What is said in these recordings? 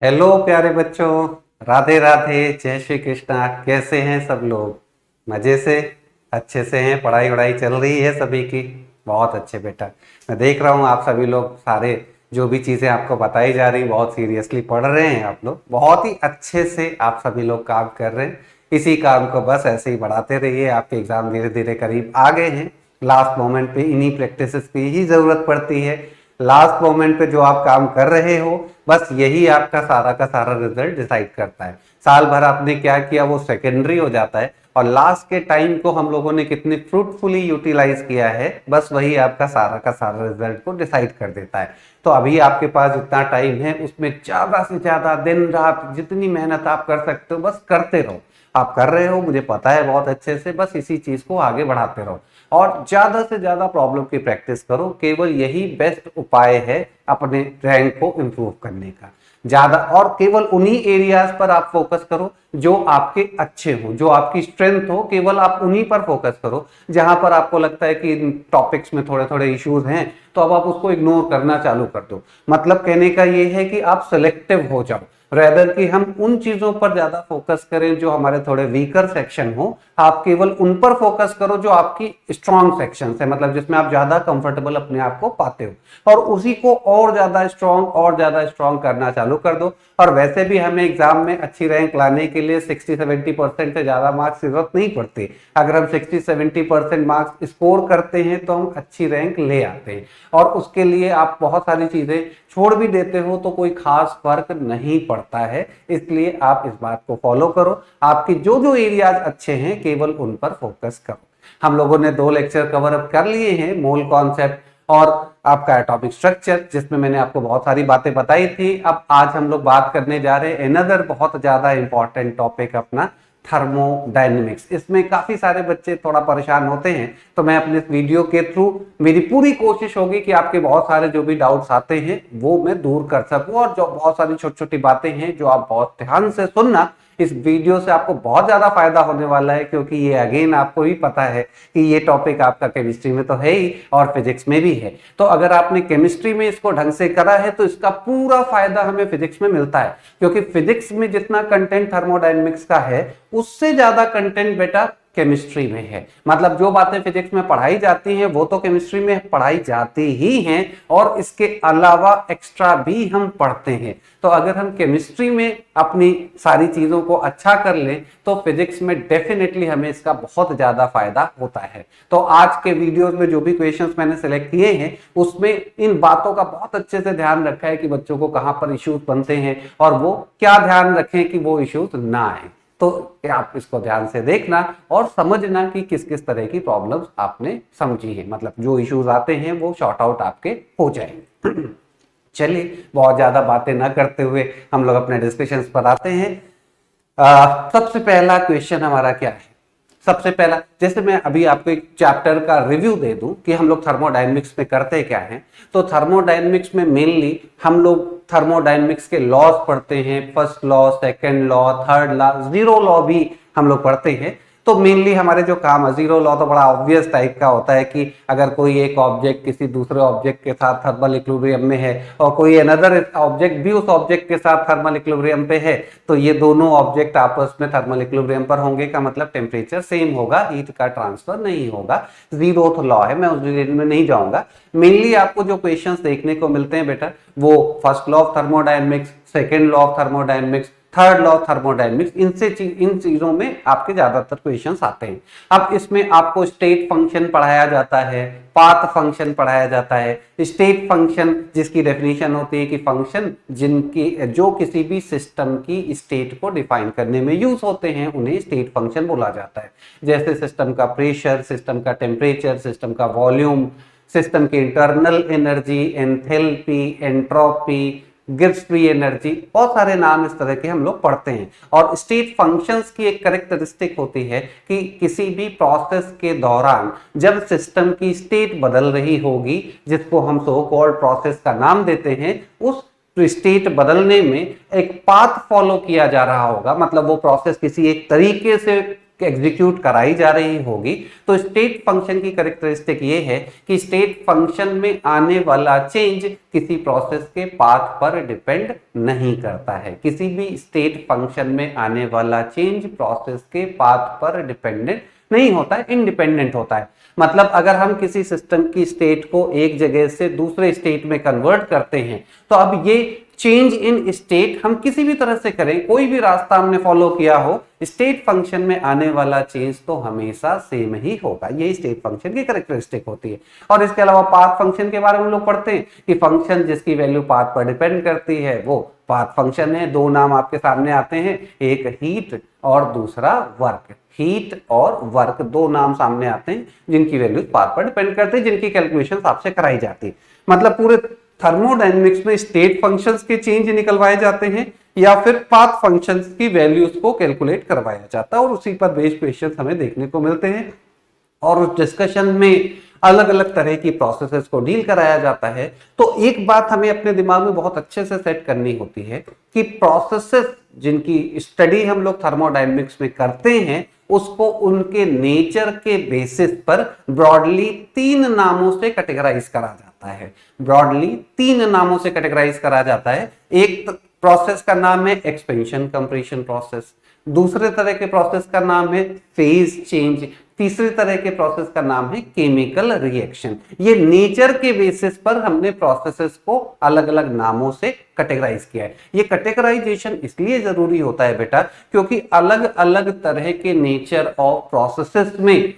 Hello प्यारे बच्चों, राधे राधे, जय श्री कृष्णा। कैसे हैं सब लोग? मज़े से, अच्छे से हैं? पढ़ाई वढ़ाई चल रही है सभी की? बहुत अच्छे बेटा। मैं देख रहा हूँ आप सभी लोग सारे जो भी चीज़ें आपको बताई जा रही बहुत सीरियसली पढ़ रहे हैं। आप लोग बहुत ही अच्छे से आप सभी लोग काम कर रहे हैं। इसी काम को बस ऐसे ही बढ़ाते रहिए। आपके एग्ज़ाम धीरे धीरे करीब आ गए हैं। लास्ट मोमेंट पे इन्हीं प्रैक्टिसेस की ही ज़रूरत पड़ती है। लास्ट मोमेंट पे जो आप काम कर रहे हो, बस यही आपका सारा का सारा रिजल्ट डिसाइड करता है। साल भर आपने क्या किया वो सेकेंडरी हो जाता है, और लास्ट के टाइम को हम लोगों ने कितनी फ्रूटफुली यूटिलाइज किया है, बस वही आपका सारा का सारा रिजल्ट को डिसाइड कर देता है। तो अभी आपके पास जितना टाइम है उसमें ज्यादा से ज्यादा दिन रात जितनी मेहनत आप कर सकते हो बस करते रहो। आप कर रहे हो, मुझे पता है बहुत अच्छे से। बस इसी चीज को आगे बढ़ाते रहो और ज्यादा से ज्यादा प्रॉब्लम की प्रैक्टिस करो। केवल यही बेस्ट उपाय है अपने रैंक को इंप्रूव करने का। ज्यादा और केवल उन्हीं एरियाज पर आप फोकस करो जो आपके अच्छे हो, जो आपकी स्ट्रेंथ हो। केवल आप उन्हीं पर फोकस करो। जहां पर आपको लगता है कि इन टॉपिक्स में थोड़े थोड़े इश्यूज हैं तो अब आप उसको इग्नोर करना चालू कर दो। मतलब कहने का ये है कि आप सिलेक्टिव हो जाओ, रेदर कि हम उन चीजों पर ज्यादा फोकस करें जो हमारे थोड़े वीकर सेक्शन हो। आप केवल उन पर फोकस करो जो आपकी स्ट्रॉन्ग सेक्शन है, मतलब जिसमें आप ज्यादा कंफर्टेबल अपने आप को पाते हो, और उसी को और ज्यादा स्ट्रॉन्ग करना चालू कर दो। और वैसे भी हमें एग्जाम में अच्छी रैंक लाने के लिए 60-70% से ज्यादा मार्क्स की जरूरत नहीं पड़ती। अगर हम 60-70% मार्क्स स्कोर करते हैं तो हम अच्छी रैंक ले आते हैं, और उसके लिए आप बहुत सारी चीजें छोड़ भी देते हो तो कोई खास फर्क नहीं पड़ता है। इसलिए आप इस बात को फॉलो करो। आपकी जो जो एरियाज अच्छे हैं केवल उन पर फोकस करो। हम लोगों ने 2 लेक्चर कवर अप कर लिए हैं, मोल कॉन्सेप्ट और आपका एटॉमिक स्ट्रक्चर, जिसमें मैंने आपको बहुत सारी बातें बताई थी। अब आज हम लोग बात करने जा रहे हैं अनदर बहुत ज्यादा इंपॉर्टेंट टॉपिक, अपना थर्मोडायनेमिक्स। इसमें काफी सारे बच्चे थोड़ा परेशान होते हैं, तो मैं अपने इस वीडियो के थ्रू मेरी पूरी कोशिश होगी कि आपके बहुत सारे जो भी डाउट्स आते हैं वो मैं दूर कर सकूं। और जो बहुत सारी छोटी छोटी बातें हैं जो आप बहुत ध्यान से सुनना, इस वीडियो से आपको बहुत ज्यादा फायदा होने वाला है। क्योंकि ये अगेन आपको भी पता है कि ये टॉपिक आपका केमिस्ट्री में तो है ही और फिजिक्स में भी है। तो अगर आपने केमिस्ट्री में इसको ढंग से करा है तो इसका पूरा फायदा हमें फिजिक्स में मिलता है। क्योंकि फिजिक्स में जितना कंटेंट थर्मोडायनेमिक्स का है उससे ज्यादा कंटेंट बेटा केमिस्ट्री में है। मतलब जो बातें फिजिक्स में पढ़ाई जाती हैं वो तो केमिस्ट्री में पढ़ाई जाती ही हैं, और इसके अलावा एक्स्ट्रा भी हम पढ़ते हैं। तो अगर हम केमिस्ट्री में अपनी सारी चीजों को अच्छा कर लें तो फिजिक्स में डेफिनेटली हमें इसका बहुत ज्यादा फायदा होता है। तो आज के वीडियोस में जो भी क्वेश्चंस मैंने सेलेक्ट किए हैं उसमें इन बातों का बहुत अच्छे से ध्यान रखा है कि बच्चों को कहां पर इश्यूज बनते हैं और वो क्या ध्यान रखें कि वो इश्यूज ना आए। तो आप इसको ध्यान से देखना और समझना कि किस किस तरह की प्रॉब्लम्स आपने समझी है। मतलब जो इश्यूज आते हैं वो शॉर्ट आउट आपके हो जाएंगे। चलिए बहुत ज्यादा बातें ना करते हुए हम लोग अपने डिस्कशंस पर आते हैं। सबसे पहला क्वेश्चन हमारा क्या है? सबसे पहला, जैसे मैं अभी आपको एक चैप्टर का रिव्यू दे दूं कि हम लोग थर्मोडायनेमिक्स में करते क्या हैं। तो थर्मोडायनेमिक्स में मेनली हम लोग थर्मोडायनेमिक्स के लॉज पढ़ते हैं। First law, second law, third law, zero law भी हम लोग पढ़ते हैं। तो मेनली हमारे जो काम है, जीरो लॉ तो बड़ा ऑब्वियस टाइप का होता है कि अगर कोई एक ऑब्जेक्ट किसी दूसरे ऑब्जेक्ट के साथ थर्मल इक्विलिब्रियम में है और कोई अनदर ऑब्जेक्ट भी उस ऑब्जेक्ट के साथ थर्मल इक्विलिब्रियम पे है, तो ये दोनों ऑब्जेक्ट आपस में थर्मल इक्विलिब्रियम पर होंगे का मतलब टेम्परेचर सेम होगा, हीट का ट्रांसफर नहीं होगा। जीरोथ लॉ है, मैं उस डिटेल में नहीं जाऊंगा। मेनली आपको जो क्वेश्चंस देखने को मिलते हैं बेटा वो first law of thermodynamics, second law of thermodynamics, third law of thermodynamics, इन चीजों में आपके ज्यादातर क्वेश्चंस आते हैं। अब इसमें आपको स्टेट फंक्शन पढ़ाया जाता है, पाथ फंक्शन पढ़ाया जाता है। स्टेट फंक्शन जिसकी डेफिनेशन होती है कि फंक्शन जिनकी जो किसी भी सिस्टम की स्टेट को डिफाइन करने में यूज होते हैं उन्हें स्टेट फंक्शन बोला जाता है। जैसे सिस्टम का प्रेशर, सिस्टम का टेम्परेचर, सिस्टम का वॉल्यूम, सिस्टम की internal energy, enthalpy, entropy, gives free energy, बहुत सारे नाम इस तरह के हम लोग पढ़ते हैं। और स्टेट फंक्शंस की एक कैरेक्टरिस्टिक होती है कि किसी भी प्रोसेस के दौरान जब सिस्टम की स्टेट बदल रही होगी, जिसको हम सो कॉल्ड प्रोसेस का नाम देते हैं, उस स्टेट बदलने में एक पाथ फॉलो किया जा रहा होगा। मतलब वो प्रोसेस किसी एक तरीके से एग्जीक्यूट कराई जा रही होगी, तो स्टेट फंक्शन की कैरेक्टरिस्टिक ये है कि स्टेट फंक्शन में आने वाला चेंज किसी प्रोसेस के पाथ पर डिपेंड नहीं करता है। किसी भी स्टेट फंक्शन में आने वाला चेंज प्रोसेस के पाथ पर डिपेंडेंट नहीं होता है, इंडिपेंडेंट होता है। मतलब अगर हम किसी सिस्टम की स्टेट को एक जगह से दूसरे स्टेट में कन्वर्ट करते हैं, तो अब ये चेंज इन स्टेट हम किसी भी तरह से करें, कोई भी रास्ता हमने फॉलो किया हो, स्टेट फंक्शन में आने वाला चेंज तो हमेशा सेम ही होगा। ये स्टेट फंक्शन की कैरेक्टरिस्टिक होती है। और इसके अलावा पाथ फंक्शन के बारे में हम लोग पढ़ते हैं कि फंक्शन जिसकी वैल्यू पाथ पर डिपेंड करती है वो पाथ फंक्शन है। दो नाम आपके सामने आते हैं, एक हीट और दूसरा वर्क। हीट और वर्क दो नाम सामने आते हैं जिनकी वैल्यू पाथ पर डिपेंड करती है, जिनकी कैलकुलेशन आपसे कराई जाती है। मतलब पूरे थर्मोडायनेमिक्स में स्टेट फंक्शंस के चेंज निकलवाए जाते हैं या फिर पाथ फंक्शंस की वैल्यूज को कैलकुलेट करवाया जाता है और उसी पर बेस्ड क्वेश्चंस हमें देखने को मिलते हैं। और उस डिस्कशन में अलग अलग तरह की प्रोसेसेस को डील कराया जाता है। तो एक बात हमें अपने दिमाग में बहुत अच्छे से सेट करनी होती है कि प्रोसेसेस जिनकी स्टडी हम लोग थर्मोडायनेमिक्स में करते हैं, उसको उनके नेचर के बेसिस पर ब्रॉडली 3 नामों से कैटेगराइज करा जाता है। ब्रॉडली 3 नामों से कैटेगराइज करा जाता है। एक प्रोसेस का नाम है एक्सपेंशन कंप्रेशन प्रोसेस, दूसरे तरह के प्रोसेस का नाम है फेज चेंज, तीसरे तरह के प्रोसेस का नाम है केमिकल रिएक्शन। ये नेचर के बेसिस पर हमने प्रोसेसेस को अलग अलग नामों से कैटेगराइज किया है। ये कैटेगराइजेशन इसलिए जरूरी होता है बेटा क्योंकि अलग अलग तरह के नेचर ऑफ प्रोसेसेस में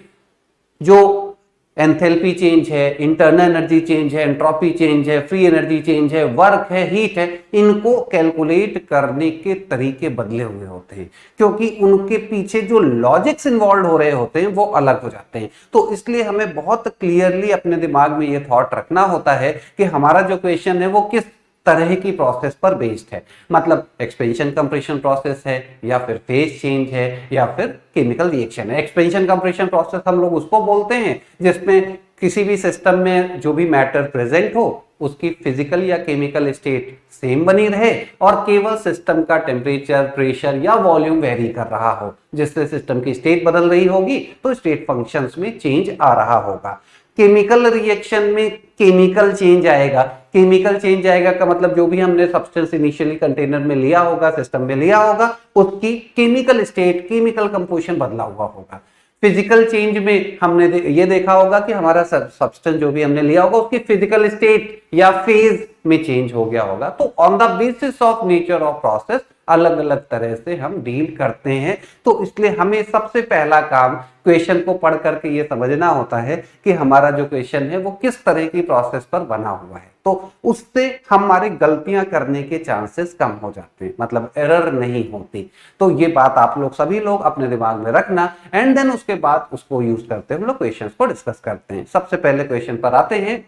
जो एंथैल्पी चेंज है, इंटरनल एनर्जी चेंज है, एंट्रोपी चेंज है, फ्री एनर्जी चेंज है, वर्क है, हीट है, इनको कैलकुलेट करने के तरीके बदले हुए होते हैं क्योंकि उनके पीछे जो लॉजिक्स इन्वॉल्व हो रहे होते हैं वो अलग हो जाते हैं। तो इसलिए हमें बहुत क्लियरली अपने दिमाग में ये थॉट रखना होता है कि हमारा जो क्वेश्चन है वो किस तरह की प्रोसेस पर बेस्ड है। मतलब एक्सपेंशन कंप्रेशन प्रोसेस है या फिर फेज चेंज है या फिर केमिकल रिएक्शन है। एक्सपेंशन कंप्रेशन प्रोसेस हम लोग उसको बोलते हैं जिसमें किसी भी सिस्टम में जो भी मैटर प्रेजेंट हो उसकी फिजिकल या केमिकल स्टेट सेम बनी रहे और केवल सिस्टम का टेम्परेचर, प्रेशर या वॉल्यूम वेरी कर रहा हो, जिससे सिस्टम की स्टेट बदल रही होगी तो स्टेट फंक्शंस में चेंज आ रहा होगा। केमिकल रिएक्शन में केमिकल चेंज आएगा। केमिकल चेंज आएगा का मतलब जो भी हमने सब्सटेंस इनिशियली कंटेनर में लिया होगा, सिस्टम में लिया होगा, उसकी केमिकल स्टेट, केमिकल कंपोजिशन बदला हुआ होगा। फिजिकल चेंज में हमने ये देखा होगा कि हमारा सब्सटेंस जो भी हमने लिया होगा उसकी फिजिकल स्टेट या फेज में चेंज हो गया होगा। तो on the basis of nature of process अलग अलग तरह से हम डील करते हैं। तो इसलिए हमें सबसे पहला काम क्वेश्चन को पढ़ करके ये समझना होता है कि हमारा जो क्वेश्चन है वो किस तरह की प्रोसेस पर बना हुआ है, तो उससे हमारी गलतियां करने के चांसेस कम हो जाते हैं, मतलब एरर नहीं होती। तो ये बात आप लोग सभी लोग अपने दिमाग में रखना एंड देन उसके बाद उसको यूज करते हम लोग क्वेश्चन को डिस्कस करते हैं। सबसे पहले क्वेश्चन पर आते हैं।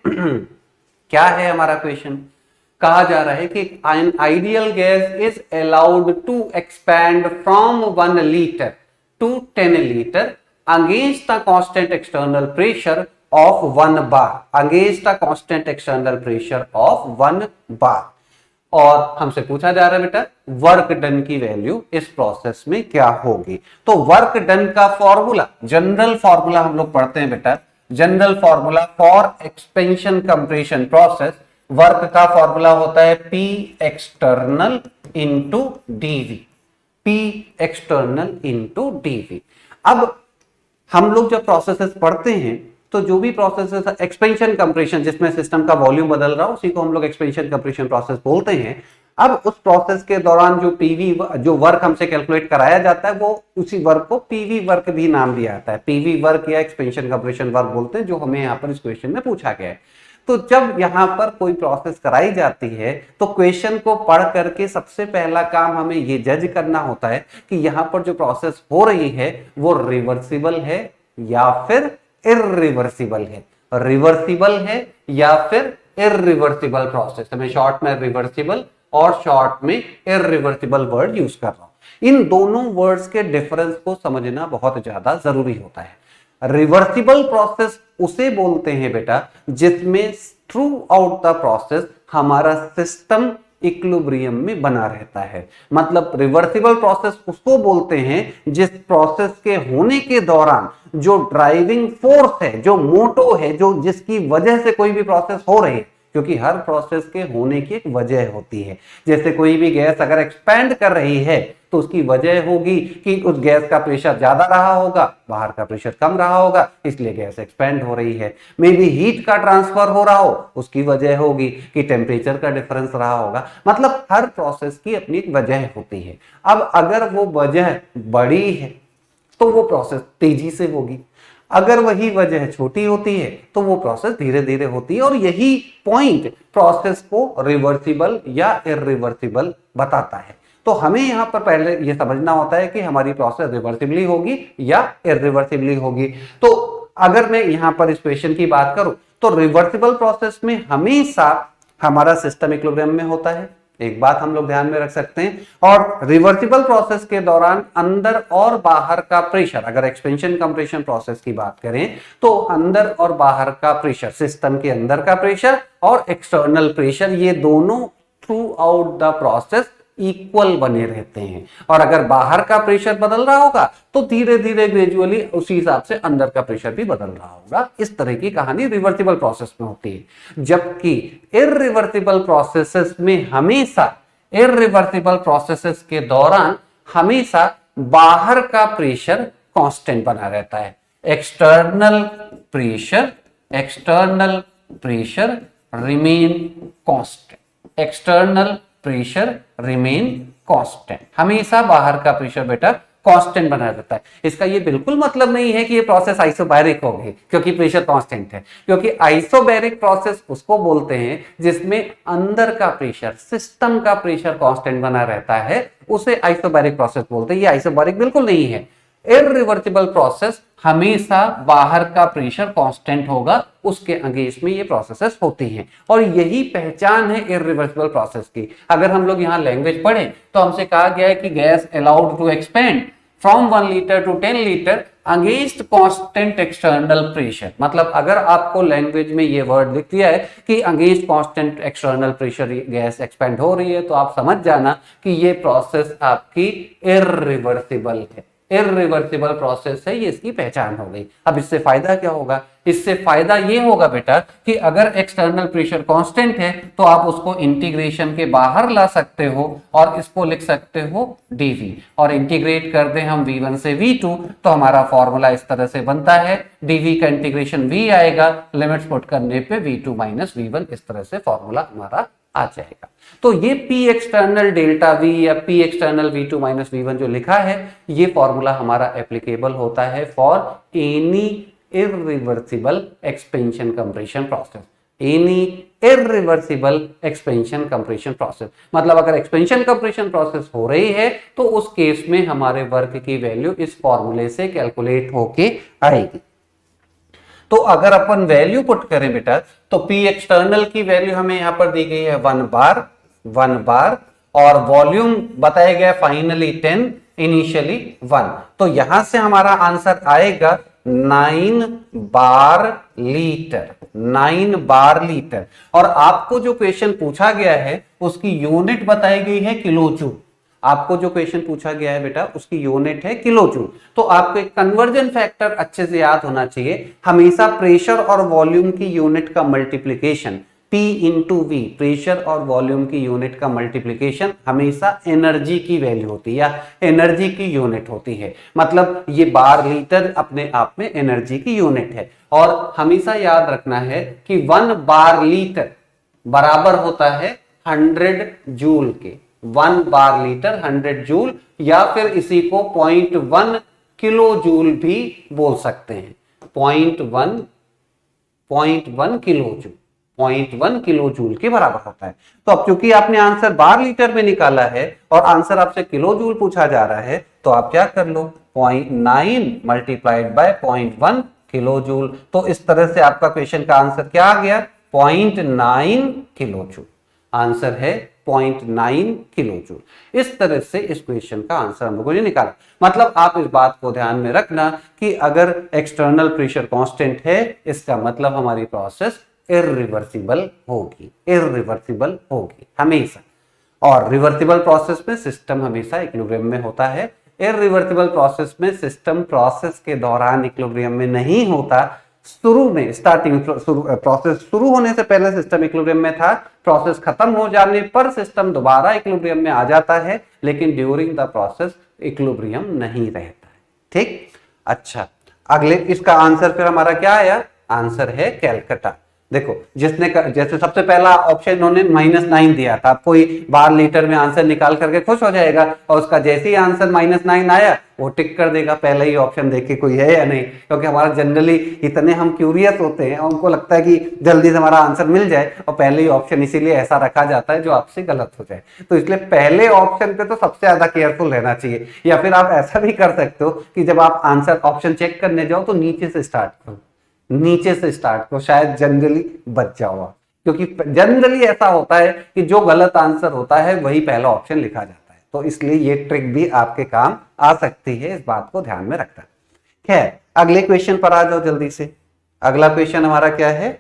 क्या है हमारा क्वेश्चन? कहा जा रहा है कि an ideal gas is allowed to expand from 1 liter to 10 liter against the constant external pressure of 1 bar, against the constant external pressure of 1 bar। और हमसे पूछा जा रहा है बेटा वर्क डन की वैल्यू इस प्रोसेस में क्या होगी। तो वर्क डन का फॉर्मूला, जनरल फॉर्मूला हम लोग पढ़ते हैं बेटा, general formula for expansion compression process, work का फॉर्मूला होता है P external into d V, P external into d V. अब हम लोग जब प्रोसेसेस पढ़ते हैं तो जो भी प्रोसेसेस एक्सपेंशन कंप्रेशन जिसमें सिस्टम का वॉल्यूम बदल रहा हो उसी को हम लोग एक्सपेंशन कंप्रेशन प्रोसेस बोलते हैं। अब उस प्रोसेस के दौरान जो पीवी जो वर्क हमसे कैलकुलेट कराया जाता है वो उसी वर्क को पीवी वर्क भी नाम दिया जाता है। पीवी वर्क या एक्सपेंशन कंप्रेशन वर्क बोलते हैं, जो हमें यहाँ पर इस क्वेश्चन में पूछा गया है। तो जब यहां पर कोई प्रोसेस कराई जाती है तो क्वेश्चन को पढ़ करके सबसे पहला काम हमें ये जज करना होता है कि यहां पर जो प्रोसेस हो रही है वो रिवर्सिबल है या फिर इररिवर्सिबल है। रिवर्सिबल है या फिर इररिवर्सिबल प्रोसेस, मैं शॉर्ट में रिवर्सिबल और शॉर्ट में इररिवर्सिबल वर्ड यूज कर रहा हूं। इन दोनों वर्ड्स के डिफरेंस को समझना बहुत ज्यादा जरूरी होता है। रिवर्सिबल प्रोसेस उसे बोलते हैं बेटा जिसमें थ्रू आउट द प्रोसेस हमारा सिस्टम इक्विलिब्रियम में बना रहता है। मतलब रिवर्सिबल प्रोसेस उसको बोलते हैं जिस प्रोसेस के होने के दौरान जो ड्राइविंग फोर्स है, जो मोटो है, जो जिसकी वजह से कोई भी प्रोसेस हो रही है, क्योंकि हर प्रोसेस के होने की एक वजह होती है। जैसे कोई भी गैस अगर एक्सपैंड कर रही है तो उसकी वजह होगी कि उस गैस का प्रेशर ज्यादा रहा होगा, बाहर का प्रेशर कम रहा होगा, इसलिए गैस एक्सपैंड हो रही है। मे बी हीट का ट्रांसफर हो रहा हो, उसकी वजह होगी कि टेम्परेचर का डिफरेंस रहा होगा। मतलब हर प्रोसेस की अपनी एक वजह होती है। अब अगर वो वजह बड़ी है तो वो प्रोसेस तेजी से होगी, अगर वही वजह छोटी होती है तो वो प्रोसेस धीरे धीरे होती है। और यही पॉइंट प्रोसेस को रिवर्सिबल या इरिवर्सिबल बताता है। तो हमें यहां पर पहले ये समझना होता है कि हमारी प्रोसेस रिवर्सिबली होगी या इरिवर्सिबली होगी। तो अगर मैं यहां पर इस क्वेश्चन की बात करूं तो रिवर्सिबल प्रोसेस में हमेशा हमारा सिस्टम इक्विलिब्रियम में होता है, एक बात हम लोग ध्यान में रख सकते हैं। और रिवर्सिबल प्रोसेस के दौरान अंदर और बाहर का प्रेशर, अगर एक्सपेंशन कंप्रेशन प्रोसेस की बात करें तो अंदर और बाहर का प्रेशर, सिस्टम के अंदर का प्रेशर और एक्सटर्नल प्रेशर, ये दोनों through out the process equal बने रहते हैं। और अगर बाहर का प्रेशर बदल रहा होगा तो धीरे धीरे ग्रेजुअली उसी हिसाब से अंदर का प्रेशर भी बदल रहा होगा। इस तरह की कहानी रिवर्सिबल प्रोसेस में होती है। जबकि इरिवर्सिबल प्रोसेसेस में हमेशा, इरिवर्सिबल प्रोसेसेस के दौरान हमेशा बाहर का प्रेशर कांस्टेंट बना रहता है। External pressure remain constant, external pressure remain constant. हमेशा बाहर का प्रेशर बेटा कांस्टेंट बना रहता है। इसका ये बिल्कुल मतलब नहीं है कि ये प्रोसेस आइसोबैरिक होगी क्योंकि प्रेशर कांस्टेंट है, क्योंकि आइसोबैरिक प्रोसेस उसको बोलते हैं जिसमें अंदर का प्रेशर, सिस्टम का प्रेशर कांस्टेंट बना रहता है, उसे आइसोबैरिक प्रोसेस बोलते हैं। ये आइसोबैरिक बिल्कुल नहीं है। इरिवर्सिबल प्रोसेस हमेशा बाहर का प्रेशर कांस्टेंट होगा, उसके अगेंस्ट में ये प्रोसेसेस होती हैं। और यही पहचान है इरिवर्सिबल प्रोसेस की। अगर हम लोग यहाँ लैंग्वेज पढ़ें तो हमसे कहा गया है कि gas allowed to expand from 1 litre to 10 litre against constant external pressure. मतलब अगर आपको लैंग्वेज में ये वर्ड लिख दिया है कि against constant external pressure gas expand हो रही है, तो आप समझ जाना कि ये प्रोसेस आपकी इरिवर्सिबल है, इरिवर्सिबल प्रोसेस है, ये इसकी पहचान हो गई। अब इससे फायदा क्या होगा? इससे फायदा ये होगा बेटा कि अगर एक्सटर्नल प्रेशर कांस्टेंट है तो आप उसको इंटीग्रेशन के बाहर ला सकते हो और इसको लिख सकते हो dv, और इंटीग्रेट कर दें हम v1 से v2 तो हमारा फॉर्मूला इस तरह से बनता है, dv का इंटीग्रेशन v आएगा, लिमिट्स पुट करने पे v2 माइनस v1, इस तरह से फॉर्मूला हमारा आ जाएगा। तो ये P एक्सटर्नल डेल्टा V या P external V2 minus V1 जो लिखा है, ये फॉर्मूला हमारा एप्लीकेबल होता है for any irreversible expansion compression process, any irreversible expansion compression process. मतलब अगर एक्सपेंशन कंप्रेशन प्रोसेस हो रही है तो उस केस में हमारे वर्क की वैल्यू इस फॉर्मूले से कैलकुलेट होके आएगी। तो अगर अपन वैल्यू पुट करें बेटा तो P एक्सटर्नल की वैल्यू हमें यहां पर दी गई है 1 बार और वॉल्यूम बताया गया फाइनली 10, इनिशियली 1। तो यहां से हमारा आंसर आएगा 9 बार लीटर, 9 बार लीटर। और आपको जो क्वेश्चन पूछा गया है उसकी यूनिट बताई गई है किलो जूल। आपको जो क्वेश्चन पूछा गया है बेटा उसकी यूनिट है किलो जूल। तो आपको एक कन्वर्जन फैक्टर अच्छे से याद होना चाहिए। हमेशा प्रेशर और वॉल्यूम की यूनिट का multiplication P into V, pressure और वॉल्यूम की यूनिट का मल्टीप्लिकेशन हमेशा एनर्जी की वैल्यू होती है या एनर्जी की यूनिट होती है। मतलब ये बार लीटर अपने आप में एनर्जी की यूनिट है। और हमेशा याद रखना है कि 1 बार लीटर बराबर होता है 100 जूल के। 1 बार लीटर 100 जूल, या फिर इसी को 0.1 किलो जूल भी बोल सकते हैं। 0.1 किलो जूल, 0.1 किलो जूल के बराबर होता है। तो अब क्योंकि आपने आंसर बार लीटर में निकाला है और आंसर आपसे किलो जूल पूछा जा रहा है, तो आप क्या कर लो 0.9 मल्टीप्लाइड बाय 0.1 किलो जूल। तो इस तरह से आपका क्वेश्चन का आंसर क्या आ गया? 0.9 किलो जूल। आंसर है 0.9 किलो जूल। इस तरह से इस क्वेश्चन का आंसर हम लोगों ने निकाला। मतलब आप इस बात को ध्यान में रखना कि अगर एक्सटर्नल प्रेशर कांस्टेंट है, इसका मतलब हमारी प्रोसेस इरिवर्सिबल होगी, इरिवर्सिबल होगी हमेशा। और रिवर्सिबल प्रोसेस में सिस्टम हमेशा इक्विलिब्रियम में होता है। इररिवर्सिबल प्रोसेस में सिस्टम प्रोसेस के दौरान इक्विलिब्रियम में नहीं होता। शुरू में स्टार्टिंग प्रोसेस शुरू होने से पहले सिस्टम इक्विलिब्रियम में था, प्रोसेस खत्म हो जाने पर सिस्टम दोबारा इक्विलिब्रियम में आ जाता है, लेकिन ड्यूरिंग द प्रोसेस इक्विलिब्रियम नहीं रहता है। ठीक, अच्छा, अगले इसका आंसर फिर हमारा क्या आया? आंसर है कैलकाटा। देखो जिसने जैसे सबसे पहला ऑप्शन इन्होंने -9 दिया था, कोई बार लीटर में आंसर निकाल करके खुश हो जाएगा और उसका जैसे ही आंसर -9 आया वो टिक कर देगा पहले ही ऑप्शन देख के कोई है या नहीं, क्योंकि हमारा जनरली इतने हम क्यूरियस होते हैं और उनको लगता है कि जल्दी से हमारा आंसर मिल जाए और पहले ही ऑप्शन इसीलिए ऐसा रखा जाता है जो आपसे गलत हो जाए। तो इसलिए पहले ऑप्शन पे तो सबसे ज्यादा केयरफुल रहना चाहिए। या फिर आप ऐसा भी कर सकते हो कि जब आप आंसर ऑप्शन चेक करने जाओ तो नीचे से स्टार्ट करो, नीचे से स्टार्ट करो, शायद जनरली बच जाओ, क्योंकि जनरली ऐसा होता है कि जो गलत आंसर होता है वही पहला ऑप्शन लिखा जाता है। तो इसलिए ये ट्रिक भी आपके काम आ सकती है, इस बात को ध्यान में रखना। खैर, अगले क्वेश्चन पर आ जाओ जल्दी से। अगला क्वेश्चन हमारा क्या है?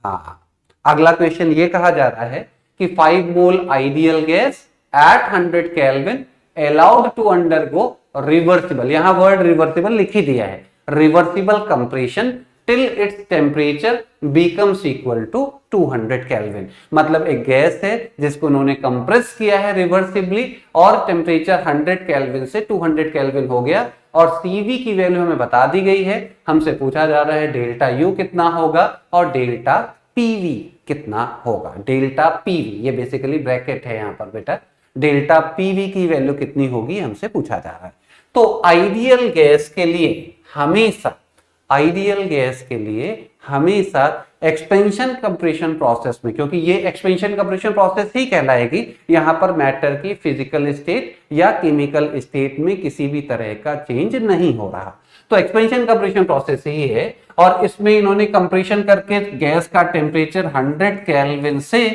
हाँ, अगला क्वेश्चन ये कहा जा रहा है कि 5 mole ideal gas at 100 kelvin allowed to undergo reversible, यहां वर्ड रिवर्सिबल लिख ही दिया है, reversible compression till its temperature becomes equal to 200 kelvin. मतलब एक गैस है जिसको उन्होंने कंप्रेस किया है रिवर्सिबली और टेम्परेचर 100 केल्विन से 200 केल्विन हो गया और CV की वैल्यू हमें बता दी गई है। हमसे पूछा जा रहा है डेल्टा U कितना होगा और डेल्टा PV कितना होगा। डेल्टा PV ये बेसिकली ब्रैकेट है यहां पर बेटा, डेल्टा PV की वैल्यू कितनी होगी हमसे पूछा जा रहा है। तो आइडियल गैस के लिए हमेशा, आइडियल गैस के लिए हमेशा एक्सपेंशन कंप्रेशन प्रोसेस में, क्योंकि ये एक्सपेंशन कंप्रेशन प्रोसेस ही कहलाएगी, यहां पर मैटर की फिजिकल स्टेट या केमिकल स्टेट में किसी भी तरह का चेंज नहीं हो रहा, तो एक्सपेंशन कंप्रेशन प्रोसेस ही है। और इसमें इन्होंने कंप्रेशन करके गैस का टेम्परेचर 100 केल्विन से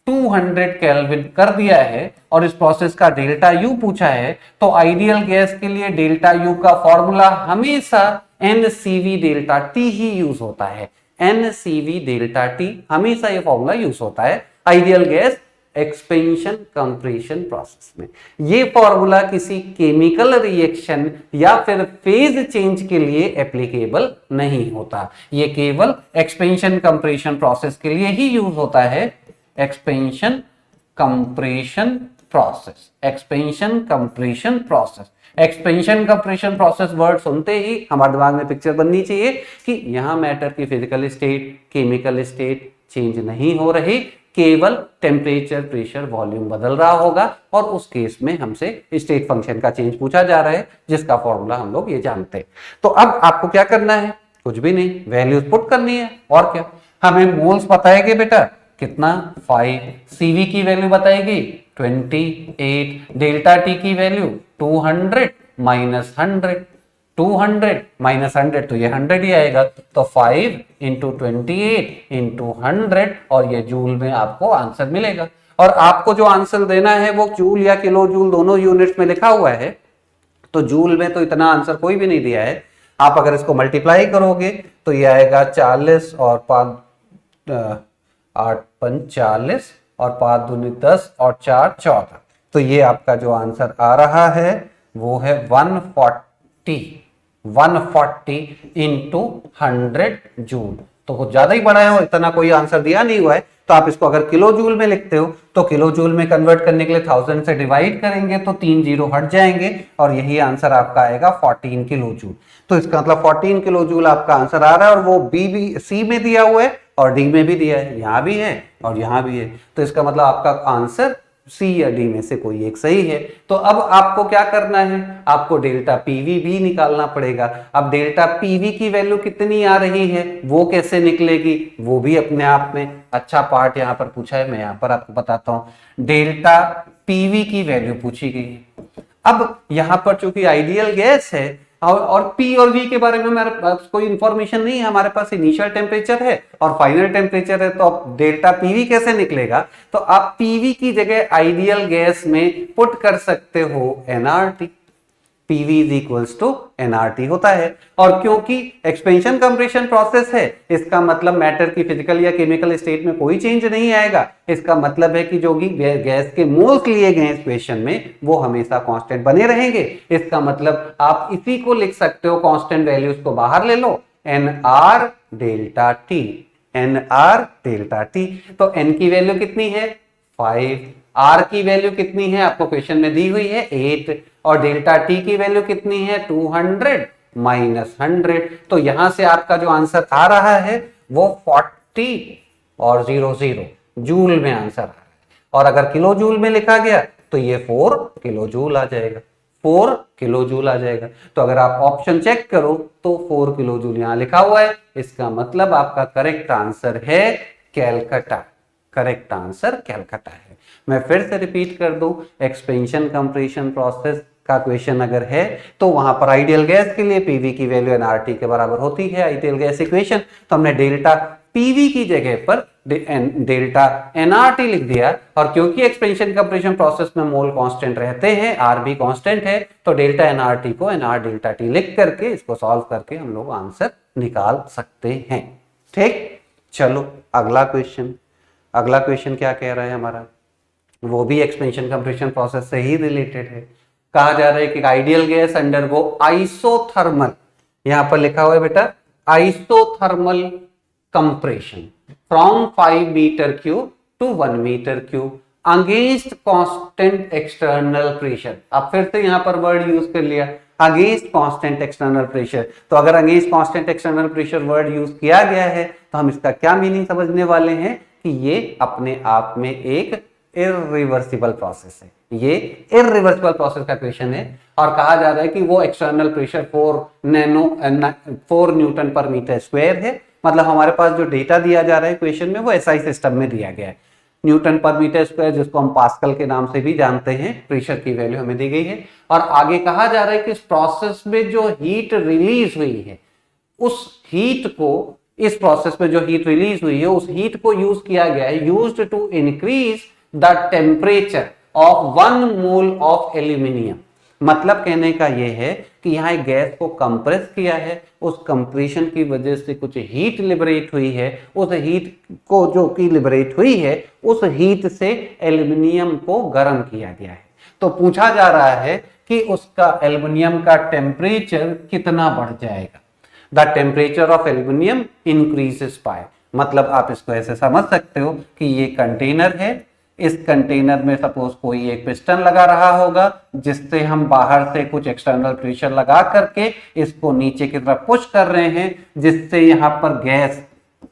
200 केल्विन कर दिया है और इस प्रोसेस का डेल्टा U पूछा है। तो आइडियल गैस के लिए डेल्टा U का फॉर्मूला हमेशा NCV डेल्टा T ही यूज होता है। NCV डेल्टा T हमेशा ये फॉर्मूला यूज होता है ideal gas expansion compression process में। ये फॉर्मूला किसी केमिकल रिएक्शन या फिर फेज चेंज के लिए एप्लीकेबल नहीं होता, ये केवल एक्सपेंशन कंप्रेशन प्रोसेस के लिए ही यूज होता है। Expansion compression process, expansion compression process, expansion compression process word सुनते ही हमारे दिमाग में पिक्चर बननी चाहिए कि यहां मैटर की physical state, chemical state change नहीं हो रही, केवल टेम्परेचर, प्रेशर, वॉल्यूम बदल रहा होगा और उस केस में हमसे स्टेट फंक्शन का चेंज पूछा जा रहा है जिसका फॉर्मूला हम लोग ये जानते हैं। तो अब आपको क्या करना है? कुछ भी नहीं, वैल्यूज पुट करनी है और क्या। हमें मोल्स बताएंगे बेटा कितना 5, CV की वैल्यू बताएगी 28, डेल्टा T की वैल्यू 200 माइनस 100, 200 माइनस 100 तो ये 100 ही आएगा, तो 5 इंटू 28 इंटू 100 और ये जूल में आपको आंसर मिलेगा। और आपको जो आंसर देना है वो जूल या किलो जूल दोनों यूनिट्स में लिखा हुआ है, तो जूल में तो इतना आंसर कोई भी नहीं दिया है। आप अगर इसको मल्टीप्लाई करोगे तो ये आएगा 40 और 8 5 40 और 5 दूनी 10 और 4 14, तो ये आपका जो आंसर आ रहा है वो है 140 इंटू 100 जूल। तो कुछ ज्यादा ही बड़ा है और इतना कोई आंसर दिया नहीं हुआ है, तो आप इसको अगर किलो जूल में लिखते हो तो किलो जूल में कन्वर्ट करने के लिए 1000 से डिवाइड करेंगे तो 3 जीरो हट जाएंगे और यही आंसर आपका आएगा 14 किलो जूल। तो इसका मतलब 14 किलो जूल आपका आंसर आ रहा है और वो सी में दिया हुआ है और डी में भी दिया है, यहां भी है और यहां भी है, तो इसका मतलब आपका आंसर सी या डी में से कोई एक सही है। तो अब आपको क्या करना है? आपको डेल्टा PV भी निकालना पड़ेगा। अब डेल्टा PV की वैल्यू कितनी आ रही है वो कैसे निकलेगी, वो भी अपने आप में अच्छा पार्ट यहां पर पूछा है, मैं यहां पर आपको बताता हूं। डेल्टा PV की वैल्यू पूछी गई है। अब यहां पर चूंकि आइडियल गैस है और P और V के बारे में हमारे पास कोई इंफॉर्मेशन नहीं है, हमारे पास इनिशियल टेम्परेचर है और फाइनल टेम्परेचर है, तो अब डेल्टा PV कैसे निकलेगा? तो आप PV की जगह आइडियल गैस में पुट कर सकते हो nRT। PV is equals to nRT होता है। और क्योंकि एक्सपेंशन कंप्रेशन प्रोसेस है, इसका मतलब मैटर की फिजिकल या केमिकल स्टेट में कोई चेंज नहीं आएगा। इसका मतलब है कि जो भी गैस के मोल्स लिए गए इक्वेशन में वो हमेशा कांस्टेंट बने रहेंगे। इसका मतलब आप इसी को लिख सकते हो, कांस्टेंट वैल्यूज को बाहर ले लो, nR delta T, nR delta T। तो n की वैल्यू कितनी है 5, R की वैल्यू कितनी है आपको क्वेश्चन में दी हुई है 8, और डेल्टा T की वैल्यू कितनी है 200 माइनस 100। तो यहां से आपका जो आंसर आ रहा है वो 40 और 00 जूल में आंसर आ रहा है। और अगर किलो जूल में लिखा गया तो ये 4 किलो जूल आ जाएगा, 4 किलो जूल आ जाएगा। तो अगर आप ऑप्शन चेक करो तो 4 किलो जूल यहां लिखा हुआ है, इसका मतलब आपका करेक्ट आंसर है कैलकाटा। करेक्ट आंसर कैलकाटा है। मैं फिर से रिपीट कर दूं, एक्सपेंशन कंप्रेशन प्रोसेस का क्वेश्चन अगर है तो वहां पर आइडियल गैस के लिए पीवी की वैल्यू एनआरटी के बराबर होती है, आइडियल गैस इक्वेशन। तो हमने डेल्टा पीवी की जगह पर डेल्टा एनआरटी लिख दिया, और क्योंकि एक्सपेंशन कंप्रेशन प्रोसेस में मोल कांस्टेंट रहते हैं, आर भी कांस्टेंट है, तो डेल्टा एनआरटी को एनआर डेल्टा टी लिख करके इसको सॉल्व करके हम लोग आंसर निकाल सकते हैं। ठीक, चलो अगला क्वेश्चन। अगला क्वेश्चन क्या कह रहा है हमारा, वो भी एक्सपेंशन कंप्रेशन प्रोसेस से ही रिलेटेड है। कहा जा रहा है कि आइडियल गैस अंडरगो आइसोथर्मल, यहां पर लिखा हुआ है बेटा isothermal compression from 5 metre cube to 1 metre cube against constant external pressure. अब फिर से यहां पर वर्ड यूज कर लिया अगेंस्ट कांस्टेंट एक्सटर्नल प्रेशर। तो अगर against constant external pressure word use किया गया है तो हम इसका क्या मीनिंग समझने वाले हैं कि ये अपने आप में एक इरिवर्सिबल प्रोसेस है। ये इरिवर्सिबल प्रोसेस का क्वेश्चन है, और कहा जा रहा है कि वो एक्सटर्नल प्रेशर 4 न्यूटन पर मीटर स्क्वायर है। मतलब हमारे पास जो डेटा दिया जा रहा है क्वेश्चन में वो एसआई सिस्टम में दिया गया है, न्यूटन पर मीटर स्क्वायर, जिसको हम पास्कल के नाम से भी जानते हैं। प्रेशर की वैल्यू हमें दी गई है, और आगे कहा जा रहा है कि इस प्रोसेस में जो हीट रिलीज हुई है, उस हीट को, इस प्रोसेस में जो हीट रिलीज हुई है उस हीट को यूज किया गया है, used to increase the temperature of 1 mole of aluminium. मतलब कहने का यह है कि यहां एक गैस को कंप्रेस किया है, उस कंप्रेशन की वजह से कुछ हीट लिबरेट हुई है, उस हीट को जो कि लिबरेट हुई है उस हीट से एल्यूमिनियम को गर्म किया गया है। तो पूछा जा रहा है कि उसका एल्यूमिनियम का टेम्परेचर कितना बढ़ जाएगा। The temperature of aluminium increases by, मतलब आप इसको ऐसे समझ सकते हो कि ये कंटेनर है, इस कंटेनर में सपोज कोई एक पिस्टन लगा रहा होगा जिससे हम बाहर से कुछ एक्सटर्नल प्रेशर लगा करके इसको नीचे की तरफ पुश कर रहे हैं, जिससे यहाँ पर गैस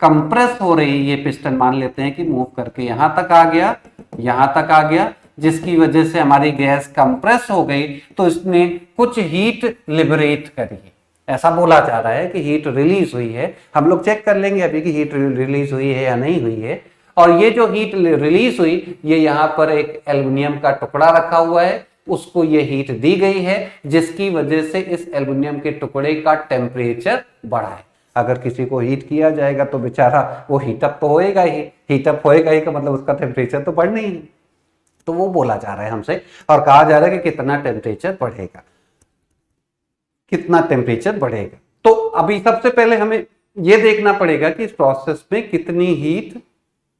कंप्रेस हो रही है। ये पिस्टन मान लेते हैं कि मूव करके यहां तक आ गया, यहां तक आ गया, जिसकी वजह से हमारी गैस कंप्रेस हो गई, तो इसने कुछ हीट लिबरेट करी। ऐसा बोला जा रहा है कि हीट रिलीज हुई है। हम लोग चेक कर लेंगे अभी कि हीट रिलीज हुई है या नहीं हुई है। और ये जो हीट रिलीज हुई, ये यहाँ पर एक एल्युमिनियम का टुकड़ा रखा हुआ है, उसको ये हीट दी गई है, जिसकी वजह से इस एल्युमिनियम के टुकड़े का टेम्परेचर बढ़ा है। अगर किसी को हीट किया जाएगा तो बेचारा वो हीटअप तो होएगा ही, हीटअप होएगा ही का मतलब उसका टेम्परेचर तो बढ़ना ही नहीं। तो वो बोला जा रहा है हमसे, और कहा जा रहा है कि कितना टेम्परेचर बढ़ेगा, कितना टेम्परेचर बढ़ेगा। तो अभी सबसे पहले हमें यह देखना पड़ेगा कि इस प्रोसेस में कितनी हीट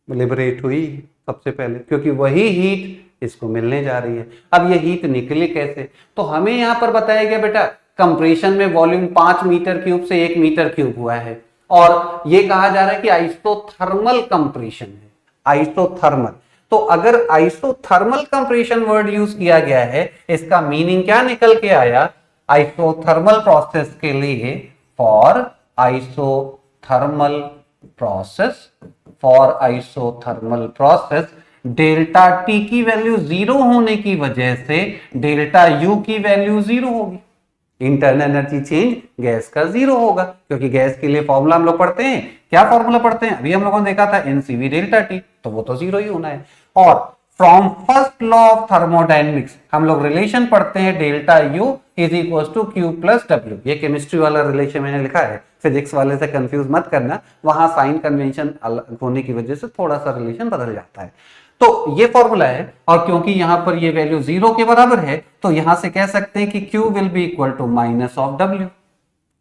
लिबरेट हुई सबसे पहले, क्योंकि वही हीट इसको मिलने जा रही है। अब ये हीट निकले कैसे, तो हमें यहां पर बताया गया बेटा कंप्रेशन में वॉल्यूम 5 मीटर क्यूब से 1 मीटर क्यूब हुआ है, और ये कहा जा रहा है कि आइसोथर्मल कंप्रेशन है, आइसोथर्मल। तो अगर आइसोथर्मल कंप्रेशन वर्ड यूज किया गया है, इसका मीनिंग क्या निकल के आया, आइसोथर्मल प्रोसेस के लिए for isothermal process, for isothermal process delta T की वैल्यू 0 होने की वजह से डेल्टा यू की वैल्यू 0 होगी। इंटरनल एनर्जी चेंज गैस का 0 होगा, क्योंकि गैस के लिए फॉर्मूला हम लोग पढ़ते हैं, क्या फॉर्मूला पढ़ते हैं, अभी हम लोगों ने देखा था एनसीवी डेल्टा टी, तो वो तो 0 ही होना है। और from first law of thermodynamics हम लोग रिलेशन पढ़ते हैं delta U is equal to Q plus W. ये केमिस्ट्री वाला रिलेशन मैंने लिखा है, फिजिक्स वाले से कंफ्यूज मत करना, वहां साइन कन्वेंशन अलग होने की वजह से थोड़ा सा रिलेशन बदल जाता है। तो ये फॉर्मूला है, और क्योंकि यहां पर ये वैल्यू 0 के बराबर है तो यहां से कह सकते हैं कि Q will be equal to minus of W।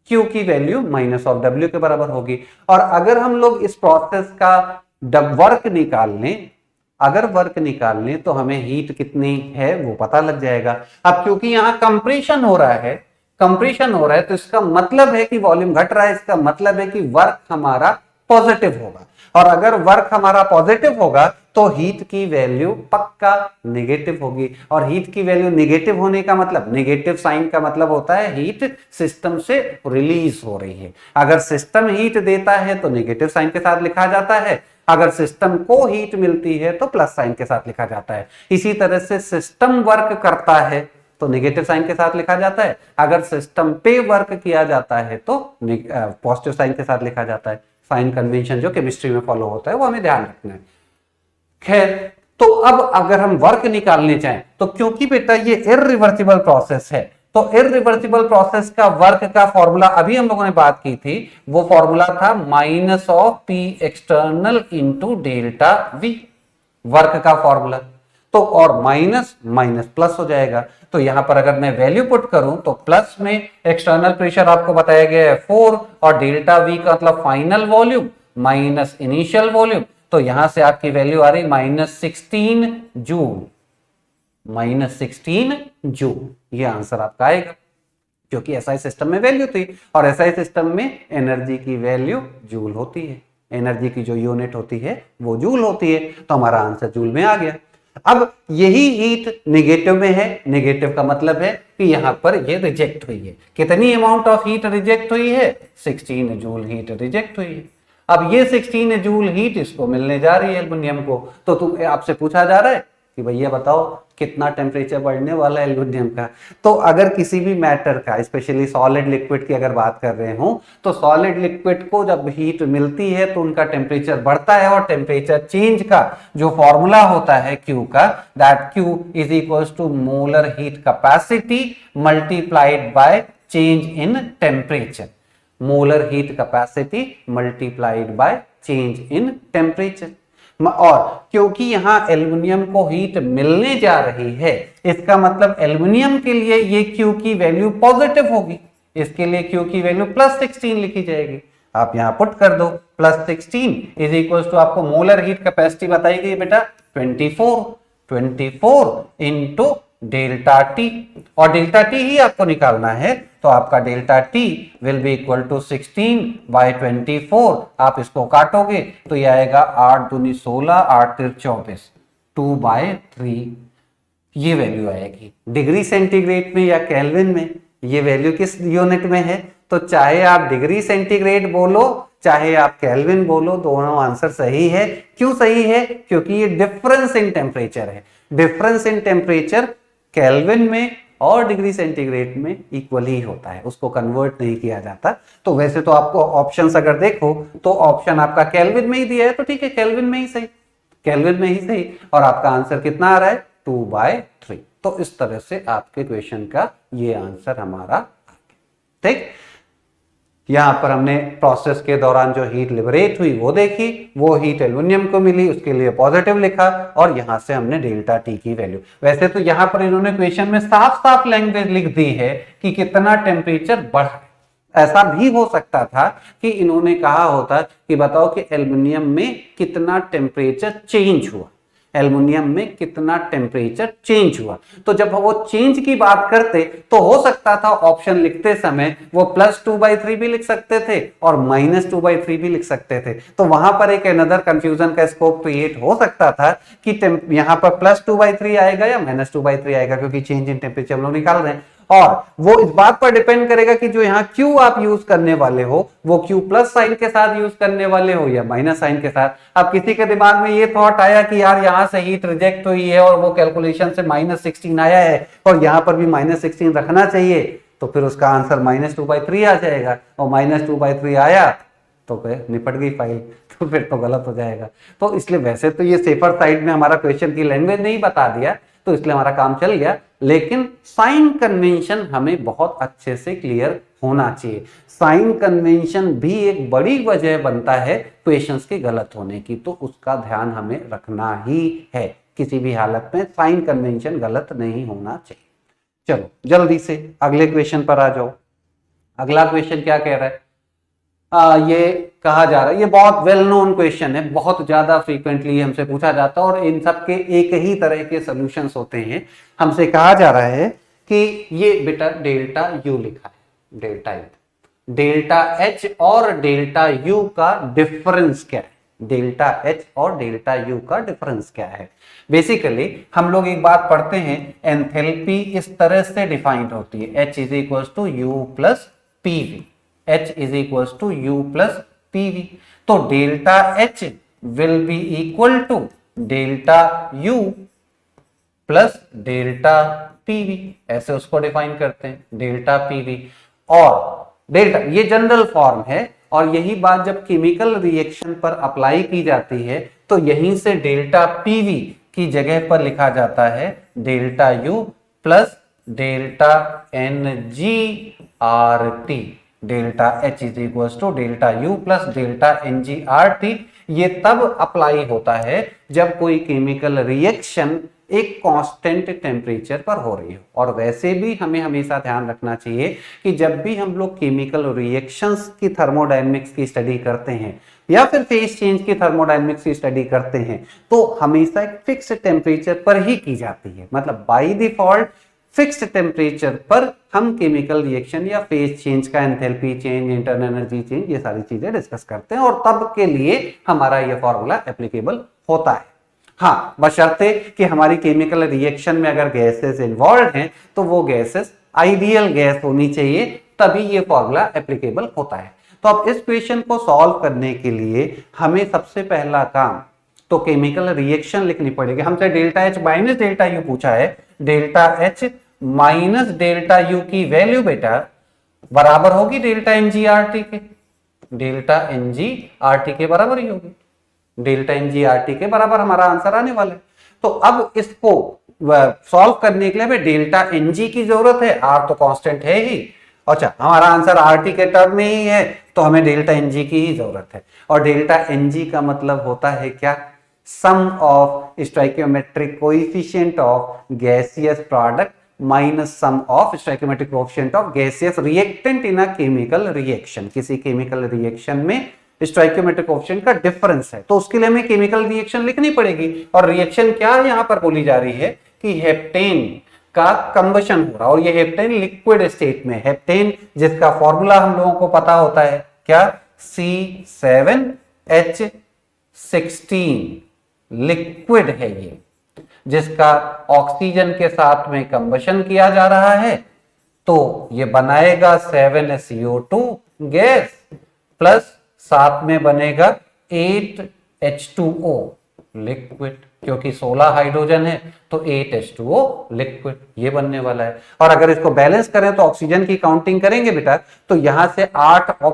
Q की वैल्यू माइनस ऑफ W के बराबर होगी। और अगर हम लोग इस प्रोसेस का वर्क निकाल लें, अगर वर्क निकाल लें तो हमें हीट कितनी है वो पता लग जाएगा। अब क्योंकि यहां कंप्रेशन हो रहा है, कंप्रेशन हो रहा है, तो इसका मतलब है कि वॉल्यूम घट रहा है, इसका मतलब है कि वर्क हमारा पॉजिटिव होगा। और अगर वर्क हमारा पॉजिटिव होगा तो हीट की वैल्यू पक्का नेगेटिव होगी। और हीट की वैल्यू नेगेटिव होने का मतलब, नेगेटिव साइन का मतलब होता है हीट सिस्टम से रिलीज हो रही है। अगर सिस्टम हीट देता है तो नेगेटिव साइन के साथ लिखा जाता है, अगर सिस्टम को हीट मिलती है तो प्लस साइन के साथ लिखा जाता है। इसी तरह से सिस्टम वर्क करता है तो नेगेटिव साइन के साथ लिखा जाता है, अगर सिस्टम पे वर्क किया जाता है तो पॉजिटिव साइन के साथ लिखा जाता है। साइन कन्वेंशन जो केमिस्ट्री में फॉलो होता है वो हमें ध्यान रखना है। खैर, तो अब अगर हम वर्क निकालने चाहें तो क्योंकि बेटा ये इररिवर्सिबल प्रोसेस है, तो इररिवर्सिबल प्रोसेस का वर्क का फॉर्मूला अभी हम लोगों ने बात की थी, वो फॉर्मूला था minus of P external into delta we, work का फॉर्मूला। तो और माइनस माइनस प्लस हो जाएगा। तो यहां पर अगर मैं वैल्यू पुट करूं तो प्लस में एक्सटर्नल प्रेशर आपको बताया गया है 4 और डेल्टा वी का मतलब final volume minus initial volume, तो यहां से आपकी वैल्यू आ रही -16 जूल, -16 जूल। ये आंसर आपका आएगा क्योंकि एसआई सिस्टम में वैल्यू थी और एसआई सिस्टम में एनर्जी की वैल्यू जूल होती है, एनर्जी की जो यूनिट होती है वो जूल होती है, तो हमारा आंसर जूल में आ गया। अब यही हीट नेगेटिव में है, नेगेटिव का मतलब है कि यहां पर ये रिजेक्ट हुई है। कितनी अमाउंट ऑफ हीट रिजेक्ट हुई है? 16 जूल हीट रिजेक्ट हुई है। अब ये 16 जूल हीट इसको मिलने जा रही है एल्युमिनियम को, तो तुम आपसे पूछा जा रहा है कि भैया बताओ कितना टेम्परेचर बढ़ने वाला है एल्युमिनियम का। तो अगर किसी भी मैटर का, स्पेशली सॉलिड लिक्विड की अगर बात कर रहे हो, तो सॉलिड लिक्विड को जब हीट मिलती है तो उनका टेम्परेचर बढ़ता है, और टेम्परेचर चेंज का जो फॉर्मूला होता है Q का, that Q is equals to molar heat capacity multiplied by change in temperature, molar heat capacity multiplied by change in temperature. और क्योंकि यहां एल्युमिनियम को हीट मिलने जा रही है, इसका मतलब एल्युमिनियम के लिए ये Q की वैल्यू पॉजिटिव होगी, इसके लिए Q की वैल्यू +16 लिखी जाएगी। आप यहां पुट कर दो +16 इज इक्वल टू, आपको मोलर हीट कैपेसिटी बताई गई बेटा 24 इंटू डेल्टा टी, और डेल्टा टी ही आपको निकालना है, तो आपका delta T will be equal to 16/24। आप इसको काटोगे तो ये आएगा 8 दूनी 16, 8 तिर 24, 2/3 ये वैल्यू आएगी। डिग्री सेंटीग्रेड में या केल्विन में ये वैल्यू किस यूनिट में है? तो चाहे आप डिग्री सेंटीग्रेड बोलो चाहे आप केल्विन बोलो, दोनों आंसर सही है। क्यों सही है? क्योंकि ये डिफरेंस इन टेम्परेचर है। डिफरेंस इन टेम्परेचर केल्विन में और डिग्री सेंटीग्रेड में इक्वल ही होता है, उसको कन्वर्ट नहीं किया जाता। तो वैसे तो आपको ऑप्शंस अगर देखो तो ऑप्शन आपका केल्विन में ही दिया है, तो ठीक है केल्विन में ही सही, केल्विन में ही सही, और आपका आंसर कितना आ रहा है 2/3। तो इस तरह से आपके क्वेश्चन का ये आंसर हमारा, ठीक। यहां पर हमने प्रोसेस के दौरान जो हीट लिबरेट हुई वो देखी, वो हीट एल्युमिनियम को मिली, उसके लिए पॉजिटिव लिखा, और यहां से हमने डेल्टा टी की वैल्यू। वैसे तो यहां पर इन्होंने क्वेश्चन में साफ साफ लैंग्वेज लिख दी है कि कितना टेम्परेचर बढ़ा। ऐसा भी हो सकता था कि इन्होंने कहा होता कि बताओ कि एल्युमिनियम में कितना टेम्परेचर चेंज हुआ, एल्युमिनियम में कितना टेम्परेचर चेंज हुआ। तो जब वो चेंज की बात करते तो हो सकता था ऑप्शन लिखते समय वो +2/3 भी लिख सकते थे और -2/3 भी लिख सकते थे। तो वहां पर एक अनदर कंफ्यूजन का स्कोप क्रिएट हो सकता था कि यहाँ पर +2/3 आएगा या -2/3 आएगा, क्योंकि चेंज इन टेम्परेचर हम लोग निकाल रहे हैं। और वो इस बात पर डिपेंड करेगा कि जो यहाँ Q आप यूज करने वाले हो वो Q प्लस साइन के साथ यूज करने वाले हो या माइनस साइन के साथ। अब किसी के दिमाग में ये थॉट आया कि यार यहाँ से हीट रिजेक्ट हुई है और वो कैलकुलेशन से -16 आया है और यहाँ पर भी -16 रखना चाहिए, तो फिर उसका आंसर -2/3 आ जाएगा, और -2/3 आया तो फिर निपट गई फाइल, तो फिर तो गलत हो जाएगा। तो इसलिए वैसे तो ये सेफर साइड में हमारा क्वेश्चन की लैंग्वेज नहीं बता दिया, तो इसलिए हमारा काम चल गया। लेकिन साइन कन्वेंशन हमें बहुत अच्छे से क्लियर होना चाहिए। साइन कन्वेंशन भी एक बड़ी वजह बनता है क्वेश्चंस के गलत होने की, तो उसका ध्यान हमें रखना ही है। किसी भी हालत में साइन कन्वेंशन गलत नहीं होना चाहिए। चलो जल्दी से अगले क्वेश्चन पर आ जाओ। अगला क्वेश्चन क्या कह रहा है? ये कहा जा रहा है, ये बहुत वेल नोन क्वेश्चन है, बहुत ज्यादा फ्रीक्वेंटली हमसे पूछा जाता है और इन सब के एक ही तरह के सॉल्यूशंस होते हैं। हमसे कहा जा रहा है कि ये बेटा डेल्टा यू लिखा है, डेल्टा यू, डेल्टा एच और डेल्टा यू का डिफरेंस क्या है? डेल्टा एच और डेल्टा यू का डिफरेंस क्या है? बेसिकली हम लोग एक बात पढ़ते हैं, एंथैल्पी इस तरह से डिफाइंड होती है, H is equal to U plus PV, H is equals to U plus PV। तो delta H will be equal to delta U plus delta PV, ऐसे उसको डिफाइन करते हैं, डेल्टा PV। और डेल्टा ये जनरल फॉर्म है, और यही बात जब केमिकल रिएक्शन पर अप्लाई की जाती है तो यहीं से डेल्टा PV की जगह पर लिखा जाता है delta U plus delta NgRT, delta H is equal to delta U plus delta NgRT। ये तब अप्लाई होता है जब कोई केमिकल रिएक्शन एक कांस्टेंट टेम्परेचर पर हो रही हो। और वैसे भी हमें हमेशा ध्यान रखना चाहिए कि जब भी हम लोग केमिकल रिएक्शंस की थर्मोडायनेमिक्स की स्टडी करते हैं या फिर फेज चेंज की थर्मोडायनेमिक्स की स्टडी करते हैं तो हमेशा एक फिक्स टेम्परेचर पर ही की जाती है। मतलब बाय डिफॉल्ट फिक्स्ड टेम्परेचर पर हम केमिकल रिएक्शन या फेज चेंज का enthalpy change, internal energy change, ये सारी चीजें डिस्कस करते हैं और तब के लिए हमारा ये फॉर्मूला एप्लीकेबल होता है। हाँ, बशर्ते कि हमारी केमिकल रिएक्शन में अगर गैसेस इन्वॉल्व हैं तो वो गैसेस आइडियल गैस होनी चाहिए, तभी ये फॉर्मूला एप्लीकेबल होता है। तो अब इस क्वेश्चन को सॉल्व करने के लिए हमें सबसे पहला काम तो केमिकल रिएक्शन लिखनी पड़ेगी। हमसे delta H minus delta U पूछा है, delta H minus delta U की वैल्यू बेटा बराबर होगी डेल्टा एनजीआरटी के, डेल्टा एनजीआरटी के बराबर ही होगी, डेल्टा एनजीआरटी के बराबर हमारा आंसर आने वाला है। तो अब इसको सॉल्व करने के लिए हमें डेल्टा एनजी की जरूरत है, आर तो कांस्टेंट है ही, अच्छा हमारा आंसर आरटी के टर्म में ही है तो हमें डेल्टा एनजी की ही जरूरत है। और डेल्टा एनजी का मतलब होता है क्या? Sum of stoichiometric coefficient of gaseous product minus sum of stoichiometric coefficient of gaseous reactant in a chemical reaction. किसी केमिकल रिएक्शन में स्टोइकियोमेट्रिक कोएफिशिएंट का डिफरेंस है तो उसके लिए हमें केमिकल रिएक्शन लिखनी पड़ेगी। और रिएक्शन क्या यहां पर बोली जा रही है कि हेप्टेन का कंबशन हो रहा, और ये हेप्टेन लिक्विड स्टेट में, हेप्टेन जिसका फॉर्मूला हम लोगों को पता होता है क्या? C7H16 लिक्विड है ये, जिसका ऑक्सीजन के साथ में कंबशन किया जा रहा है तो ये बनाएगा 7CO2 गैस प्लस साथ में बनेगा 8H2O लिक्विड, क्योंकि 16 हाइड्रोजन है तो 8H2O लिक्विड ये बनने वाला है। और अगर इसको बैलेंस करें तो ऑक्सीजन की काउंटिंग करेंगे बेटा तो यहां से 8 O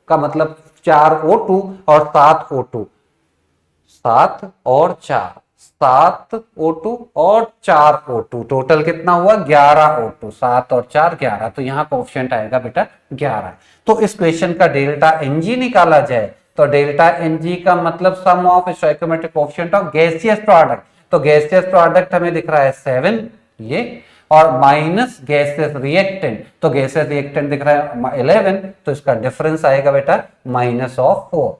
का मतलब 4 O2 और 7 O2, 7 और 4, 7 O2 और 4 O2, टोटल कितना हुआ? 11 O2, 7 और 4 11, तो यहाँ कोएफिशिएंट आएगा बेटा 11। तो इस क्वेश्चन का डेल्टा एनजी निकाला जाए तो डेल्टा एनजी का मतलब sum of stoichiometric coefficient of gaseous product, तो गैसियस प्रोडक्ट हमें दिख रहा है 7 ये, और माइनस गैसियस रिएक्टेंट, तो गैसियस रिएक्टेंट दिख रहा है 11, तो इसका डिफरेंस आएगा बेटा माइनस ऑफ 4,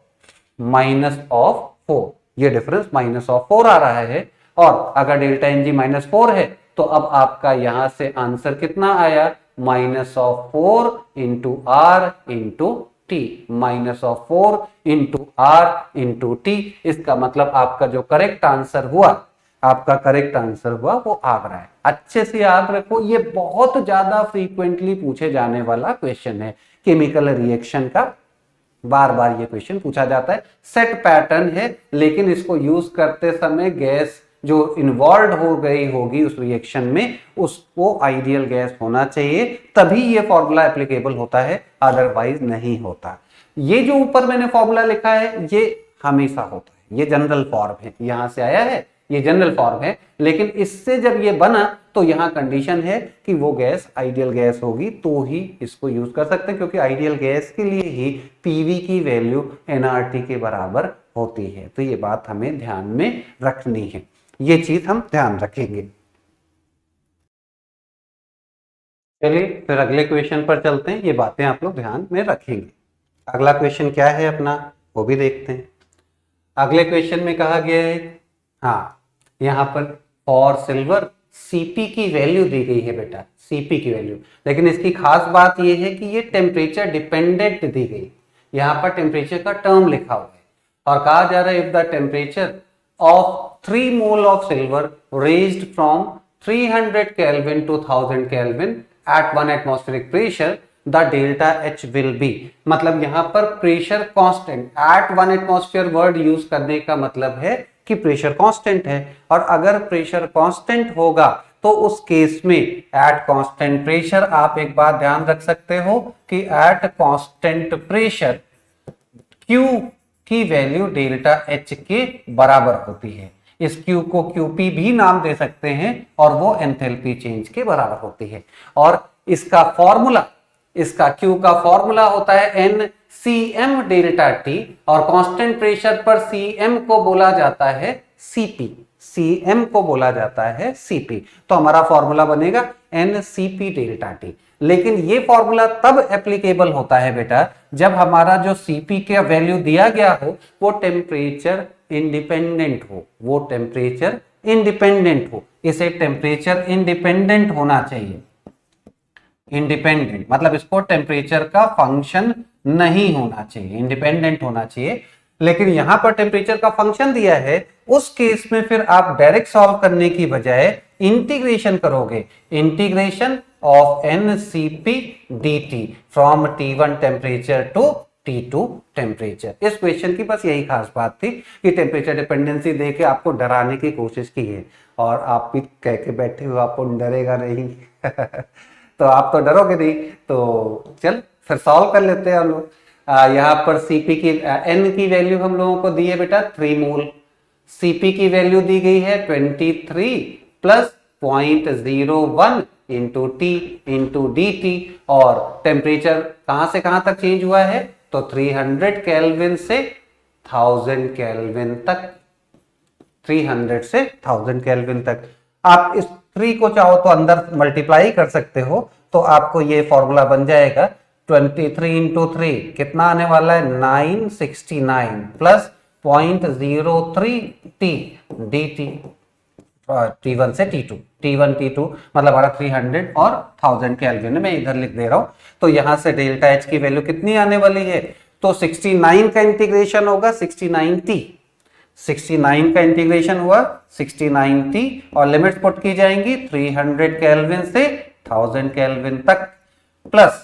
माइनस ऑफ 4, ये डिफरेंस माइनस ऑफ 4 आ रहा है। और अगर डेल्टा एनजी माइनस 4 है तो अब आपका यहां से आंसर कितना आया? Minus of 4 into R into T, minus of 4 into R into T. इसका मतलब आपका जो करेक्ट आंसर हुआ, आपका करेक्ट आंसर हुआ वो आगरा है। अच्छे से याद रखो, ये बहुत ज्यादा फ्रीक्वेंटली पूछे जाने वाला क्वेश्चन है केमिकल रिएक्शन का, बार बार ये क्वेश्चन पूछा जाता है। सेट पैटर्न है, लेकिन इसको यूज करते समय गैस जो इन्वॉल्व हो गई होगी उस रिएक्शन में उसको आइडियल गैस होना चाहिए, तभी ये फॉर्मूला एप्लीकेबल होता है, अदरवाइज नहीं होता। ये जो ऊपर मैंने फॉर्मूला लिखा है ये हमेशा होता है, ये जनरल फॉर्म है, यहां से आया है ये जनरल फॉर्म है, लेकिन इससे जब ये बना तो यहाँ कंडीशन है कि वो गैस आइडियल गैस होगी तो ही इसको यूज कर सकते हैं, क्योंकि आइडियल गैस के लिए ही पीवी की वैल्यू एनआरटी के बराबर होती है। तो ये बात हमें ध्यान में रखनी है, ये चीज हम ध्यान रखेंगे। चलिए फिर अगले क्वेश्चन पर चलते हैं, ये बातें आप लोग ध्यान में रखेंगे। अगला क्वेश्चन क्या है अपना, वो भी देखते हैं। अगले क्वेश्चन में कहा गया है, हाँ यहाँ पर फॉर सिल्वर सीपी की वैल्यू दी गई है बेटा, सीपी की वैल्यू, लेकिन इसकी खास बात यह है कि ये टेम्परेचर डिपेंडेंट दी गई। यहाँ पर टेम्परेचर का टर्म लिखा हुआ है और कहा जा रहा है if the temperature of 3 mole of silver raised from 300 kelvin to 1000 kelvin at 1 atmospheric pressure the delta H will be. मतलब यहाँ पर pressure constant, at 1 atmosphere word use करने का मतलब है कि प्रेशर कांस्टेंट है, और अगर प्रेशर कांस्टेंट होगा तो उस केस में एट कांस्टेंट प्रेशर, आप एक बात ध्यान रख सकते हो कि एट कांस्टेंट प्रेशर Q की वैल्यू डेल्टा H के बराबर होती है। इस Q को QP भी नाम दे सकते हैं और वो एंथैल्पी चेंज के बराबर होती है। और इसका फॉर्मूला, इसका Q का फॉर्मूला होता है NCM डेल्टा T, और कांस्टेंट प्रेशर पर CM को बोला जाता है CP, CM को बोला जाता है CP। तो हमारा फॉर्मूला बनेगा NCP डेल्टा T। लेकिन ये फॉर्मूला तब एप्लीकेबल होता है बेटा जब हमारा जो CP का वैल्यू दिया गया हो वो टेम्परेचर इंडिपेंडेंट हो, वो टेम्परेचर इंडिपेंडेंट हो। इसे टेम्परेचर इंडिपेंडेंट होना चाहिए। इंडिपेंडेंट मतलब इसको टेम्परेचर का फंक्शन नहीं होना चाहिए, इंडिपेंडेंट होना चाहिए। लेकिन यहां पर टेम्परेचर का फंक्शन दिया है, उस केस में फिर आप डायरेक्ट सॉल्व करने की बजाय इंटीग्रेशन करोगे, integration of NCP dt from T1 temperature to T2 temperature. इस क्वेश्चन की बस यही खास बात थी कि टेम्परेचर डिपेंडेंसी देके आपको डराने की कोशिश की है, और आप भी कह के बैठे हो आपको डरेगा नहीं तो आप तो डरोगे नहीं, तो चल फिर सॉल्व कर लेते हैं हम लोग। यहाँ पर CP की N की वैल्यू हम लोगों को दी है बेटा 3 मोल, CP की वैल्यू दी गई है 23 plus 0.01 into T into dt, और टेम्परेचर कहां से कहां तक चेंज हुआ है तो 300 केल्विन से 1000 केल्विन तक, 300 से 1000 केल्विन तक। आप इस 3 को चाहो तो अंदर मल्टीप्लाई कर सकते हो, तो आपको ये फॉर्मूला बन जाएगा 23 इंटू 3 कितना आने वाला है 969 प्लस 0.03 T dt, T1 से T2, T1 T2 मतलब हमारा 300 और 1000 केल्विन में इधर लिख दे रहा हूं। तो यहां से डेल्टा H की वैल्यू कितनी आने वाली है तो 69 का इंटीग्रेशन होगा 69T, 69 का इंटीग्रेशन हुआ 69T, और लिमिट्स पुट की जाएंगी 300 केल्विन से 1000 केल्विन तक, प्लस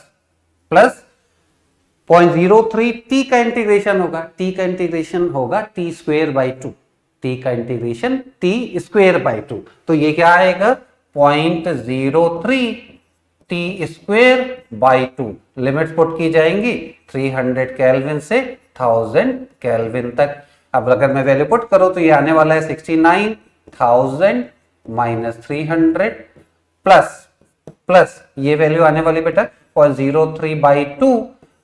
0.03 T का इंटीग्रेशन होगा, T का इंटीग्रेशन होगा T स्क्वेयर बाई 2, T का इंटीग्रेशन T स्क्वेयर बाई 2। तो ये क्या आएगा 0.03 T square by 2, limits put की जाएंगी 300 केल्विन से 1000 केल्विन तक। अब अगर मैं वैल्यू पुट करूं तो ये आने वाला है 69,000 माइनस 300 प्लस ये वैल्यू आने वाली बेटा 0.03 बाई 2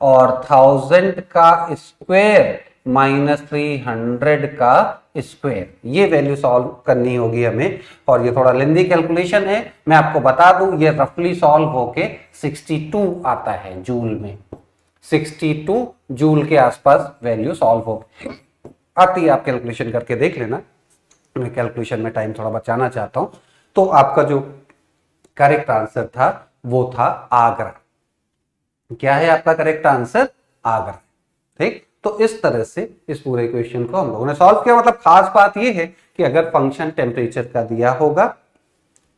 और 1000 का स्क्वायर माइनस 300 का स्क्वायर, ये वैल्यू सॉल्व करनी होगी हमें। और ये थोड़ा लेंदी कैलकुलेशन है, मैं आपको बता दूं ये रफली सॉल्व होके 62 आता है जूल में, 62 जूल के आसपास वैल्यू सॉल्व हो आती है। आप कैलकुलेशन करके देख लेना, मैं कैलकुलेशन में टाइम थोड़ा बचाना चाहता हूं। तो आपका जो करेक्ट आंसर था वो था आगरा। क्या है आपका करेक्ट आंसर? आगरा। ठीक, तो इस तरह से इस पूरे क्वेश्चन को हम लोगों ने सॉल्व किया। मतलब खास बात यह है कि अगर फंक्शन टेम्परेचर का दिया होगा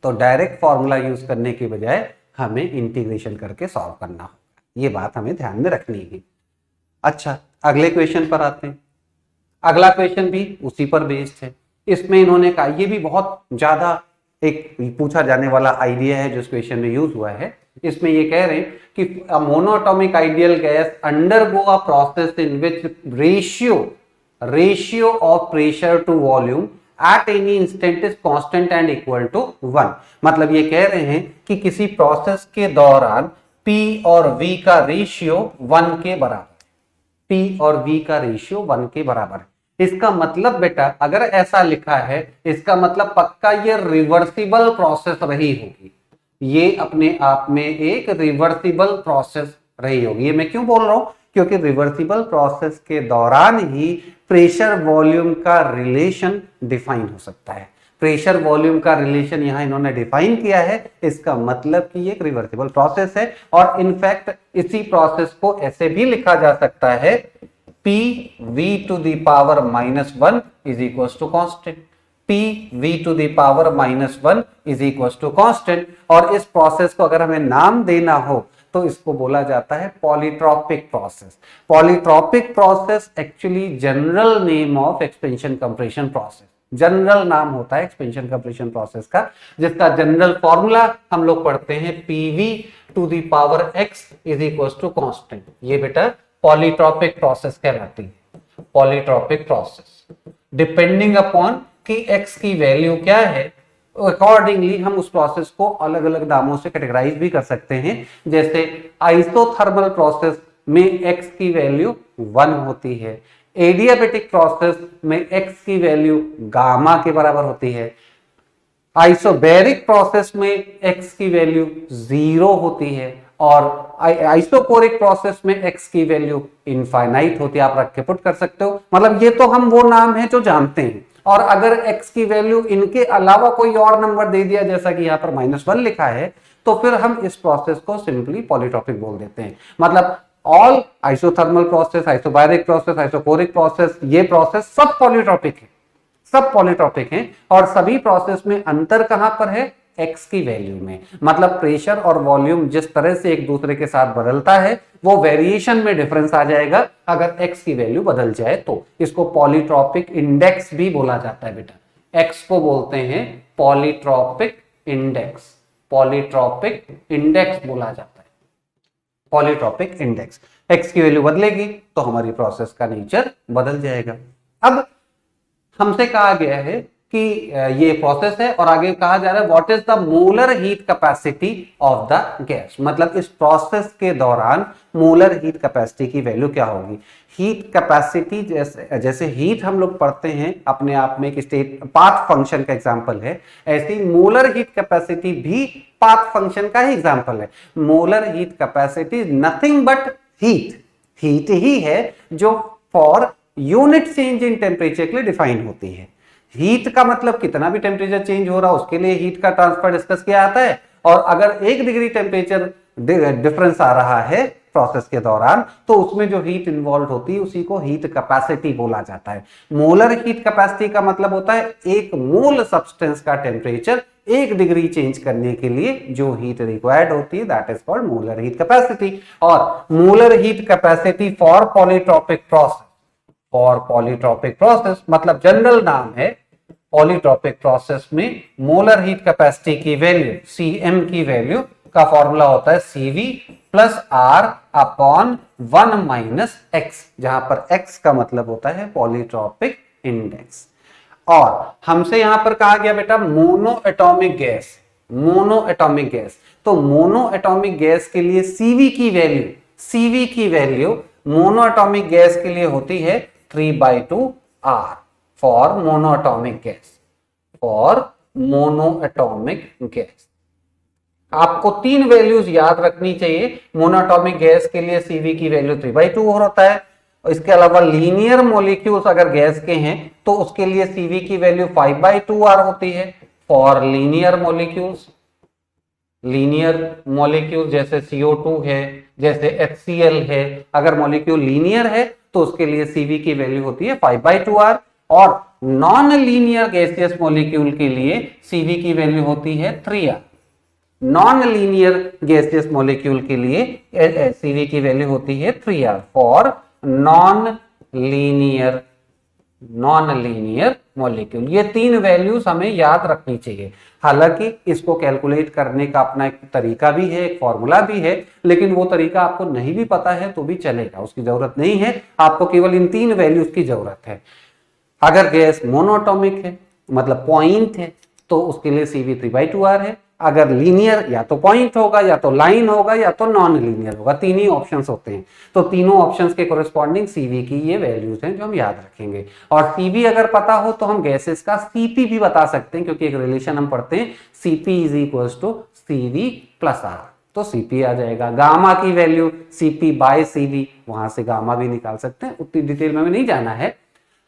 तो डायरेक्ट फॉर्मूला यूज करने के बजाय हमें इंटीग्रेशन करके सॉल्व करना होगा, ये बात हमें ध्यान में रखनी है। अच्छा, अगले क्वेश्चन पर आते हैं। अगला क्वेश्चन भी उसी पर बेस्ड है। इसमें इन्होंने कहा, ये भी बहुत ज्यादा एक पूछा जाने वाला आइडिया है जो इस क्वेश्चन में यूज हुआ है। इसमें ये कह रहे हैं कि a monoatomic ideal gas undergo a process in which ratio of pressure to volume at any instant is constant and equal to 1। मतलब ये कह रहे हैं कि किसी प्रोसेस के दौरान P और V का रेशियो 1 के बराबर, P और V का रेशियो 1 के बराबर है। इसका मतलब बेटा अगर ऐसा लिखा है, इसका मतलब पक्का ये रिवर्सिबल प्रोसेस रही होगी, ये अपने आप में एक रिवर्सिबल प्रोसेस रही होगी। ये मैं क्यों बोल रहा हूं, क्योंकि रिवर्सिबल प्रोसेस के दौरान ही प्रेशर वॉल्यूम का रिलेशन डिफाइन हो सकता है। प्रेशर वॉल्यूम का रिलेशन यहां इन्होंने डिफाइन किया है, इसका मतलब कि ये एक रिवर्सिबल प्रोसेस है। और इनफैक्ट इसी प्रोसेस को ऐसे भी लिखा जा सकता है, P V to the power -1 is equals to constant, P V to the power -1 is equals to constant। और इस प्रोसेस को अगर हमें नाम देना हो तो इसको बोला जाता है polytropic process. Polytropic process actually general name of expansion compression process, general नाम होता है एक्सपेंशन कंप्रेशन प्रोसेस का, जिसका जनरल फॉर्मूला हम लोग पढ़ते हैं PV to the power x is equals to constant। ये बेटा पॉलीट्रॉपिक प्रोसेस कहलाती है। पॉलीट्रॉपिक प्रोसेस डिपेंडिंग अपॉन कि x की वैल्यू क्या है, अकॉर्डिंगली हम उस प्रोसेस को अलग अलग नामों से कैटेगराइज भी कर सकते हैं। जैसे आइसोथर्मल प्रोसेस में x की वैल्यू 1 होती है, एडियाबेटिक प्रोसेस में x की वैल्यू गामा के बराबर होती है, आइसोबैरिक प्रोसेस में x की वैल्यू 0 होती है, और आइसोकोरिक प्रोसेस में x की वैल्यू इनफाइनाइट होती है। आप रख के पुट कर सकते हो। मतलब ये तो हम वो नाम है जो जानते हैं, और अगर x की वैल्यू इनके अलावा कोई और नंबर दे दिया, जैसा कि यहां पर -1 लिखा है, तो फिर हम इस प्रोसेस को सिंपली पॉलीट्रॉपिक बोल देते हैं। मतलब all isothermal process, isobaric process, isochoric process, ये प्रोसेस सब पॉलीट्रॉपिक है, सब पॉलीट्रॉपिक हैं। और सभी प्रोसेस में अंतर कहां पर है, x की वैल्यू में। मतलब प्रेशर और वॉल्यूम जिस तरह से एक दूसरे के साथ बदलता है, वो वेरिएशन में डिफरेंस आ जाएगा अगर x की वैल्यू बदल जाए तो। इसको पॉलीट्रॉपिक इंडेक्स भी बोला जाता है बेटा, x को बोलते हैं पॉलीट्रॉपिक इंडेक्स, पॉलीट्रॉपिक इंडेक्स बोला जाता है, पॉलीट्रॉपिक इंडेक्स। x की वैल्यू बदलेगी तो हमारी प्रोसेस का नेचर बदल जाएगा। अब हमसे कहा गया है कि ये प्रोसेस है, और आगे कहा जा रहा है what is the molar heat capacity of the gas. मतलब इस प्रोसेस के दौरान मोलर हीट कैपेसिटी की वैल्यू क्या होगी। हीट कैपेसिटी जैसे हीट हम लोग पढ़ते हैं अपने आप में एक स्टेट पाथ फंक्शन का एग्जांपल है, ऐसी मोलर हीट कैपेसिटी भी पाथ फंक्शन का ही एग्जांपल है। Molar heat capacity nothing but heat, heat ही है जो for unit change in temperature के लिए डिफाइन होती है। हीट का मतलब कितना भी टेम्परेचर चेंज हो रहा है उसके लिए हीट का ट्रांसफर डिस्कस किया जाता है, और अगर 1 डिग्री टेम्परेचर डिफरेंस आ रहा है प्रोसेस के दौरान तो उसमें जो हीट इन्वॉल्व होती है उसी को हीट कैपेसिटी बोला जाता है। मोलर हीट कैपेसिटी का मतलब होता है एक मोल सब्सटेंस का टेम्परेचर 1 डिग्री चेंज करने के लिए जो हीट रिक्वायर्ड होती है, that is called molar heat capacity. और molar heat capacity for polytropic process, for polytropic process मतलब जनरल नाम है, पॉलीट्रॉपिक प्रोसेस में मोलर हीट कैपेसिटी की वैल्यू Cm की वैल्यू का फॉर्मूला होता है Cv plus R upon 1 minus x, जहां पर x का मतलब होता है पॉलीट्रॉपिक इंडेक्स। और हमसे यहां पर कहा गया बेटा mono atomic gas, mono atomic gas, तो मोनो एटॉमिक गैस के लिए Cv की वैल्यू, Cv की वैल्यू मोनो एटॉमिक गैस के लिए होती है 3/2 R for mono atomic gas, for mono atomic gas. आपको 3 वैल्यूज याद रखनी चाहिए। मोनोएटॉमिक गैस के लिए Cv की वैल्यू 3/2 होता है। इसके अलावा लीनियर मॉलिक्यूल्स अगर गैस के हैं तो उसके लिए Cv की वैल्यू 5/2 R होती है for linear molecules. Linear molecule जैसे CO2 है, जैसे HCl है, अगर मॉलिक्यूल लीनियर है तो उसके लिए Cv की वैल्यू होती है 5/2 R, और नॉन लीनियर गैसियस मॉलिक्यूल के लिए Cv की वैल्यू होती है 3R। Non linear gaseous molecule के लिए Cv की वैल्यू होती है 3R for non linear molecule. ये 3 वैल्यूज हमें याद रखनी चाहिए। हालांकि इसको कैलकुलेट करने का अपना एक तरीका भी है, एक फॉर्मूला भी है, लेकिन वो तरीका आपको नहीं भी पता है तो भी चलेगा, उसकी जरूरत नहीं है। आपको केवल इन 3 वैल्यूज की जरूरत है। अगर गैस मोनोएटॉमिक है, मतलब पॉइंट है तो उसके लिए CV 3/2R है। अगर लीनियर या तो पॉइंट होगा या तो लाइन होगा या तो नॉन लीनियर होगा, तीन ही ऑप्शंस होते हैं। तो तीनों ऑप्शंस के कोरिस्पॉन्डिंग CV की ये वैल्यूज हैं जो हम याद रखेंगे। और CV अगर पता हो तो हम गैसेस का CP भी बता सकते हैं, क्योंकि एक रिलेशन हम पढ़ते हैं CP = CV + R, तो CP आ जाएगा। गामा की वैल्यू CP/CV, वहां से गामा भी निकाल सकते हैं, उतनी डिटेल में नहीं जाना है।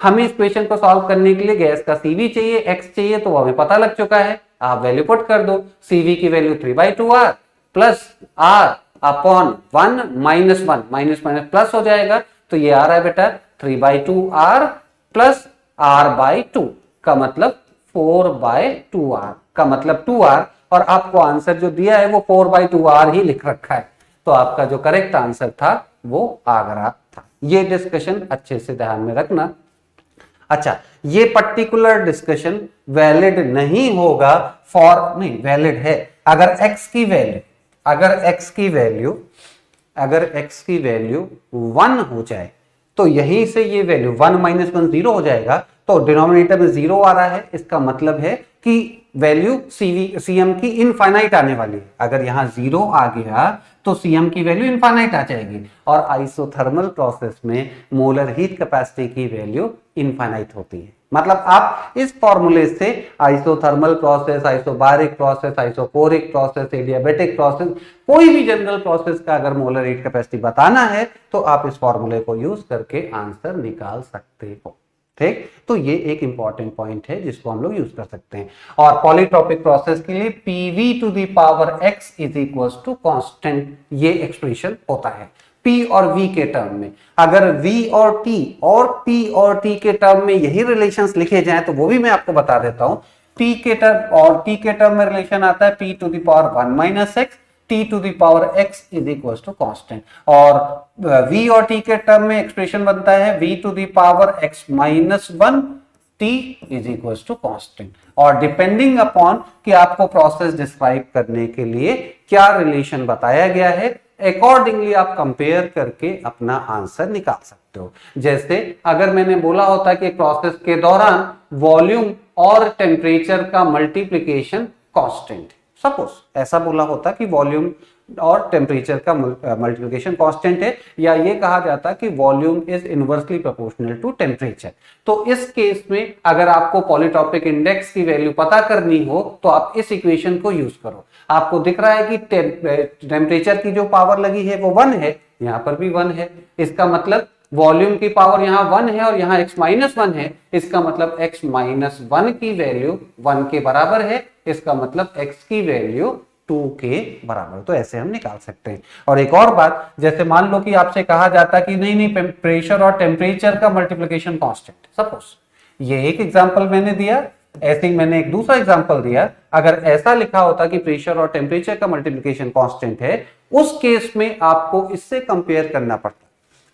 हमें इस क्वेश्चन को सॉल्व करने के लिए गैस का CV चाहिए, X चाहिए, तो वो हमें पता लग चुका है, आप वैल्यू पुट कर दो। CV की value 3/2R plus R upon 1 minus 1, minus minus plus हो जाएगा, तो ये आ रहा है बेटा 3/2R प्लस R/2 का मतलब 4/2R का मतलब 2R, और आपको आंसर जो दिया है वो 4/2R ही लिख रखा है, तो आपका जो करेक्ट आंसर था वो आगरा था। ये डिस्कशन अच्छे से ध्यान में रखना। अच्छा, ये पर्टिकुलर डिस्कशन वैलिड नहीं होगा नहीं, वैलिड है अगर x की वैल्यू अगर x की वैल्यू 1 हो जाए, तो यहीं से ये वैल्यू 1 - 1 0 हो जाएगा, तो डिनोमिनेटर में 0 आ रहा है, इसका मतलब है कि वैल्यू CM की इनफाइनाइट आने वाली है। अगर यहां 0 आ गया तो CM की वैल्यू इनफाइनाइट आ जाएगी, और आइसोथर्मल प्रोसेस में मोलर हीट कैपेसिटी की वैल्यू इनफाइनाइट होती है। मतलब आप इस फॉर्मूले से isothermal process, isobaric process, isochoric process, adiabatic process, कोई भी जनरल प्रोसेस का अगर मोलर हीट कैपेसिटी बताना है तो आप इस फॉर्मूले को यूज करके आंसर निकाल सकते हो। ठीक, तो ये एक इंपॉर्टेंट पॉइंट है जिसको हम लोग यूज कर सकते हैं। और पॉलीट्रॉपिक प्रोसेस के लिए PV⁴ x कांस्टेंट, ये एक्सप्रेशन होता है P और V के टर्म में। अगर V और T और P और T के टर्म में यही रिलेशंस लिखे जाएं तो वो भी मैं आपको बता देता हूं। P के टर्म और T के टर्म में रिलेशन आता है P⁴ x T⁴x कांस्टेंट, और V और T के टर्म में एक्सप्रेशन बनता है V⁴x - 1 T कांस्टेंट। और डिपेंडिंग अपॉन कि आपको प्रोसेस डिस्क्राइब करने के लिए क्या रिलेशन बताया गया है, अकॉर्डिंगली आप कंपेयर करके अपना आंसर निकाल सकते हो। जैसे अगर मैंने बोला होता कि प्रोसेस के दौरान वॉल्यूम और टेम्परेचर का मल्टीप्लिकेशन कांस्टेंट, सपोज ऐसा बोला होता कि वॉल्यूम और टेम्परेचर का मल्टीप्लिकेशन कांस्टेंट है, या ये कहा जाता कि volume is inversely proportional to temperature, तो इस केस में अगर आपको पॉलीट्रॉपिक इंडेक्स की वैल्यू पता करनी हो तो आप इस इक्वेशन को यूज करो। आपको दिख रहा है कि टेम्परेचर की जो पावर लगी है वो 1 है, यहां पर भी 1 है, इसका मतलब वॉल्यूम की पावर यहां 1 है और यहां x - 1 है, इसका मतलब x - 1 की वैल्यू 1 के बराबर है, इसका मतलब x की वैल्यू 2 के बराबर। तो ऐसे हम निकाल सकते हैं। और एक और बात, जैसे मान लो कि आपसे कहा जाता कि नहीं प्रेशर और टेम्परेचर का मल्टीप्लिकेशन कांस्टेंट, सपोज ये एक एग्जांपल मैंने दिया, ऐसे ही मैंने एक दूसरा एग्जांपल दिया। अगर ऐसा लिखा होता कि प्रेशर और टेम्परेचर का मल्टीप्लिकेशन कांस्टेंट है, उस केस में आपको इससे कंपेयर करना पड़ता।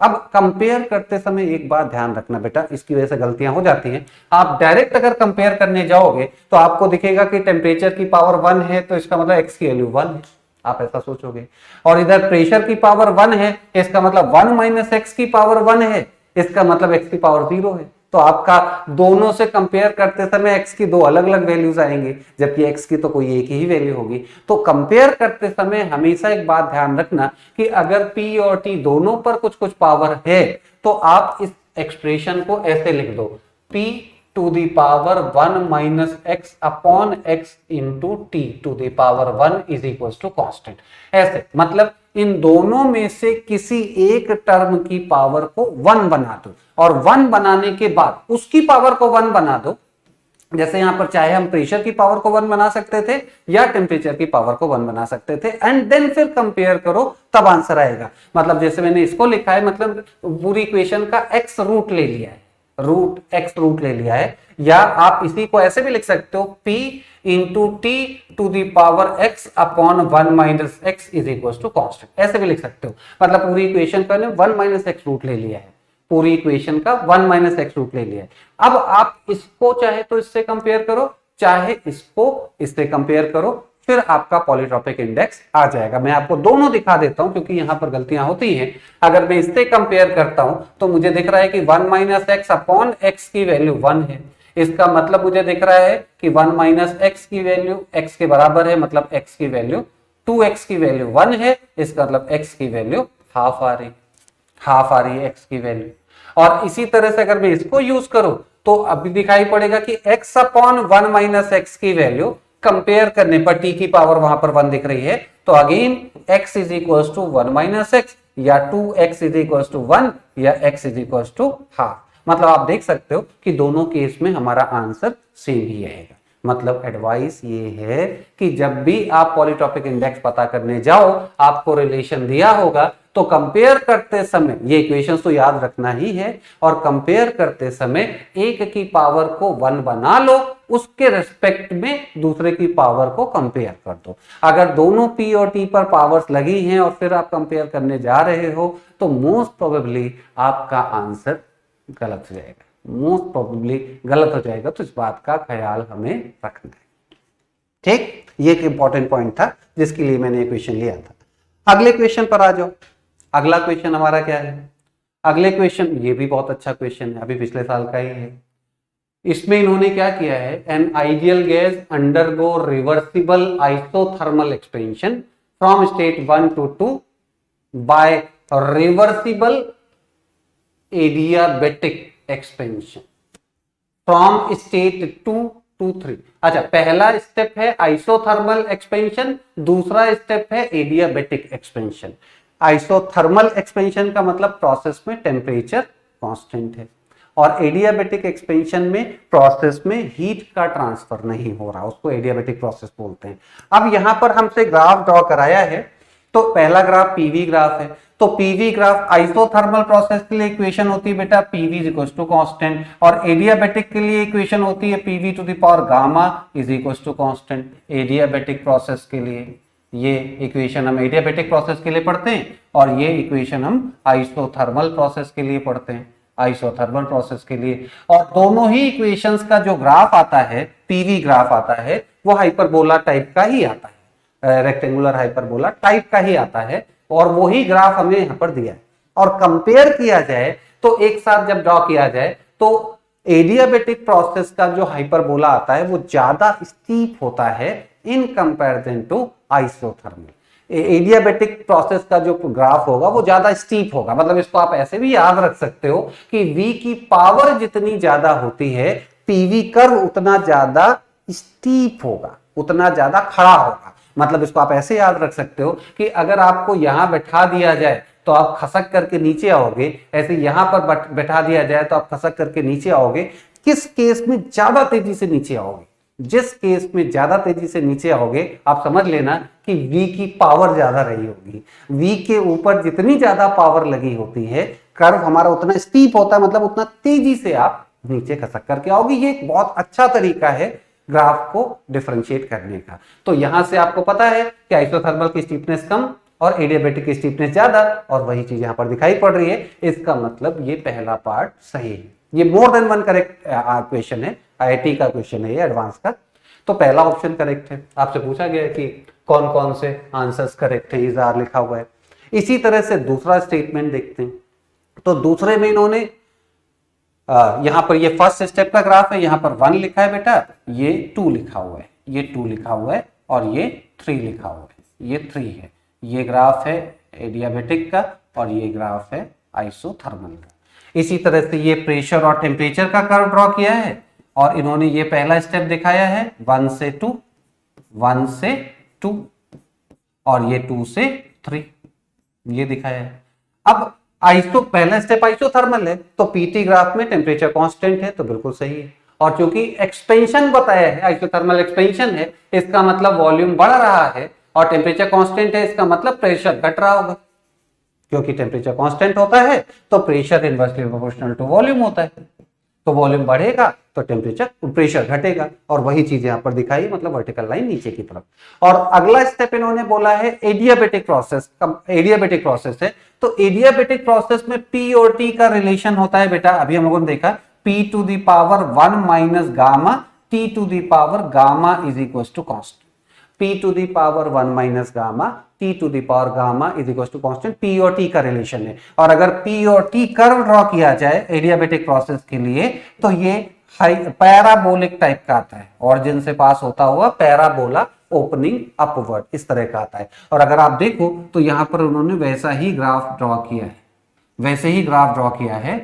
अब कंपेयर करते समय एक बात ध्यान रखना बेटा, इसकी वजह से गलतियां हो जाती हैं। आप डायरेक्ट अगर कंपेयर करने जाओगे तो आपको दिखेगा कि टेम्परेचर की पावर 1 है, तो इसका मतलब x की वैल्यू 1 है, आप ऐसा सोचोगे। और इधर प्रेशर की पावर 1 है, इसका मतलब 1 - x की पावर 1 है, इसका मतलब x की पावर 0 है। तो आपका दोनों से कंपेयर करते समय x की दो अलग अलग वैल्यूज आएंगे, जबकि x की तो कोई एक ही वैल्यू होगी। तो कंपेयर करते समय हमेशा एक बात ध्यान रखना कि अगर p और t दोनों पर कुछ कुछ पावर है तो आप इस एक्सप्रेशन को ऐसे लिख दो, p⁴ 1 - x upon x into t⁴ 1 = constant. ऐसे मतलब इन दोनों में से किसी एक टर्म की पावर को 1 बना दो, और 1 बनाने के बाद उसकी पावर को 1 बना दो। जैसे यहां पर चाहे हम प्रेशर की पावर को 1 बना सकते थे या टेम्परेचर की पावर को 1 बना सकते थे, एंड देन फिर कंपेयर करो, तब आंसर आएगा। मतलब जैसे मैंने इसको लिखा है, मतलब पूरी इक्वेशन का x रूट ले लिया है, x रूट ले लिया है, या आप इसी को ऐसे भी लिख सकते हो p into t⁴x upon 1 - x = constant, ऐसे भी लिख सकते हो। मतलब पूरी इक्वेशन का 1 - x रूट ले लिया है, पूरी इक्वेशन का 1 - x रूट ले लिया है। अब आप इसको चाहे तो इससे कंपेयर करो, चाहे इसको इससे कंपेयर करो, फिर आपका पॉलीट्रॉपिक इंडेक्स आ जाएगा। मैं आपको दोनों दिखा देता हूं क्योंकि यहां पर गलतियां होती हैं। अगर मैं इससे कंपेयर करता हूं तो मुझे दिख रहा है कि 1 - x अपॉन x की वैल्यू 1 है, इसका मतलब मुझे दिख रहा है कि 1 माइनस एक्स की वैल्यू x के बराबर है, मतलब x की वैल्यू 2x की वैल्यू 1 है, इसका मतलब x की वैल्यू हाफ आ रही है x की वैल्यू। और इसी तरह से अगर मैं इसको यूज करूं तो अभी दिखाई पड़ेगा कि x अपॉन 1 माइनस एक्स की वैल्यू कंपेयर करने पर t की पावर वहां पर 1 दिख रही है, तो again x is equal to 1 minus x या 2x इज इक्वल टू 1 या x is equal to half. मतलब आप देख सकते हो कि दोनों केस में हमारा आंसर सेम ही आएगा। मतलब एडवाइस ये है कि जब भी आप पॉलीटॉपिक इंडेक्स पता करने जाओ, आपको रिलेशन दिया होगा तो कंपेयर करते समय ये इक्वेशंस तो याद रखना ही है, और कंपेयर करते समय एक की पावर को 1 बना लो, उसके रिस्पेक्ट में दूसरे की पावर को कंपेयर कर दो। अगर दोनों p और t पर पावर्स लगी हैं और फिर आप कंपेयर करने जा रहे हो तो मोस्ट प्रोबेबली आपका आंसर गलत हो जाएगा, मोस्ट प्रोबेबली गलत हो जाएगा। तो इस बात का ख्याल हमें रखना है। ठीक, ये एक इंपॉर्टेंट पॉइंट था जिसके लिए मैंने क्वेश्चन लिया था। अगले क्वेश्चन पर आ जाओ। अगला क्वेश्चन हमारा क्या है? अगले क्वेश्चन, ये भी बहुत अच्छा क्वेश्चन है, अभी पिछले साल का ही है। इसमें इन्होंने क्या किया है, an ideal gas undergo reversible isothermal expansion from state 1 to 2 by reversible adiabatic expansion from state 2 to 3। अच्छा, पहला स्टेप है आइसोथर्मल एक्सपेंशन, दूसरा स्टेप है एडियाबेटिक एक्सपेंशन। आइसोथर्मल एक्सपेंशन का मतलब प्रोसेस में टेम्परेचर कांस्टेंट है, और एडियाबेटिक एक्सपेंशन में प्रोसेस में हीट का ट्रांसफर नहीं हो रहा, उसको एडियाबेटिक प्रोसेस बोलते हैं। अब यहां पर हमसे ग्राफ ड्रॉ कराया है, तो पहला ग्राफ पीवी ग्राफ है, तो पीवी ग्राफ आइसोथर्मल प्रोसेस के लिए इक्वेशन होती है बेटा PV is equal to constant, और एडियाबेटिक के लिए इक्वेशन होती है PV to the power gamma is equal to constant. Adiabatic process के लिए ये इक्वेशन हम एडियाबेटिक प्रोसेस के लिए पढ़ते हैं, और ये इक्वेशन हम आइसोथर्मल प्रोसेस के लिए पढ़ते हैं, आइसोथर्मल प्रोसेस के लिए। और दोनों ही इक्वेशंस का जो ग्राफ आता है, पीवी ग्राफ आता है, वो हाइपरबोला टाइप का ही आता है, रेक्टेंगुलर हाइपरबोला टाइप का ही आता है, और वही ग्राफ हमें यहां पर दिया है। और कंपेयर किया जाए तो एक साथ जब ड्रॉ किया जाए तो एडियाबेटिक प्रोसेस का जो हाइपरबोला आता है वो ज्यादा स्टीप होता है in comparison to isothermal. Adiabatic process का जो ग्राफ होगा वो ज्यादा स्टीप होगा। मतलब इसको आप ऐसे भी याद रख सकते हो कि V की पावर जितनी ज्यादा होती है, पीवी कर्व उतना ज्यादा स्टीप होगा, उतना ज्यादा खड़ा होगा। मतलब इसको आप ऐसे याद रख सकते हो कि अगर आपको यहां बैठा दिया जाए तो आप खसक करके नीचे आओगे, ऐसे यहां पर बैठा दिया जाए तो आप खसक करके नीचे आओगे। किस केस में ज्यादा तेजी से नीचे आओगे? जिस केस में ज्यादा तेजी से नीचे आओगे आप समझ लेना कि V की पावर ज्यादा रही होगी। V के ऊपर जितनी ज्यादा पावर लगी होती है, कर्व हमारा उतना स्टीप होता है, मतलब उतना तेजी से आप नीचे खसक करके आओगे। ये एक बहुत अच्छा तरीका है ग्राफ को डिफरेंशिएट करने का। तो यहां से आपको पता है कि आइसोथर्मल की स्टीपनेस कम और एडियाबेटिक की स्टीपनेस ज्यादा, और वही चीज यहां पर दिखाई पड़ रही है। इसका मतलब ये पहला पार्ट सही है। ये more than one correct question है, आईआईटी का क्वेश्चन है ये, एडवांस का। तो पहला ऑप्शन करेक्ट है। आपसे पूछा गया है कि कौन कौन से आंसर्स करेक्ट है, इज आर लिखा हुआ है। इसी तरह से दूसरा स्टेटमेंट देखते हैं। तो दूसरे में इन्होंने यहां पर ये फर्स्ट स्टेप का ग्राफ है, यहां पर 1 लिखा है बेटा, ये 2 लिखा हुआ है, ये 2 लिखा हुआ है, और ये 3 लिखा हुआ है, ये 3 है। ये ग्राफ है एडियाबेटिक का और ये ग्राफ है आइसोथर्मल का। इसी तरह से ये प्रेशर और टेम्परेचर का कर्व ड्रॉ किया है, और इन्होंने ये पहला स्टेप दिखाया है 1 से 2, 1 से 2, और ये 2 से 3 ये दिखाया है। अब पहला स्टेप आइसोथर्मल है, तो पीटी ग्राफ में टेम्परेचर कांस्टेंट है, तो बिल्कुल सही है। और क्योंकि एक्सपेंशन बताया है, आइसोथर्मल एक्सपेंशन है, इसका मतलब वॉल्यूम बढ़ रहा है, और टेम्परेचर कांस्टेंट है, इसका मतलब प्रेशर घट रहा होगा। क्योंकि टेम्परेचर कांस्टेंट होता है तो pressure inversely proportional to volume होता है, तो वॉल्यूम बढ़ेगा तो प्रेशर घटेगा, और वही चीज यहां पर दिखाई, मतलब वर्टिकल लाइन नीचे की तरफ। और अगला स्टेप इन्होंने बोला है एडियाबेटिक प्रोसेस। एडियाबेटिक प्रोसेस है, तो एडियाबेटिक प्रोसेस में P और T का रिलेशन होता है बेटा, अभी हम लोगों ने देखा P to the power 1 minus gamma, T to the power gamma is equal to constant. P to the power 1 minus gamma, T to the power gamma is equal to constant. P और T का relation है, और अगर P और T curve draw किया जाए adiabatic process के लिए, तो ये हाई पैराबोलिक टाइप का आता है, ऑरिजिन से पास होता हुआ पैराबोला ओपनिंग अपवर्ड इस तरह का आता है। और अगर आप देखो तो यहां पर उन्होंने वैसा ही ग्राफ ड्रॉ किया है, वैसे ही ग्राफ ड्रॉ किया है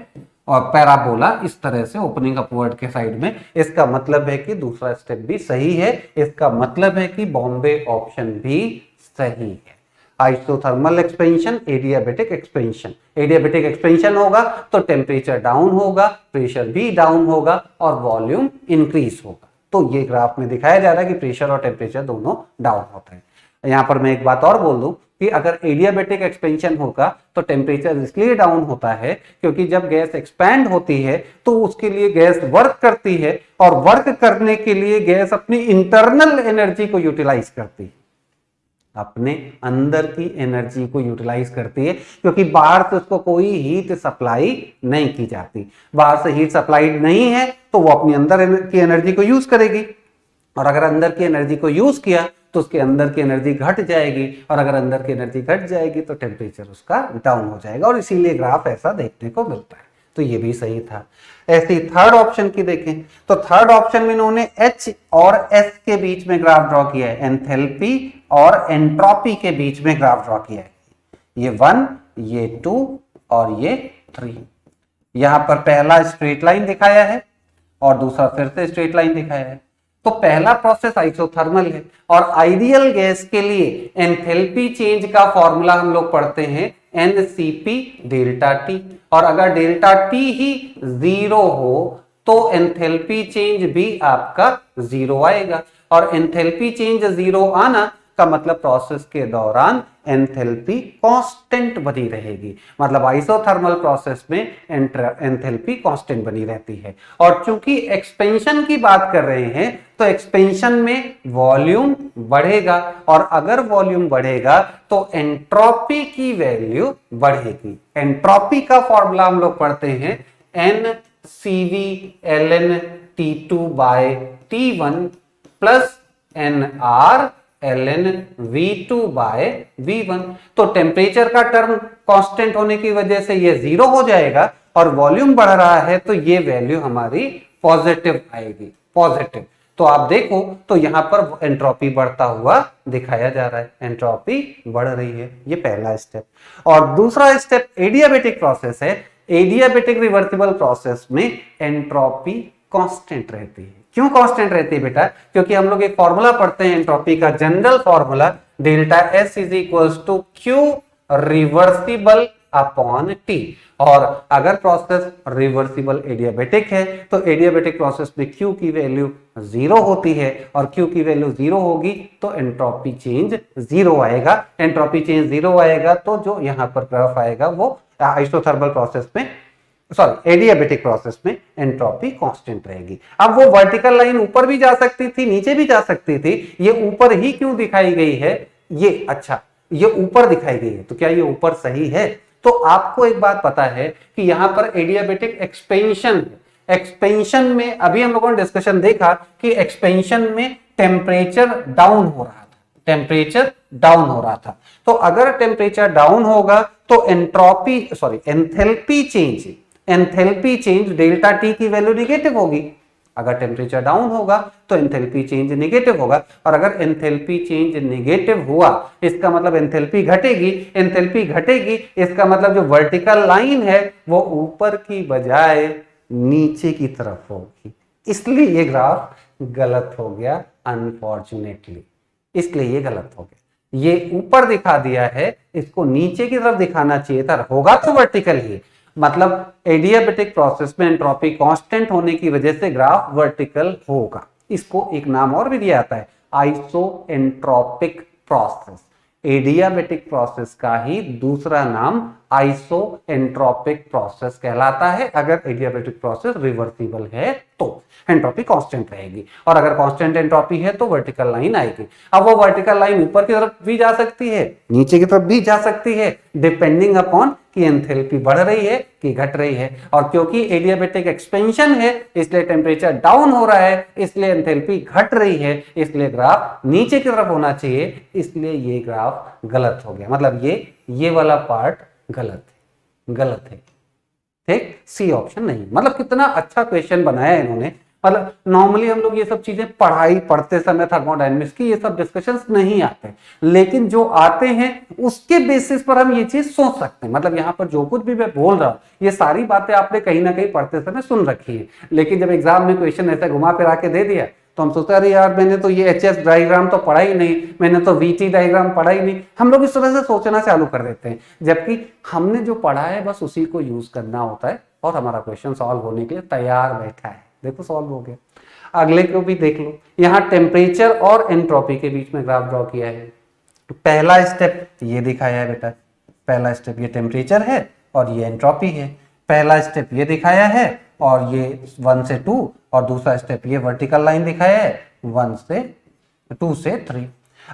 और पैराबोला इस तरह से ओपनिंग अपवर्ड के साइड में। इसका मतलब है कि दूसरा स्टेप भी सही है, इसका मतलब है कि बॉम्बे ऑप्शन भी सही है। Isothermal expansion, adiabatic expansion, adiabatic expansion होगा तो टेम्परेचर डाउन होगा, प्रेशर भी डाउन होगा और वॉल्यूम इंक्रीज होगा। तो ये ग्राफ में दिखाया जा रहा है कि प्रेशर और टेम्परेचर दोनों डाउन होता है। यहां पर मैं एक बात और बोल दूं कि अगर एडियाबेटिक एक्सपेंशन होगा तो टेम्परेचर इसलिए डाउन होता है क्योंकि जब गैस एक्सपैंड होती है तो उसके लिए गैस वर्क करती है और वर्क करने के लिए गैस अपनी इंटरनल एनर्जी को यूटिलाइज करती है, अपने अंदर की एनर्जी को यूटिलाइज करती है, क्योंकि बाहर से उसको कोई हीट सप्लाई नहीं की जाती। बाहर से हीट सप्लाइड नहीं है तो वो अपनी अंदर की एनर्जी को यूज करेगी, और अगर अंदर की एनर्जी को यूज किया तो उसके अंदर की एनर्जी घट जाएगी, और अगर अंदर की एनर्जी घट जाएगी तो टेम्परेचर उसका डाउन हो जाएगा, और इसीलिए ग्राफ ऐसा देखने को मिलता है। तो ये भी सही था। ऐसे ही थर्ड ऑप्शन की देखें तो थर्ड ऑप्शन में इन्होंने H और S के बीच में ग्राफ ड्रॉ किया है, एंथैल्पी और एंट्रोपी के बीच में ग्राफ ड्रॉ किया है। ये 1, ये 2 और ये 3। यहां पर पहला स्ट्रेट लाइन दिखाया है और दूसरा फिर से स्ट्रेट लाइन दिखाया है। तो पहला प्रोसेस आइसोथर्मल है और आइडियल गैस के लिए एंथैल्पी चेंज का फॉर्मूला हम लोग पढ़ते हैं NCP डेल्टा T, और अगर डेल्टा T ही 0 हो तो एंथैल्पी चेंज भी आपका 0 आएगा, और एंथैल्पी चेंज 0 आना का मतलब प्रोसेस के दौरान एंथैल्पी कांस्टेंट बनी रहेगी, मतलब आइसोथर्मल प्रोसेस में एंथैल्पी कांस्टेंट बनी रहती है। और चूंकि एक्सपेंशन की बात कर रहे हैं तो एक्सपेंशन में वॉल्यूम बढ़ेगा, और अगर वॉल्यूम बढ़ेगा तो एंट्रोपी की वैल्यू बढ़ेगी। एंट्रोपी का फॉर्मूला हम लोग पढ़ते हैं NCV ln T2 by T1 plus NR ln V2 by V1। तो टेम्परेचर का टर्म कांस्टेंट होने की वजह से ये 0 हो जाएगा, और वॉल्यूम बढ़ रहा है तो ये वैल्यू हमारी पॉजिटिव आएगी, पॉजिटिव। तो आप देखो तो यहां पर एंट्रोपी बढ़ता हुआ दिखाया जा रहा है, एंट्रोपी बढ़ रही है। ये पहला स्टेप। और दूसरा स्टेप एडियाबेटिक प्रोसेस है। एडियाबेटिक रिवर्सिबल प्रोसेस में एंट्रोपी कांस्टेंट रहती है। क्यों कांस्टेंट रहती है बेटा? क्योंकि हम लोग एक फॉर्मूला पढ़ते हैं एंट्रोपी का, general formula delta S is equals to Q reversible upon T। और अगर प्रोसेस रिवर्सिबल एडियाबेटिक है तो एडियाबेटिक प्रोसेस में Q की वैल्यू 0 होती है, और Q की वैल्यू 0 होगी तो एंट्रोपी चेंज 0 आएगा। एंट्रोपी चेंज 0 आएगा तो जो यहां पर ग्राफ आएगा वो आइसोथर्मल प्रोसेस में, सॉरी एडियाबेटिक प्रोसेस में एंट्रोपी कांस्टेंट रहेगी। अब वो वर्टिकल लाइन ऊपर भी जा सकती थी, नीचे भी जा सकती थी, ये ऊपर ही क्यों दिखाई गई है? ये अच्छा, ये ऊपर दिखाई गई है, तो क्या ये ऊपर सही है? तो आपको एक बात पता है कि यहां पर एडियाबेटिक एक्सपेंशन, एक्सपेंशन में अभी हम लोगों ने डिस्कशन देखा कि एक्सपेंशन में टेम्परेचर डाउन हो रहा था, टेम्परेचर डाउन हो रहा था। तो अगर टेम्परेचर डाउन होगा तो entropy, sorry enthalpy change, enthalpy change delta T की वैल्यू निगेटिव होगी। अगर टेम्परेचर डाउन होगा तो एंथैल्पी चेंज नेगेटिव होगा, और अगर एंथैल्पी चेंज नेगेटिव हुआ इसका मतलब एंथैल्पी घटेगी, एंथैल्पी घटेगी इसका मतलब जो वर्टिकल लाइन है वो ऊपर की बजाय नीचे की तरफ होगी। इसलिए ये ग्राफ गलत हो गया, अनफॉर्चुनेटली, इसलिए ये गलत हो गया। ये ऊपर दिखा दिया है, इसको नीचे की तरफ दिखाना चाहिए था, होगा तो वर्टिकल ही, मतलब एडियाबेटिक प्रोसेस में एंट्रोपी कांस्टेंट होने की वजह से ग्राफ वर्टिकल होगा। इसको एक नाम और भी दिया जाता है, आइसोएंट्रोपिक प्रोसेस। एडियाबेटिक प्रोसेस का ही दूसरा नाम आइसोएंट्रोपिक प्रोसेस कहलाता है। अगर एडियाबेटिक प्रोसेस रिवर्सिबल है तो एंट्रोपी कांस्टेंट रहेगी, और अगर कांस्टेंट एंट्रोपी है तो वर्टिकल लाइन आएगी। अब वो वर्टिकल लाइन ऊपर की तरफ भी जा सकती है, नीचे की तरफ भी जा सकती है, डिपेंडिंग अपॉन कि एंथैल्पी बढ़ रही है कि घट रही है। और क्योंकि एडियाबेटिक एक्सपेंशन है इसलिए टेम्परेचर डाउन हो रहा है, इसलिए एंथैल्पी घट रही है, इसलिए ग्राफ नीचे की तरफ होना चाहिए, इसलिए ये ग्राफ गलत हो गया। मतलब ये वाला पार्ट गलत है, गलत है। ठीक, सी ऑप्शन नहीं। मतलब कितना अच्छा क्वेश्चन बनाया है इन्होंने। मतलब नॉर्मली हम लोग ये सब चीजें पढ़ते समय थर्मोडायनेमिक्स की ये सब डिस्कशंस नहीं आते, लेकिन जो आते हैं उसके बेसिस पर हम ये चीज सोच सकते हैं। मतलब यहाँ पर जो कुछ भी मैं बोल रहा हूँ ये सारी बातें आपने कहीं ना कहीं पढ़ते समय सुन रखी है, लेकिन जब एग्जाम में क्वेश्चन ऐसा घुमा फिरा के दे दिया तो हम सोचते अरे यार मैंने तो ये एच एस डायग्राम तो पढ़ा ही नहीं, मैंने तो वीटी डायग्राम पढ़ा ही नहीं। हम लोग इस तरह से सोचना चालू कर देते हैं, जबकि हमने जो पढ़ा है बस उसी को यूज करना होता है और हमारा क्वेश्चन सॉल्व होने के लिए तैयार बैठा है। देखो सॉल्व हो गया। अगले को भी देख लो, यहाँ टेम्परेचर और एंट्रोपी के बीच में ग्राफ ड्रॉ किया है। पहला स्टेप ये दिखाया है बेटा, पहला स्टेप ये टेम्परेचर है और ये एंट्रोपी है। पहला स्टेप ये दिखाया है और ये 1 से 2, और दूसरा स्टेप ये वर्टिकल लाइन दिखाया है 1 से 2 से 3।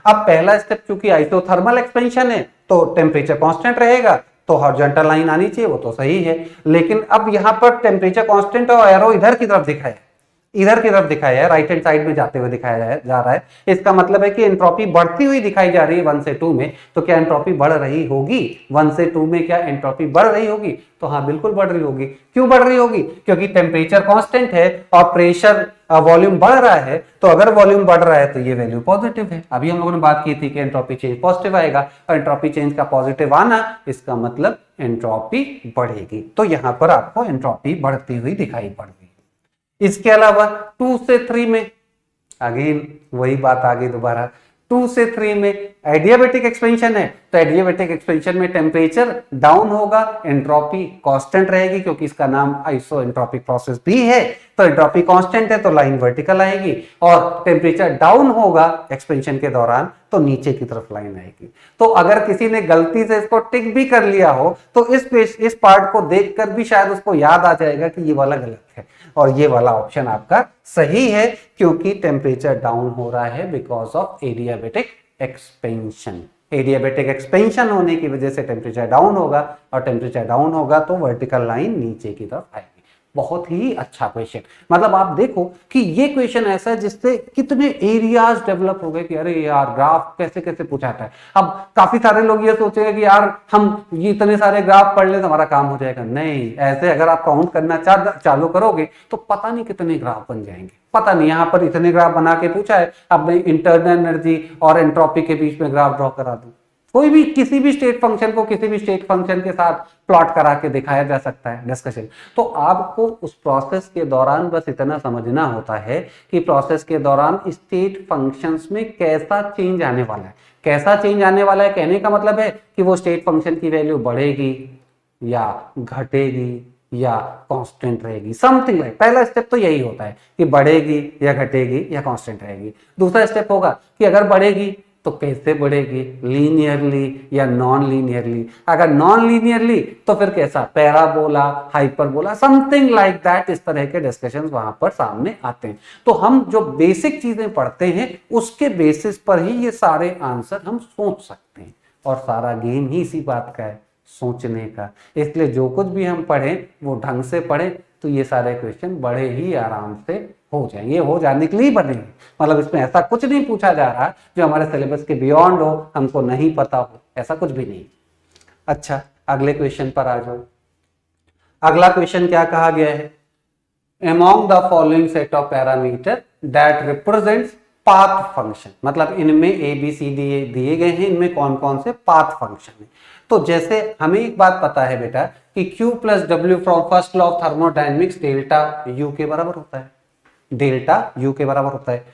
अब पहला स्टेप चूंकि आइसोथर्मल एक्सपेंशन है तो टेम्परेचर कांस्टेंट रहेगा, तो हॉरिजॉन्टल लाइन आनी चाहिए, वो तो सही है। लेकिन अब यहाँ पर टेम्परेचर कांस्टेंट और एरो इधर की तरफ दिखाया है, इधर की तरफ दिखाया है, राइट हैंड साइड में जाते हुए दिखाया जा रहा है। इसका मतलब है कि एंट्रोपी बढ़ती हुई दिखाई जा रही है 1 से 2 में। तो क्या एंट्रोपी बढ़ रही होगी 1 से 2 में? क्या एंट्रोपी बढ़ रही होगी? तो हाँ बिल्कुल बढ़ रही होगी। क्यों बढ़ रही होगी? क्योंकि टेम्परेचर कांस्टेंट है और प्रेशर वॉल्यूम बढ़ रहा है। तो अगर वॉल्यूम बढ़ रहा है तो ये वैल्यू पॉजिटिव है। अभी हम लोगों ने बात की थी कि एंट्रोपी चेंज पॉजिटिव आएगा, और एंट्रोपी चेंज का पॉजिटिव आना इसका मतलब एंट्रोपी बढ़ेगी। तो यहां पर आपको एंट्रोपी बढ़ती हुई दिखाई पड़ रही है। इसके अलावा 2 से 3 में अगेन वही बात आ गई दोबारा। 2 से 3 में एडियाबेटिक एक्सपेंशन है, तो एडियाबेटिक एक्सपेंशन में टेम्परेचर डाउन होगा, एंट्रोपी कांस्टेंट रहेगी, क्योंकि इसका नाम आइसो एंट्रोपिक प्रोसेस भी है। तो एंट्रोपी कांस्टेंट है तो लाइन वर्टिकल आएगी, और टेम्परेचर डाउन होगा एक्सपेंशन के दौरान तो नीचे की तरफ लाइन आएगी। तो अगर किसी ने गलती से इसको टिक भी कर लिया हो तो इस पार्ट को देखकर भी शायद उसको याद आ जाएगा कि ये वाला गलत है, और ये वाला ऑप्शन आपका सही है, क्योंकि टेम्परेचर डाउन हो रहा है because of adiabatic expansion. Adiabatic expansion होने की वजह से टेम्परेचर डाउन होगा, और टेम्परेचर डाउन होगा तो वर्टिकल लाइन नीचे की तरफ आएगी। बहुत ही अच्छा क्वेश्चन। मतलब आप देखो कि ये क्वेश्चन ऐसा है जिससे कितने एरियाज डेवलप हो गए कि अरे यार ग्राफ कैसे कैसे पूछाता है। अब काफी सारे लोग ये सोचेंगे कि यार हम ये इतने सारे ग्राफ पढ़ ले तो हमारा काम हो जाएगा। नहीं, ऐसे अगर आप काउंट करना चालू करोगे तो पता नहीं कितने ग्राफ बन जाएंगे, पता नहीं। यहाँ पर इतने ग्राफ बना के पूछा है, अब मैं इंटरनल एनर्जी और एंट्रोपी के बीच में ग्राफ ड्रॉ करा दूं। कोई भी किसी भी स्टेट फंक्शन को किसी भी स्टेट फंक्शन के साथ प्लॉट करा के दिखाया जा सकता है डिस्कशन। तो आपको उस प्रोसेस के दौरान बस इतना समझना होता है कि प्रोसेस के दौरान स्टेट फंक्शंस में कैसा चेंज आने वाला है। कैसा चेंज आने वाला है कहने का मतलब है कि वो स्टेट फंक्शन की वैल्यू बढ़ेगी या घटेगी या कांस्टेंट रहेगी, समथिंग लाइक। पहला स्टेप तो यही होता है कि बढ़ेगी या घटेगी या कांस्टेंट रहेगी। दूसरा स्टेप होगा कि अगर बढ़ेगी तो कैसे बढ़ेगी, लीनियरली या नॉन लीनियरली। अगर नॉन लीनियरली तो फिर कैसा, parabola, hyperbola, something like that. इस तरह के डिस्कशंस वहां पर सामने आते हैं। तो हम जो बेसिक चीजें पढ़ते हैं उसके बेसिस पर ही ये सारे आंसर हम सोच सकते हैं, और सारा गेम ही इसी बात का है, सोचने का। इसलिए जो कुछ भी हम पढ़ें वो ढंग से पढ़ें तो ये सारे क्वेश्चन बड़े ही आराम से हो जाएंगे, हो जाने के लिए बनेंगे। मतलब इसमें ऐसा कुछ नहीं पूछा जा रहा जो हमारे सिलेबस के बियॉन्ड हो, हमको नहीं पता हो, ऐसा कुछ भी नहीं। अच्छा, अगले क्वेश्चन पर आ जाओ। अगला क्वेश्चन क्या कहा गया है? Among the following set of parameter that represents path function. मतलब इनमें ए बी सी डी दिए गए हैं, इनमें कौन कौन से पाथ फंक्शन है। तो जैसे हमें एक बात पता है बेटा कि Q plus W from first law of thermodynamics delta U के बराबर होता है, डेल्टा U के बराबर होता है।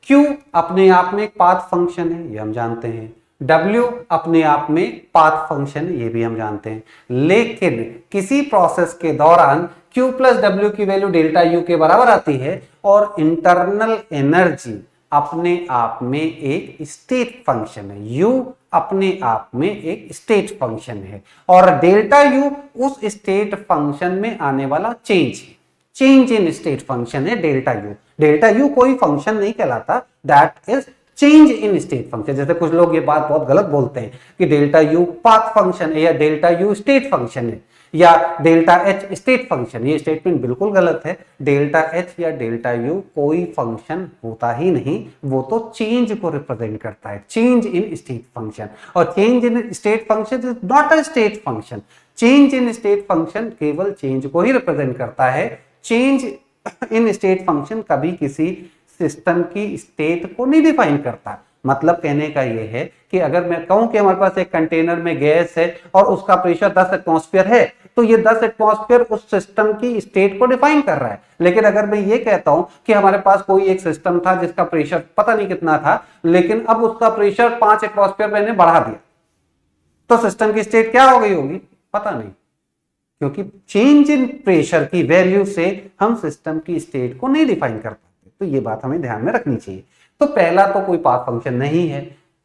Q अपने आप में एक पाथ फंक्शन है, ये हम जानते हैं। W अपने आप में पाथ फंक्शन है, ये भी हम जानते हैं। लेकिन किसी प्रोसेस के दौरान Q प्लस डब्ल्यू की वैल्यू डेल्टा U के बराबर आती है, और इंटरनल एनर्जी अपने आप में एक स्टेट फंक्शन है। U अपने आप में एक स्टेट फंक्शन है, और डेल्टा U उस स्टेट फंक्शन में आने वाला चेंज है। चेंज इन स्टेट फंक्शन है डेल्टा U। डेल्टा U कोई फंक्शन नहीं कहलाता, that is change in state function. जैसे कुछ लोग ये बात बहुत गलत बोलते हैं कि डेल्टा U पाथ फंक्शन है, या डेल्टा U स्टेट फंक्शन है, या डेल्टा H स्टेट फंक्शन। ये स्टेटमेंट बिल्कुल गलत है। डेल्टा H या डेल्टा U कोई फंक्शन होता ही नहीं, वो तो चेंज को रिप्रेजेंट करता है, चेंज इन स्टेट फंक्शन। और change in state function is not a state function. Change in state function केवल चेंज को ही रिप्रेजेंट करता है। चेंज इन स्टेट फंक्शन कभी किसी सिस्टम की स्टेट को नहीं डिफाइन करता। मतलब कहने का यह है कि अगर मैं कहूं कि हमारे पास एक कंटेनर में गैस है और उसका प्रेशर 10 एटमॉस्फेयर है, तो ये 10 एटमॉस्फेयर उस सिस्टम की स्टेट को डिफाइन कर रहा है। लेकिन अगर मैं ये कहता हूं कि हमारे पास कोई एक सिस्टम था जिसका प्रेशर पता नहीं कितना था, लेकिन अब उसका प्रेशर 5 एटमॉस्फेयर मैंने बढ़ा दिया, तो सिस्टम की स्टेट क्या हो गई होगी पता नहीं, क्योंकि चेंज इन प्रेशर की वैल्यू से हम सिस्टम की स्टेट को नहीं डिफाइन कर पाते। तो ये बात हमें ध्यान में रखनी चाहिए। तो पहला तो कोई पाथ फंक्शन नहीं है,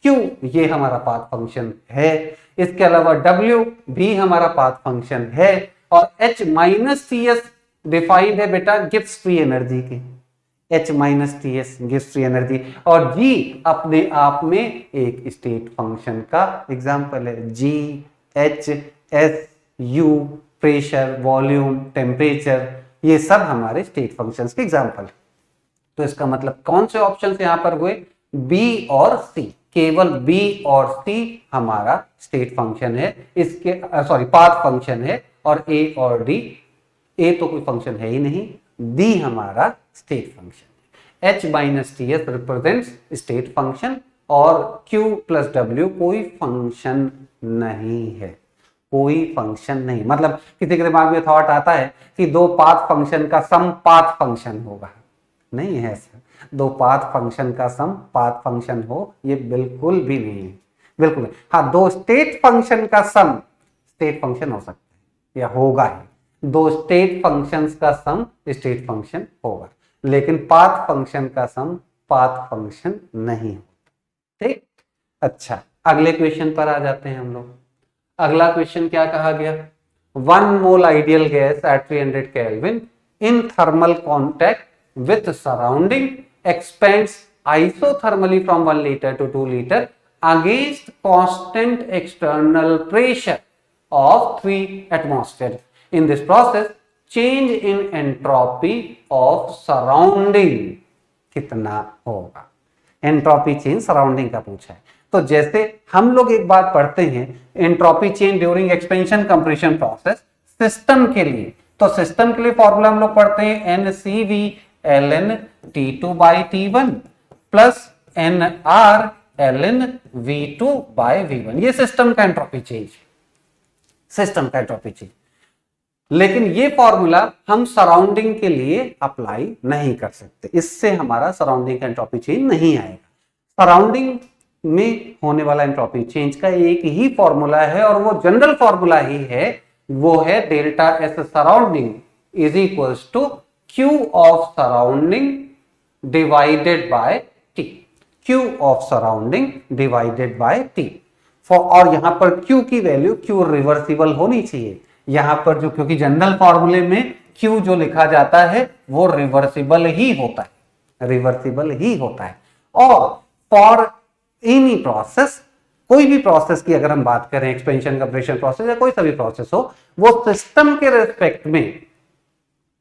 क्यों, ये हमारा पाथ फंक्शन है। इसके अलावा W भी हमारा पाथ फंक्शन है और H माइनस TS डिफाइंड है बेटा गिब्स फ्री एनर्जी के, H minus TS Gibbs free energy, और G अपने आप में एक स्टेट फंक्शन का एग्जांपल है। G, H, S, U pressure, volume, temperature, ये सब हमारे स्टेट फंक्शंस के एग्जांपल है। तो इसका मतलब कौन से ऑप्शन यहां पर हुए, बी और सी, केवल बी और सी हमारा स्टेट फंक्शन है, इसके पाथ फंक्शन है, और ए और डी, ए तो कोई फंक्शन है ही नहीं, डी हमारा स्टेट फंक्शन है। H minus TS represents state function और Q प्लस W कोई फंक्शन नहीं है, कोई फंक्शन नहीं। मतलब किसी के दिमाग में थॉट आता है कि दो पाथ फंक्शन का सम पाथ फंक्शन होगा, नहीं है ऐसा। दो पाथ फंक्शन का सम पाथ फंक्शन हो, ये बिल्कुल भी नहीं है, बिल्कुल नहीं। हाँ, दो स्टेट फंक्शन का सम स्टेट फंक्शन हो सकता है या होगा ही, दो स्टेट फंक्शंस का सम स्टेट फंक्शन होगा, लेकिन पाथ फंक्शन का सम पाथ फंक्शन नहीं होता। ठीक, अच्छा अगले क्वेश्चन पर आ जाते हैं हम लोग। अगला क्वेश्चन क्या कहा गया, 1 mole ideal gas at 300 kelvin in thermal contact with surrounding expands isothermally from 1 liter to 2 liter against constant external pressure of 3 atmosphere. In this process, change in entropy of surrounding कितना होगा। Entropy change surrounding का पूछा है। तो जैसे हम लोग एक बात पढ़ते हैं, entropy change during expansion compression process system के लिए, तो सिस्टम के लिए फॉर्मूला हम लोग पढ़ते हैं NCV ln T2 by T1 plus NR ln V2 by V1। ये सिस्टम का एंट्रोपी चेंज, सिस्टम का एंट्रोपी चेंज। लेकिन ये फॉर्मूला हम सराउंडिंग के लिए अप्लाई नहीं कर सकते, इससे हमारा सराउंडिंग का एंट्रोपी चेंज नहीं आएगा। सराउंडिंग में होने वाला एंट्रोपी चेंज का एक ही फॉर्मूला है और वो जनरल फॉर्मूला ही है, वो है delta S surrounding is equals to Q of surrounding divided by T, Q of surrounding divided by T। और यहां पर Q की वैल्यू Q रिवर्सिबल होनी चाहिए यहां पर, जो क्योंकि जनरल फॉर्मूले में Q जो लिखा जाता है वो रिवर्सिबल ही होता है, रिवर्सिबल ही होता है। और फॉर एनी प्रोसेस, कोई भी प्रोसेस की अगर हम बात करें, एक्सपेंशन कंप्रेशन प्रोसेस या कोई सा भी प्रोसेस हो, वो सिस्टम के रेस्पेक्ट में,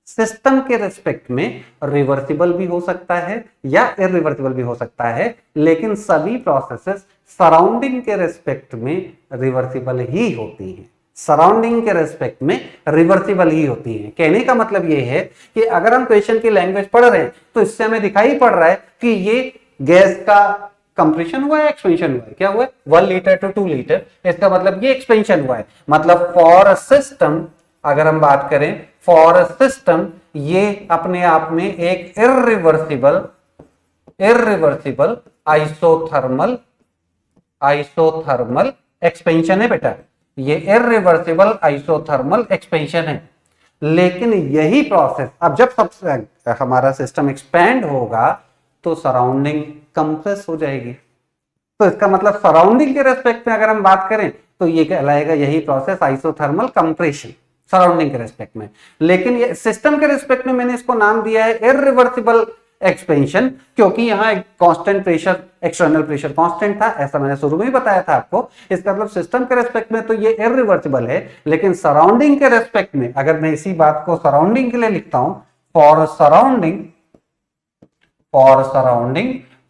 सिस्टम के रेस्पेक्ट में रिवर्सिबल भी हो सकता है या इरिवर्सिबल भी हो सकता है, लेकिन सभी प्रोसेसेस सराउंडिंग के रेस्पेक्ट में रिवर्सिबल ही होती हैं, सराउंडिंग के रेस्पेक्ट में रिवर्सिबल ही होती हैं। कहने का मतलब यह है कि अगर हम क्वेश्चन की लैंग्वेज पढ़ रहे हैं तो इससे हमें दिखाई पड़ रहा है कि ये गैस का कंप्रेशन हुआ है, एक्सपेंशन हुआ है, क्या हुआ है 1 लीटर टू 2 लीटर, इसका मतलब ये एक्सपेंशन हुआ है। मतलब फॉर अ सिस्टम, अगर हम बात करें फॉर अ सिस्टम, ये अपने आप में एक इररिवर्सिबल आइसोथर्मल एक्सपेंशन है बेटा, ये इररिवर्सिबल आइसोथर्मल एक्सपेंशन है। लेकिन यही प्रोसेस अब जब हमारा सिस्टम एक्सपैंड होगा तो सराउंडिंग कंप्रेस हो जाएगी। तो इसका मतलब सराउंडिंग के रेस्पेक्ट में अगर हम बात करें तो ये कहलाएगा यही प्रोसेस आइसोथर्मल कंप्रेशन, सराउंडिंग के रेस्पेक्ट में। लेकिन ये सिस्टम के रेस्पेक्ट में मैंने इसको नाम दिया है इररिवर्सिबल एक्सपेंशन, क्योंकि यहां एक constant pressure, external pressure constant था, ऐसा मैंने शुरू में ही बताया था आपको। इसका मतलब सिस्टम के रेस्पेक्ट में तो ये इररिवर्सिबल है, लेकिन सराउंडिंग के रेस्पेक्ट में अगर मैं इसी बात को सराउंडिंग के लिए लिखता हूं, फॉर सराउंडिंग,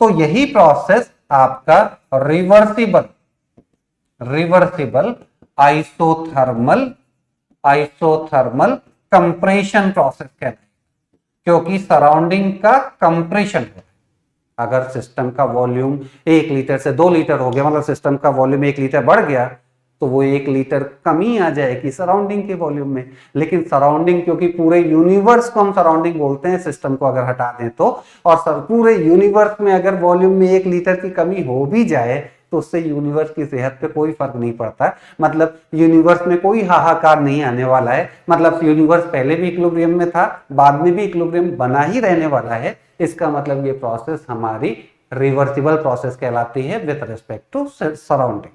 तो यही प्रोसेस आपका reversible isothermal isothermal compression process कहते हैं, क्योंकि सराउंडिंग का कंप्रेशन हो। अगर सिस्टम का वॉल्यूम 1 लीटर से 2 लीटर हो गया, मतलब सिस्टम का वॉल्यूम 1 लीटर बढ़ गया, तो वो 1 लीटर कमी आ जाएगी सराउंडिंग के वॉल्यूम में। लेकिन सराउंडिंग, क्योंकि पूरे यूनिवर्स को हम सराउंडिंग बोलते हैं, सिस्टम को अगर हटा दें तो, और पूरे यूनिवर्स में अगर वॉल्यूम में 1 लीटर की कमी हो भी जाए तो उससे यूनिवर्स की सेहत पे कोई फर्क नहीं पड़ता। मतलब यूनिवर्स में कोई हाहाकार नहीं आने वाला है। मतलब यूनिवर्स पहले भी इक्विलिब्रियम में था, बाद में भी इक्विलिब्रियम बना ही रहने वाला है। इसका मतलब ये प्रोसेस हमारी रिवर्सिबल प्रोसेस कहलाती है विद रिस्पेक्ट टू सराउंडिंग।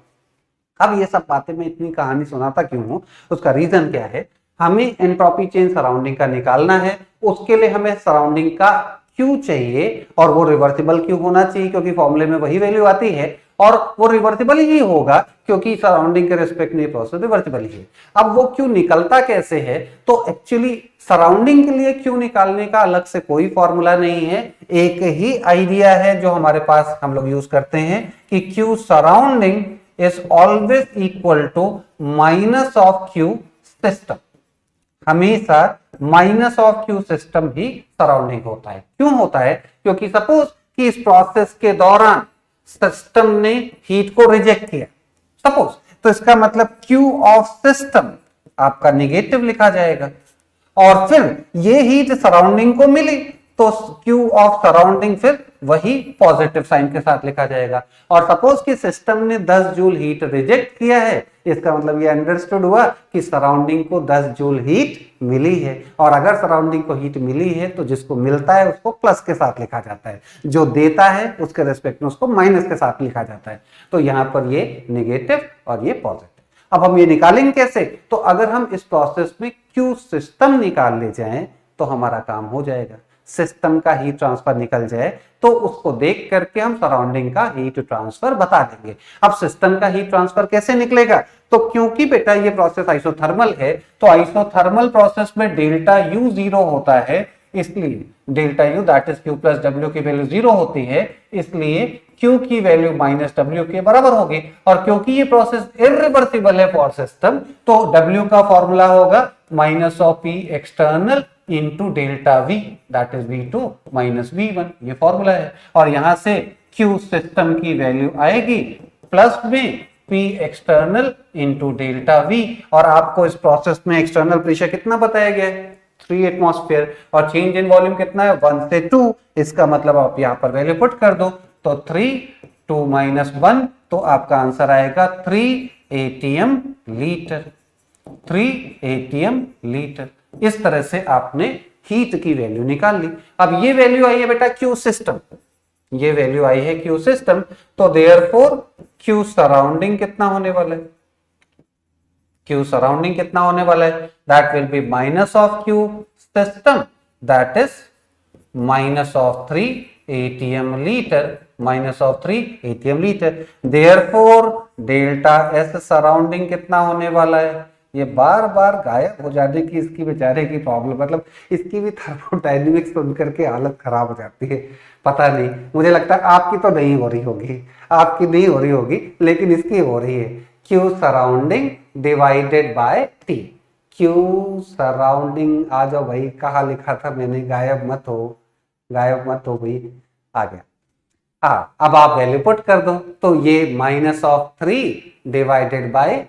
अब ये सब बातें मैं इतनी कहानी सुनाता क्यों हूं, उसका रीजन क्या है? हमें एंट्रोपी चेंज सराउंडिंग का निकालना है। उसके लिए हमें सराउंडिंग का क्यू चाहिए, और वो रिवर्सिबल क्यू होना चाहिए, क्योंकि फॉर्मूले में वही वैल्यू आती है, और वो रिवर्सिबल ही होगा क्योंकि सराउंडिंग के रिस्पेक्ट में प्रोसेस रिवर्सिबल ही है। अब वो क्यू निकलता कैसे है? तो एक्चुअली सराउंडिंग के लिए क्यू निकालने का अलग से कोई फॉर्मूला नहीं है। एक ही आइडिया है जो हमारे पास हम लोग यूज करते हैं कि Q surrounding is always equal to minus of Q system. हमेशा माइनस ऑफ क्यू सिस्टम ही सराउंडिंग होता है। क्यों होता है? क्योंकि सपोज कि इस प्रोसेस के दौरान सिस्टम ने हीट को रिजेक्ट किया, सपोज, तो इसका मतलब क्यू ऑफ सिस्टम आपका नेगेटिव लिखा जाएगा, और फिर ये हीट सराउंडिंग को मिली तो क्यू ऑफ सराउंडिंग फिर वही पॉजिटिव साइन के साथ लिखा जाएगा। और सपोज कि सिस्टम ने 10 जूल हीट रिजेक्ट किया है, इसका मतलब ये अंडरस्टूड हुआ कि सराउंडिंग को 10 जूल हीट मिली है। और अगर सराउंडिंग को हीट मिली है तो जिसको मिलता है उसको प्लस के साथ लिखा जाता है, जो देता है उसके रेस्पेक्ट में उसको माइनस के साथ लिखा जाता है। तो यहां पर ये नेगेटिव और ये पॉजिटिव। अब हम ये निकालेंगे कैसे? तो अगर हम इस प्रोसेस में क्यू सिस्टम निकाल ले जाएं तो हमारा काम हो जाएगा। सिस्टम का हीट ट्रांसफर निकल जाए तो उसको देख करके हम सराउंडिंग का हीट ट्रांसफर बता देंगे। अब सिस्टम का हीट ट्रांसफर कैसे निकलेगा? तो क्योंकि बेटा ये प्रोसेस आइसोथर्मल है, तो आइसोथर्मल प्रोसेस में डेल्टा यू 0 होता है, इसलिए delta U that is Q plus W की वैल्यू 0 होती है, इसलिए क्यू की वैल्यू माइनस डब्ल्यू के बराबर होगी। और क्योंकि ये प्रोसेस इरिवर्सिबल है फॉर सिस्टम, तो डब्ल्यू का फॉर्मूला होगा minus of P external into delta we that is V2 minus V1, ये फॉर्मूला है। और यहां से Q सिस्टम की वैल्यू आएगी प्लस में P external into delta V, और आपको इस प्रोसेस में एक्सटर्नल प्रेशर कितना बताया गया है? 3 एटमॉस्फेयर, और चेंज इन वॉल्यूम कितना है? 1 से 2। इसका मतलब आप यहां पर वैल्यू पुट कर दो, तो 3 2 माइनस 1, तो आपका आंसर आएगा 3 ATM लीटर। 3 ATM litre. इस तरह से आपने हीट की वैल्यू निकाल ली। अब ये वैल्यू आई है बेटा क्यू सिस्टम, ये वैल्यू आई है क्यू सिस्टम, तो देयरफॉर क्यू सराउंडिंग कितना होने वाला है? क्यू सराउंडिंग कितना होने वाला है? That will be minus of Q system that is minus of 3 ATM litre, minus of 3 ATM litre. Therefore delta S surrounding कितना होने वाला है? ये बार बार गायब हो जाने की इसकी बेचारे की प्रॉब्लम, मतलब इसकी भी थर्मोडायनेमिक्स सुन करके हालत खराब हो जाती है। पता नहीं, मुझे लगता है आपकी तो नहीं हो रही होगी, आपकी नहीं हो रही होगी, लेकिन इसकी हो रही है। Q surrounding divided by T. Q surrounding, आ जाओ भाई, कहाँ लिखा था मैंने? गायब मत हो, गायब मत हो भाई, आ गया। हाँ, अब आप वैल्यू पुट कर दो, तो ये minus of 3 divided by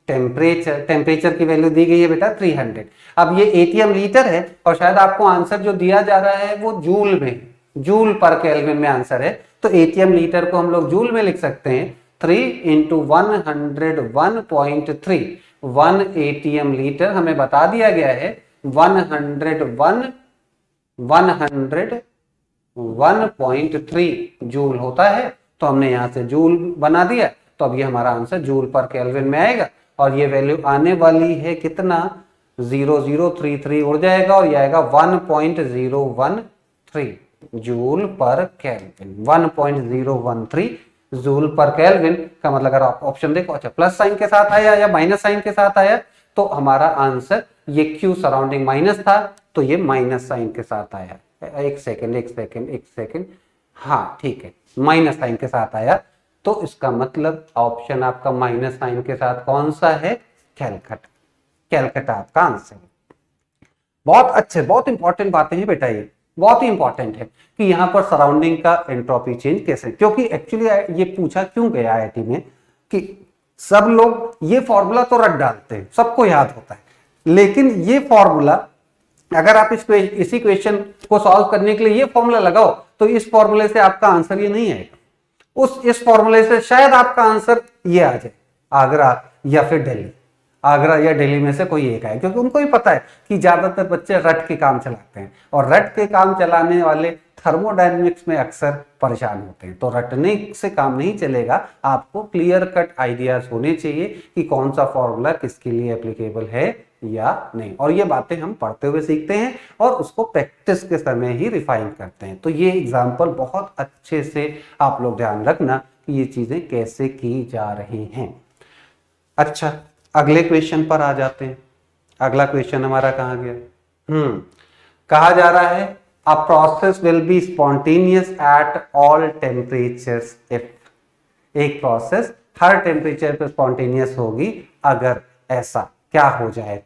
temperature, temperature की वैल्यू दी गई है बेटा 300। अब ये ATM लीटर है, और शायद आपको आंसर जो दिया जा रहा है वो जूल में, जूल पर केल्विन में आंसर है, तो ATM लीटर को हम लोग जूल में लिख सकते हैं। 3 इंटू 101.3, 1 ATM लीटर हमें बता दिया गया है 101.3 जूल होता है, तो हमने यहां से जूल बना दिया, तो अब ये हमारा आंसर जूल पर केल्विन में आएगा। और ये वैल्यू आने वाली है कितना? 0033 उड़ जाएगा और ये आएगा 1.013 जूल पर केल्विन। 1.013 जूल पर केल्विन का मतलब अगर आप ऑप्शन देखो, अच्छा प्लस साइन के साथ आया या माइनस साइन के साथ आया, तो हमारा आंसर, ये क्यू सराउंडिंग माइनस था तो ये माइनस साइन के साथ आया। एक सेकेंड, हाँ ठीक है, माइनस साइन के साथ आया, तो इसका मतलब ऑप्शन आपका माइनस साइन के साथ कौन सा है? कैलकट। कैलकाटा आपका आंसर है। बहुत अच्छे, बहुत इंपॉर्टेंट बातें हैं बेटा, ये बहुत ही इंपॉर्टेंट है कि यहाँ पर सराउंडिंग का एंट्रोपी चेंज कैसे, क्योंकि एक्चुअली ये पूछा क्यों गया आईआईटी में कि सब लोग ये फॉर्मूला तो रट डालते हैं, सबको याद होता है, लेकिन ये फॉर्मूला अगर आप इसी क्वेश्चन को सॉल्व करने के लिए ये फॉर्मूला लगाओ तो इस फॉर्मूले से आपका आंसर ये नहीं आएगा, इस फॉर्मूले से शायद आपका आंसर ये आ जाए, आगरा या फिर दिल्ली, आगरा या दिल्ली में से कोई एक आए, क्योंकि उनको भी पता है कि ज्यादातर बच्चे रट के काम चलाते हैं और रट के काम चलाने वाले थर्मोडायनेमिक्स में अक्सर परेशान होते हैं। तो रटने से काम नहीं चलेगा, आपको क्लियर कट आइडियाज होने चाहिए कि कौन सा फॉर्मूला किसके लिए एप्लीकेबल है या नहीं, और ये बातें हम पढ़ते हुए सीखते हैं और उसको प्रैक्टिस के समय ही रिफाइन करते हैं। तो ये एग्जाम्पल बहुत अच्छे से आप लोग ध्यान रखना कि ये चीजें कैसे की जा रही हैं। अच्छा, अगले क्वेश्चन पर आ जाते हैं। अगला क्वेश्चन हमारा कहाँ गया? कहा जा रहा है a process will be spontaneous at all temperatures if. एक प्रोसेस हर टेम्परेचर पर स्पॉन्टेनियस होगी अगर ऐसा क्या हो जाए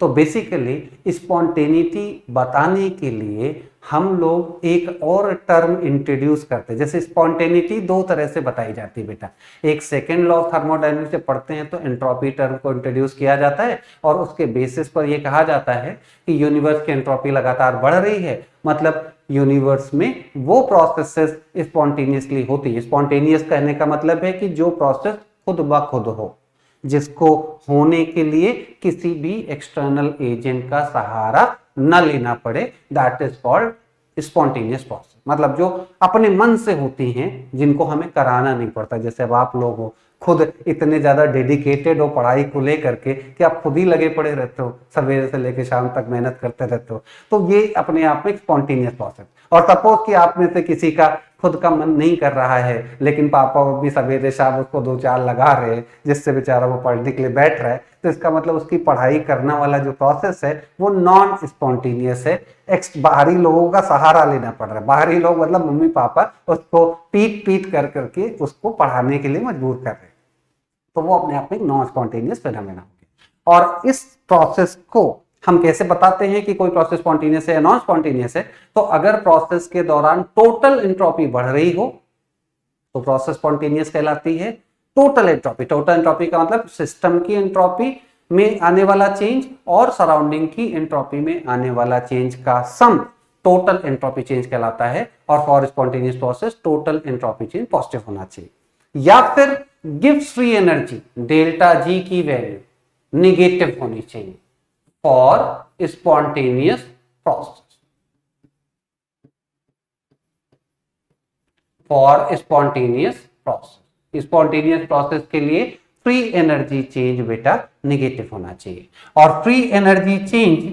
तो बेसिकली स्पॉन्टेनिटी बताने के लिए हम लोग एक और टर्म इंट्रोड्यूस करते हैं। जैसे स्पॉन्टेनिटी दो तरह से बताई जाती है बेटा, एक सेकेंड लॉ ऑफ थर्मोडायनेमिक्स से पढ़ते हैं तो एंट्रोपी टर्म को इंट्रोड्यूस किया जाता है और उसके बेसिस पर यह कहा जाता है कि यूनिवर्स की एंट्रोपी लगातार बढ़ रही है, मतलब यूनिवर्स में वो प्रोसेसेस स्पॉन्टेनियसली होती है। स्पॉन्टेनियस कहने का मतलब है कि जो प्रोसेस खुद ब खुद हो, जिसको होने के लिए किसी भी एक्सटर्नल एजेंट का सहारा न लेना पड़े, that is called spontaneous process. मतलब जो अपने मन से होती हैं, जिनको हमें कराना नहीं पड़ता। जैसे अब आप लोग हो, खुद इतने ज्यादा डेडिकेटेड हो पढ़ाई को लेकर के कि आप खुद ही लगे पड़े रहते हो, सवेरे से लेकर शाम तक मेहनत करते रहते हो, तो ये अपने आप में स्पॉन्टेनियस प्रोसेस। और सपोज कि आप में से किसी का खुद का मन नहीं कर रहा है, लेकिन पापा भी सवेरे शाम उसको 2-4 लगा रहे हैं, जिससे बेचारा वो पढ़ने के लिए बैठ रहा है, तो इसका मतलब उसकी पढ़ाई करने वाला जो प्रोसेस है वो नॉन स्पॉन्टेनियस है। बाहरी लोगों का सहारा लेना पड़ रहा है। बाहरी लोग मतलब मम्मी पापा उसको पीट कर करके उसको पढ़ाने के लिए मजबूर कर रहे हैं, तो वो अपने आप में नॉन स्पॉन्टेनियस फिनोमेना हो गया। और इस प्रोसेस को हम कैसे बताते हैं कि कोई प्रोसेस स्पॉन्टेनियस है या नॉन स्पॉन्टेनियस है? तो अगर प्रोसेस के दौरान टोटल एंट्रोपी बढ़ रही हो तो प्रोसेस स्पॉन्टेनियस कहलाती है। टोटल एंट्रोपी का मतलब सिस्टम की एंट्रोपी में आने वाला चेंज और सराउंडिंग की एंट्रोपी में आने वाला चेंज का सम टोटल एंट्रोपी चेंज कहलाता है। और for spontaneous process total entropy change positive होना चाहिए। या फिर gives free energy delta G की वैल्यू निगेटिव होनी चाहिए for spontaneous process. For spontaneous process के लिए फ्री एनर्जी चेंज बेटा निगेटिव होना चाहिए। और फ्री एनर्जी चेंज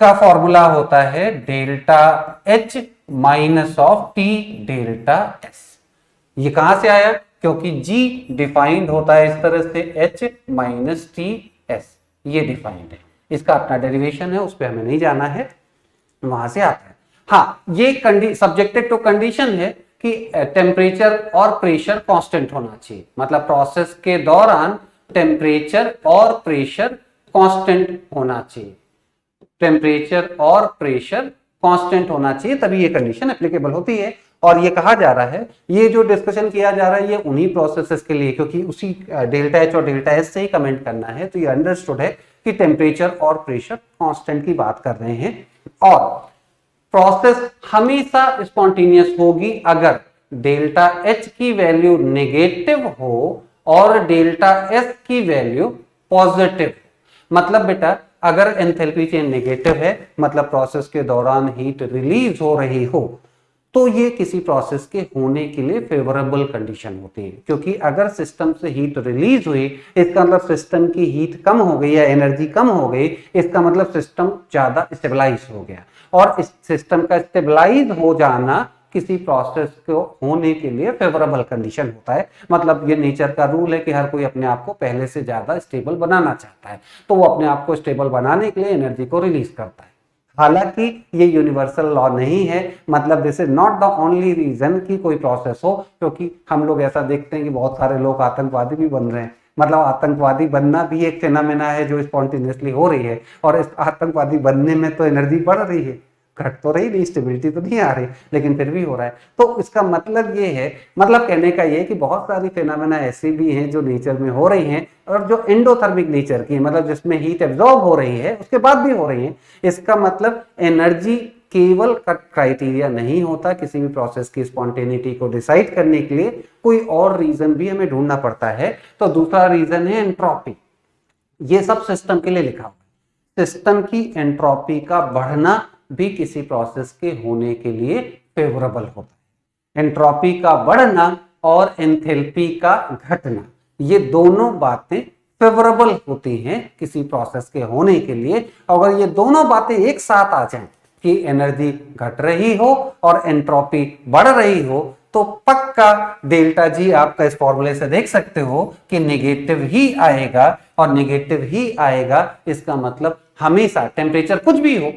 का फॉर्मूला होता है delta H minus of T delta S. ये कहां से आया? क्योंकि G डिफाइंड होता है इस तरह से H माइनस टी एस, ये डिफाइंड है। इसका अपना डेरिवेशन है, उस पर हमें नहीं जाना है, वहां से आता है। हाँ, ये सब्जेक्टेड टू कंडीशन है कि टेम्परेचर और प्रेशर कांस्टेंट होना चाहिए। मतलब प्रोसेस के दौरान टेम्परेचर और प्रेशर कांस्टेंट होना चाहिए। टेम्परेचर और प्रेशर कांस्टेंट होना चाहिए, तभी ये कंडीशन एप्लीकेबल होती है। और ये कहा जा रहा है, ये जो डिस्कशन किया जा रहा है ये उन्हीं प्रोसेसेस के लिए, क्योंकि उसी डेल्टा एच और डेल्टा एस से ही कमेंट करना है। तो ये अंडरस्टूड है कि टेम्परेचर और प्रेशर कांस्टेंट की बात कर रहे हैं। और प्रोसेस हमेशा स्पॉन्टेनियस होगी अगर डेल्टा एच की वैल्यू नेगेटिव हो और डेल्टा एस की वैल्यू पॉजिटिव। मतलब बेटा अगर एंथैल्पी चेंज नेगेटिव है, मतलब प्रोसेस के दौरान हीट रिलीज हो रही हो, तो ये किसी प्रोसेस के होने के लिए फेवरेबल कंडीशन होती है। क्योंकि अगर सिस्टम से हीट रिलीज हुई, इसका मतलब सिस्टम की हीट कम हो गई या एनर्जी कम हो गई, इसका मतलब सिस्टम ज्यादा स्टेबलाइज हो गया। और इस सिस्टम का स्टेबलाइज हो जाना किसी प्रोसेस को होने के लिए फेवरेबल कंडीशन होता है। मतलब ये नेचर का रूल है कि हर कोई अपने आप को पहले से ज्यादा स्टेबल बनाना चाहता है, तो वो अपने आप को स्टेबल बनाने के लिए एनर्जी को रिलीज करता है। हालांकि ये यूनिवर्सल लॉ नहीं है, मतलब this is not the only reason कि कोई प्रोसेस हो, क्योंकि हम लोग ऐसा देखते हैं कि बहुत सारे लोग आतंकवादी भी बन रहे हैं, मतलब आतंकवादी बनना भी एक फिनोमेना है जो स्पॉन्टेनियसली हो रही है, और इस आतंकवादी बनने में तो एनर्जी बढ़ रही है, घट तो रही नहीं, स्टेबिलिटी तो नहीं आ रही, लेकिन फिर भी हो रहा है। तो इसका मतलब ये है, मतलब कहने का ये है कि बहुत सारी फिनोमेना ऐसी भी हैं जो नेचर में हो रही हैं और जो एंडोथर्मिक नेचर की है, मतलब जिसमें हीट एब्जॉर्ब हो रही है उसके बाद भी हो रही है। इसका मतलब एनर्जी केवल का क्राइटेरिया नहीं होता किसी भी प्रोसेस की स्पॉन्टेनिटी को डिसाइड करने के लिए, कोई और रीजन भी हमें ढूंढना पड़ता है। तो दूसरा रीजन है एंट्रोपी। ये सब सिस्टम के लिए लिखा हुआ है। सिस्टम की एंट्रोपी का बढ़ना भी किसी प्रोसेस के होने के लिए फेवरेबल होता है। एंट्रोपी का बढ़ना और एंथैल्पी का घटना, ये दोनों बातें फेवरेबल होती हैं किसी प्रोसेस के होने के लिए। अगर ये दोनों बातें एक साथ आ जाएं कि एनर्जी घट रही हो और एंट्रोपी बढ़ रही हो, तो पक्का डेल्टा जी आपका इस फॉर्मूले से देख सकते हो कि नेगेटिव ही आएगा, और नेगेटिव ही आएगा इसका मतलब हमेशा टेम्परेचर कुछ भी हो,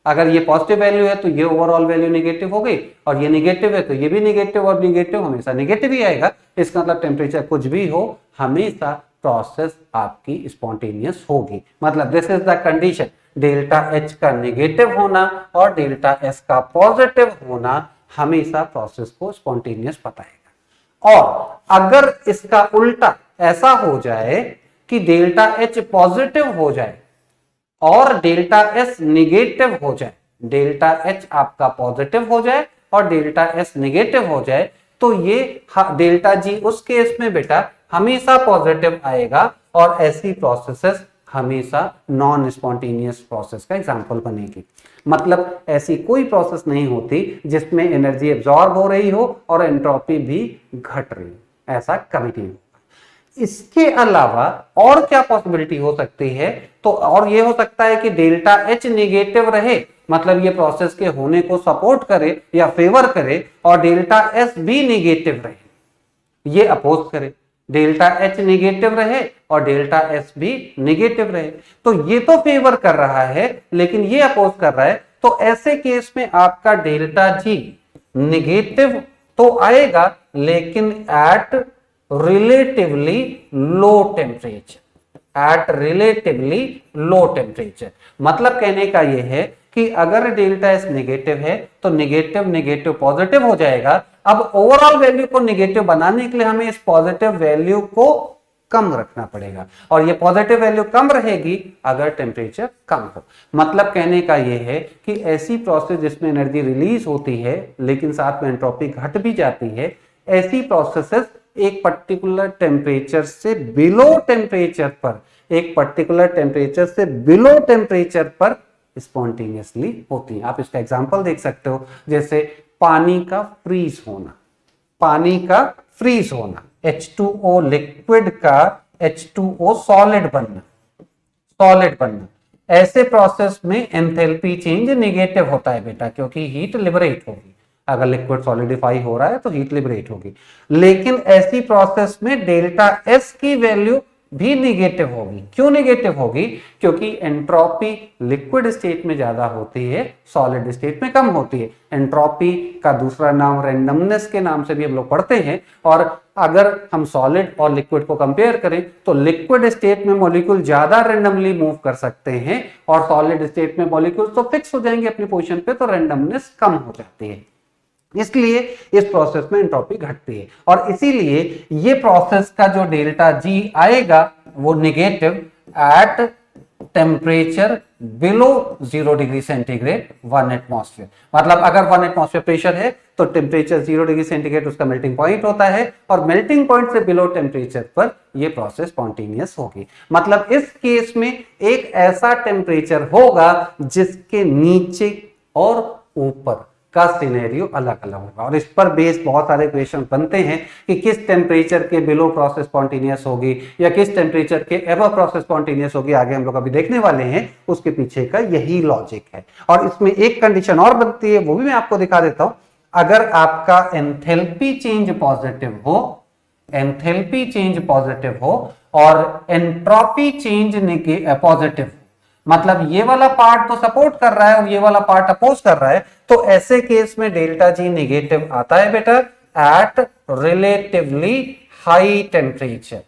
अगर ये पॉजिटिव वैल्यू है तो ये ओवरऑल वैल्यू नेगेटिव हो गई, और ये नेगेटिव है तो ये भी नेगेटिव, और नेगेटिव हमेशा नेगेटिव ही आएगा। इसका मतलब टेम्परेचर कुछ भी हो, हमेशा प्रोसेस आपकी स्पॉन्टेनियस होगी। मतलब this is the condition, delta H का नेगेटिव होना और डेल्टा एस का पॉजिटिव होना हमेशा प्रोसेस को स्पॉन्टेनियस बताएगा। और अगर इसका उल्टा ऐसा हो जाए कि डेल्टा एच पॉजिटिव हो जाए और डेल्टा एस निगेटिव हो जाए, डेल्टा एच आपका पॉजिटिव हो जाए और डेल्टा एस निगेटिव हो जाए, तो ये डेल्टा जी उस केस में बेटा हमेशा पॉजिटिव आएगा, और ऐसी प्रोसेसेस हमेशा नॉन स्पॉन्टेनियस प्रोसेस का एग्जांपल बनेगी। मतलब ऐसी कोई प्रोसेस नहीं होती जिसमें एनर्जी एब्जॉर्ब हो रही हो और एंट्रोपी भी घट रही हो, ऐसा कभी नहीं होगा। इसके अलावा और क्या पॉसिबिलिटी हो सकती है, तो और ये हो सकता है कि डेल्टा एच नेगेटिव रहे, मतलब ये प्रोसेस के होने को सपोर्ट करे या फेवर करे, और डेल्टा एस भी नेगेटिव रहे, ये अपोज करे। डेल्टा एच नेगेटिव रहे और डेल्टा एस भी नेगेटिव रहे, तो ये तो फेवर कर रहा है लेकिन ये अपोज कर रहा है। तो ऐसे केस में आपका डेल्टा जी नेगेटिव तो आएगा, लेकिन at relatively low temperature, at relatively low temperature. मतलब कहने का यह है कि अगर डेल्टा एस नेगेटिव है तो नेगेटिव नेगेटिव पॉजिटिव हो जाएगा। अब ओवरऑल वैल्यू को नेगेटिव बनाने के लिए हमें इस पॉजिटिव वैल्यू को कम रखना पड़ेगा, और ये पॉजिटिव वैल्यू कम रहेगी अगर टेम्परेचर कम हो। मतलब कहने का यह है कि ऐसी प्रोसेस जिसमें एनर्जी रिलीज होती है लेकिन साथ में एंट्रोपी घट भी जाती है, ऐसी प्रोसेसेस एक पर्टिकुलर टेम्परेचर से बिलो टेम्परेचर पर, एक पर्टिकुलर टेम्परेचर से बिलो टेम्परेचर पर स्पॉन्टेनियसली होती है। आप इसका एग्जांपल देख सकते हो, जैसे पानी का फ्रीज होना, पानी का फ्रीज होना, H2O लिक्विड का H2O सॉलिड बनना, सॉलिड बनना, ऐसे प्रोसेस में एंथैल्पी चेंज नेगेटिव होता है बेटा, क्योंकि हीट लिबरेट होगी। अगर लिक्विड सॉलिडिफाई हो रहा है तो हीट लिबरेट होगी, लेकिन ऐसी प्रोसेस में डेल्टा एस की वैल्यू भी नेगेटिव होगी। क्यों नेगेटिव होगी? क्योंकि एंट्रोपी लिक्विड स्टेट में ज्यादा होती है, सॉलिड स्टेट में कम होती है। एंट्रोपी का दूसरा नाम रैंडमनेस के नाम से भी हम लोग पढ़ते हैं। और अगर हम सॉलिड और लिक्विड को कंपेयर करें तो लिक्विड स्टेट में मॉलिक्यूल ज्यादा रैंडमली मूव कर सकते हैं, और सॉलिड स्टेट में मॉलिक्यूल तो फिक्स हो जाएंगे अपनी पोजीशन पे, तो रैंडमनेस कम हो जाती है। इसलिए इस प्रोसेस में एंट्रोपी घटती है, और इसीलिए ये प्रोसेस का जो डेल्टा जी आएगा वो negative at temperature below 0 degree centigrade 1 atmosphere. मतलब अगर 1 एटमॉस्फेयर प्रेशर है तो टेम्परेचर 0 डिग्री सेंटीग्रेड उसका मेल्टिंग पॉइंट होता है, और मेल्टिंग पॉइंट से बिलो टेम्परेचर पर यह प्रोसेस स्पॉन्टेनियस होगी। मतलब इस केस में एक ऐसा टेम्परेचर होगा जिसके नीचे और ऊपर का सिनेरियो अलग अलग होगा, और इस पर बेस बहुत सारे क्वेश्चन बनते हैं कि किस टेम्परेचर के बिलो प्रोसेस स्पॉन्टेनियस होगी या किस टेम्परेचर के एबव प्रोसेस स्पॉन्टेनियस होगी। आगे हम लोग अभी देखने वाले हैं, उसके पीछे का यही लॉजिक है। और इसमें एक कंडीशन और बनती है, वो भी मैं आपको दिखा देता हूं। अगर आपका एंथैल्पी चेंज पॉजिटिव हो, एंथैल्पी चेंज पॉजिटिव हो और एंट्रोपी चेंज पॉजिटिव, मतलब ये वाला पार्ट तो सपोर्ट कर रहा है और ये वाला पार्ट अपोज कर रहा है, तो ऐसे केस में डेल्टा जी नेगेटिव आता है बेटा at relatively high temperature,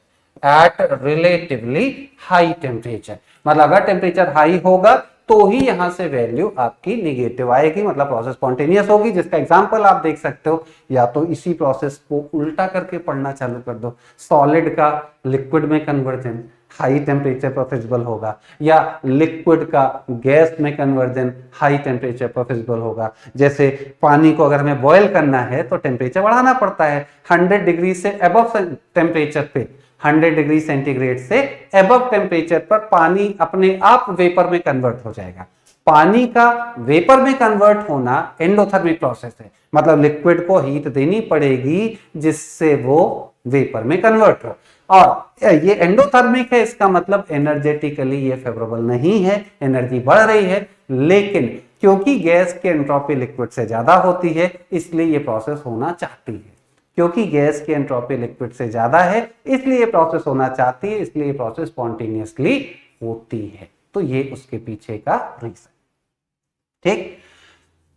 at relatively high temperature, मतलब अगर टेम्परेचर हाई होगा तो ही यहां से वैल्यू आपकी निगेटिव आएगी, मतलब प्रोसेस स्पॉन्टेनियस होगी। जिसका एग्जांपल आप देख सकते हो, या तो इसी प्रोसेस को उल्टा करके पढ़ना चालू कर दो, सॉलिड का लिक्विड में कन्वर्जन हाई टेम्परेचर पर फिजिबल होगा, या लिक्विड का गैस में कन्वर्जन हाई टेम्परेचर पर फिजिबल होगा। जैसे पानी को अगर हमें बॉयल करना है तो टेम्परेचर बढ़ाना पड़ता है 100 डिग्री से अबव टेम्परेचर पे, 100 डिग्री सेंटीग्रेड से अबव टेम्परेचर पर पानी अपने आप वेपर में कन्वर्ट हो जाएगा। पानी का वेपर में कन्वर्ट होना एंडोथर्मिक प्रोसेस है, मतलब लिक्विड को हीट देनी पड़ेगी जिससे वो वेपर में कन्वर्ट हो, और ये एंडोथर्मिक है, इसका मतलब एनर्जेटिकली ये फेवरेबल नहीं है, एनर्जी बढ़ रही है। लेकिन क्योंकि गैस की एंट्रोपी लिक्विड से ज्यादा होती है इसलिए ये प्रोसेस होना चाहती है, क्योंकि गैस की एंट्रोपी लिक्विड से ज्यादा है इसलिए ये प्रोसेस होना चाहती है, इसलिए ये प्रोसेस स्पॉन्टेनियसली होती है। तो ये उसके पीछे का रीजन, ठीक।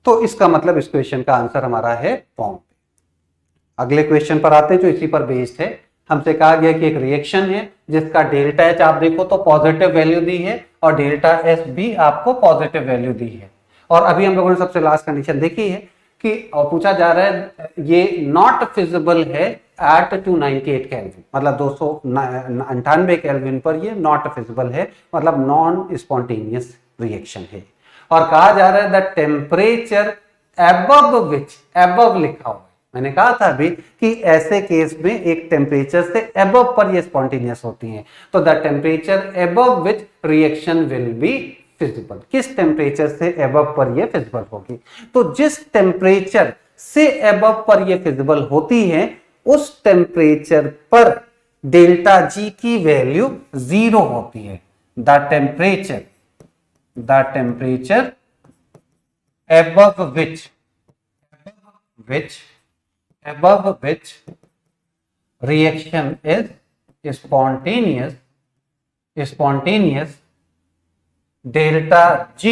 तो इसका मतलब इस क्वेश्चन का आंसर हमारा है फॉर्म। अगले क्वेश्चन पर आते हैं जो इसी पर बेस्ड है। हमसे कहा गया कि एक रिएक्शन है जिसका डेल्टा एच आप देखो तो पॉजिटिव वैल्यू दी है और डेल्टा एस भी आपको पॉजिटिव वैल्यू दी है। और अभी हम लोगों ने सबसे लास्ट कंडीशन देखी है कि और पूछा जा रहा है ये नॉट फिजिबल है एट 298 केल्विन, मतलब 298 केल्विन पर ये नॉट फिजिबल है, मतलब नॉन स्पॉन्टेनियस रिएक्शन है। और कहा जा रहा है the temperature above which, above लिखा हुआ है, मैंने कहा था अभी कि ऐसे केस में एक टेम्परेचर से एबव पर ये स्पॉन्टेनियस होती हैं, तो the temperature above which reaction will be feasible, किस टेम्परेचर से एबव पर ये फिजिबल होगी। तो जिस टेम्परेचर से एबव पर ये फिजिबल होती है उस टेम्परेचर पर डेल्टा जी की वैल्यू 0 होती है। The temperature above which reaction is spontaneous, delta G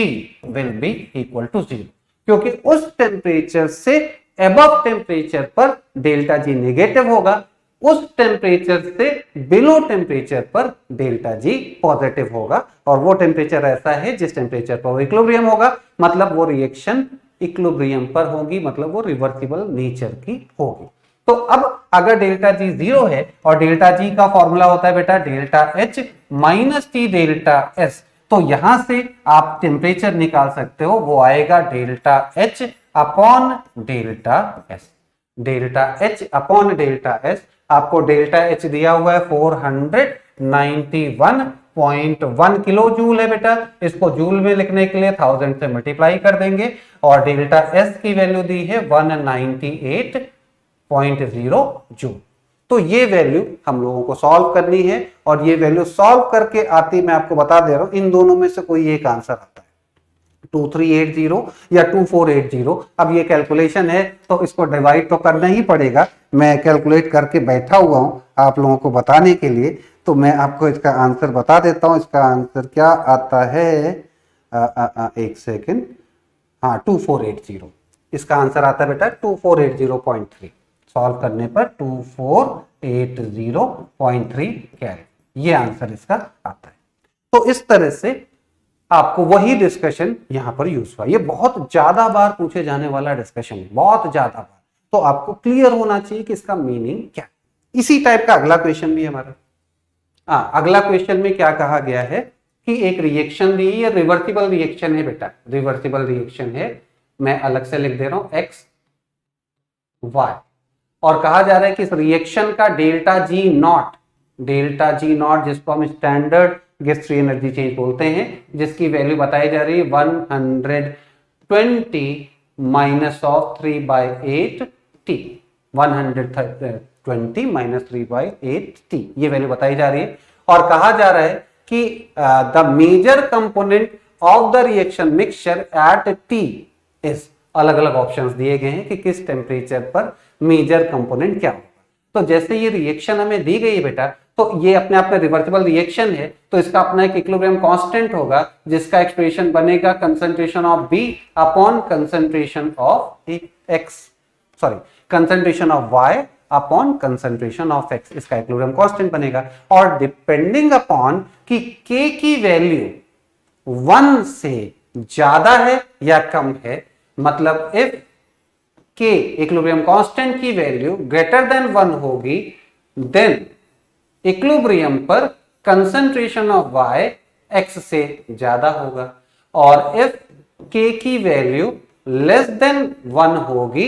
will be equal to 0, क्योंकि उस टेम्परेचर से above टेम्परेचर पर डेल्टा जी नेगेटिव होगा, उस टेम्परेचर से बिलो टेम्परेचर पर डेल्टा जी पॉजिटिव होगा, और वो टेम्परेचर ऐसा है जिस टेम्परेचर पर इक्विलिब्रियम होगा, मतलब वो रिएक्शन इक्विलिब्रियम पर होगी, मतलब वो रिवर्सिबल नेचर की होगी। तो अब अगर डेल्टा जी 0 है और डेल्टा जी का फॉर्मूला होता है बेटा delta H minus T delta S, तो यहां से आप टेम्परेचर निकाल सकते हो, वो आएगा delta H upon delta S. Delta H upon delta S, आपको डेल्टा एच दिया हुआ है 491.1 किलो जूल है बेटा, इसको जूल में लिखने के लिए 1000 से मल्टीप्लाई कर देंगे, और डेल्टा एस की वैल्यू दी है 198.0 जूल। तो ये वैल्यू हम लोगों को सॉल्व करनी है, और ये वैल्यू सॉल्व करके आती, मैं आपको बता दे रहा हूं, इन दोनों में से कोई एक आंसर आता है, 2380 या 2480। अब ये कैलकुलेशन है तो इसको डिवाइड तो करना ही पड़ेगा, मैं कैलकुलेट करके बैठा हुआ हूं आप लोगों को बताने के लिए, तो मैं आपको इसका आंसर बता देता हूं। इसका आंसर क्या आता है, एक सेकेंड, हाँ 2480, इसका आंसर आता है बेटा 2480.3, सॉल्व करने पर 2480.3 कैरेट, ये आंसर इसका आता है। तो इस तरह से आपको वही डिस्कशन यहां पर यूज हुआ, ये बहुत ज्यादा बार पूछे जाने वाला डिस्कशन है, बहुत ज्यादा बार, तो आपको क्लियर होना चाहिए कि इसका मीनिंग क्या। इसी टाइप का अगला क्वेश्चन भी हमारा, अगला क्वेश्चन में क्या कहा गया है कि एक रिएक्शन दी है, रिवर्सिबल रिएक्शन है बेटा, रिवर्सिबल रिएक्शन है, मैं अलग से लिख दे रहा हूं एक्स वाई, और कहा जा रहा है कि इस रिएक्शन का डेल्टा जी नॉट जिसको हम standard gas free energy change बोलते हैं, जिसकी वैल्यू बताई जा रही है 120 माइनस ऑफ 3/8 टी, 120 माइनस 3/8 टी, ये वैल्यू बताई जा रही है। और कहा जा रहा है कि the major component of the reaction mixture at T is, अलग अलग ऑप्शंस दिए गए हैं कि किस टेम्परेचर पर मेजर कंपोनेंट क्या होगा। तो जैसे ये रिएक्शन हमें दी गई है बेटा, तो ये अपने आप में रिवर्सिबल रिएक्शन है, तो इसका अपना एक इक्विलिब्रियम कांस्टेंट होगा, जिसका एक्सप्रेशन बनेगा concentration of B upon concentration of X, sorry concentration of Y upon concentration of X, इसका इक्विलिब्रियम कांस्टेंट बनेगा। और डिपेंडिंग अपॉन कि के की वैल्यू 1 से ज्यादा है या कम है, मतलब इफ के इक्विलिब्रियम कांस्टेंट की वैल्यू ग्रेटर देन 1 होगी, देन इक्विलिब्रियम पर कंसंट्रेशन ऑफ y x से ज्यादा होगा। और इफ k की वैल्यू लेस देन 1 होगी,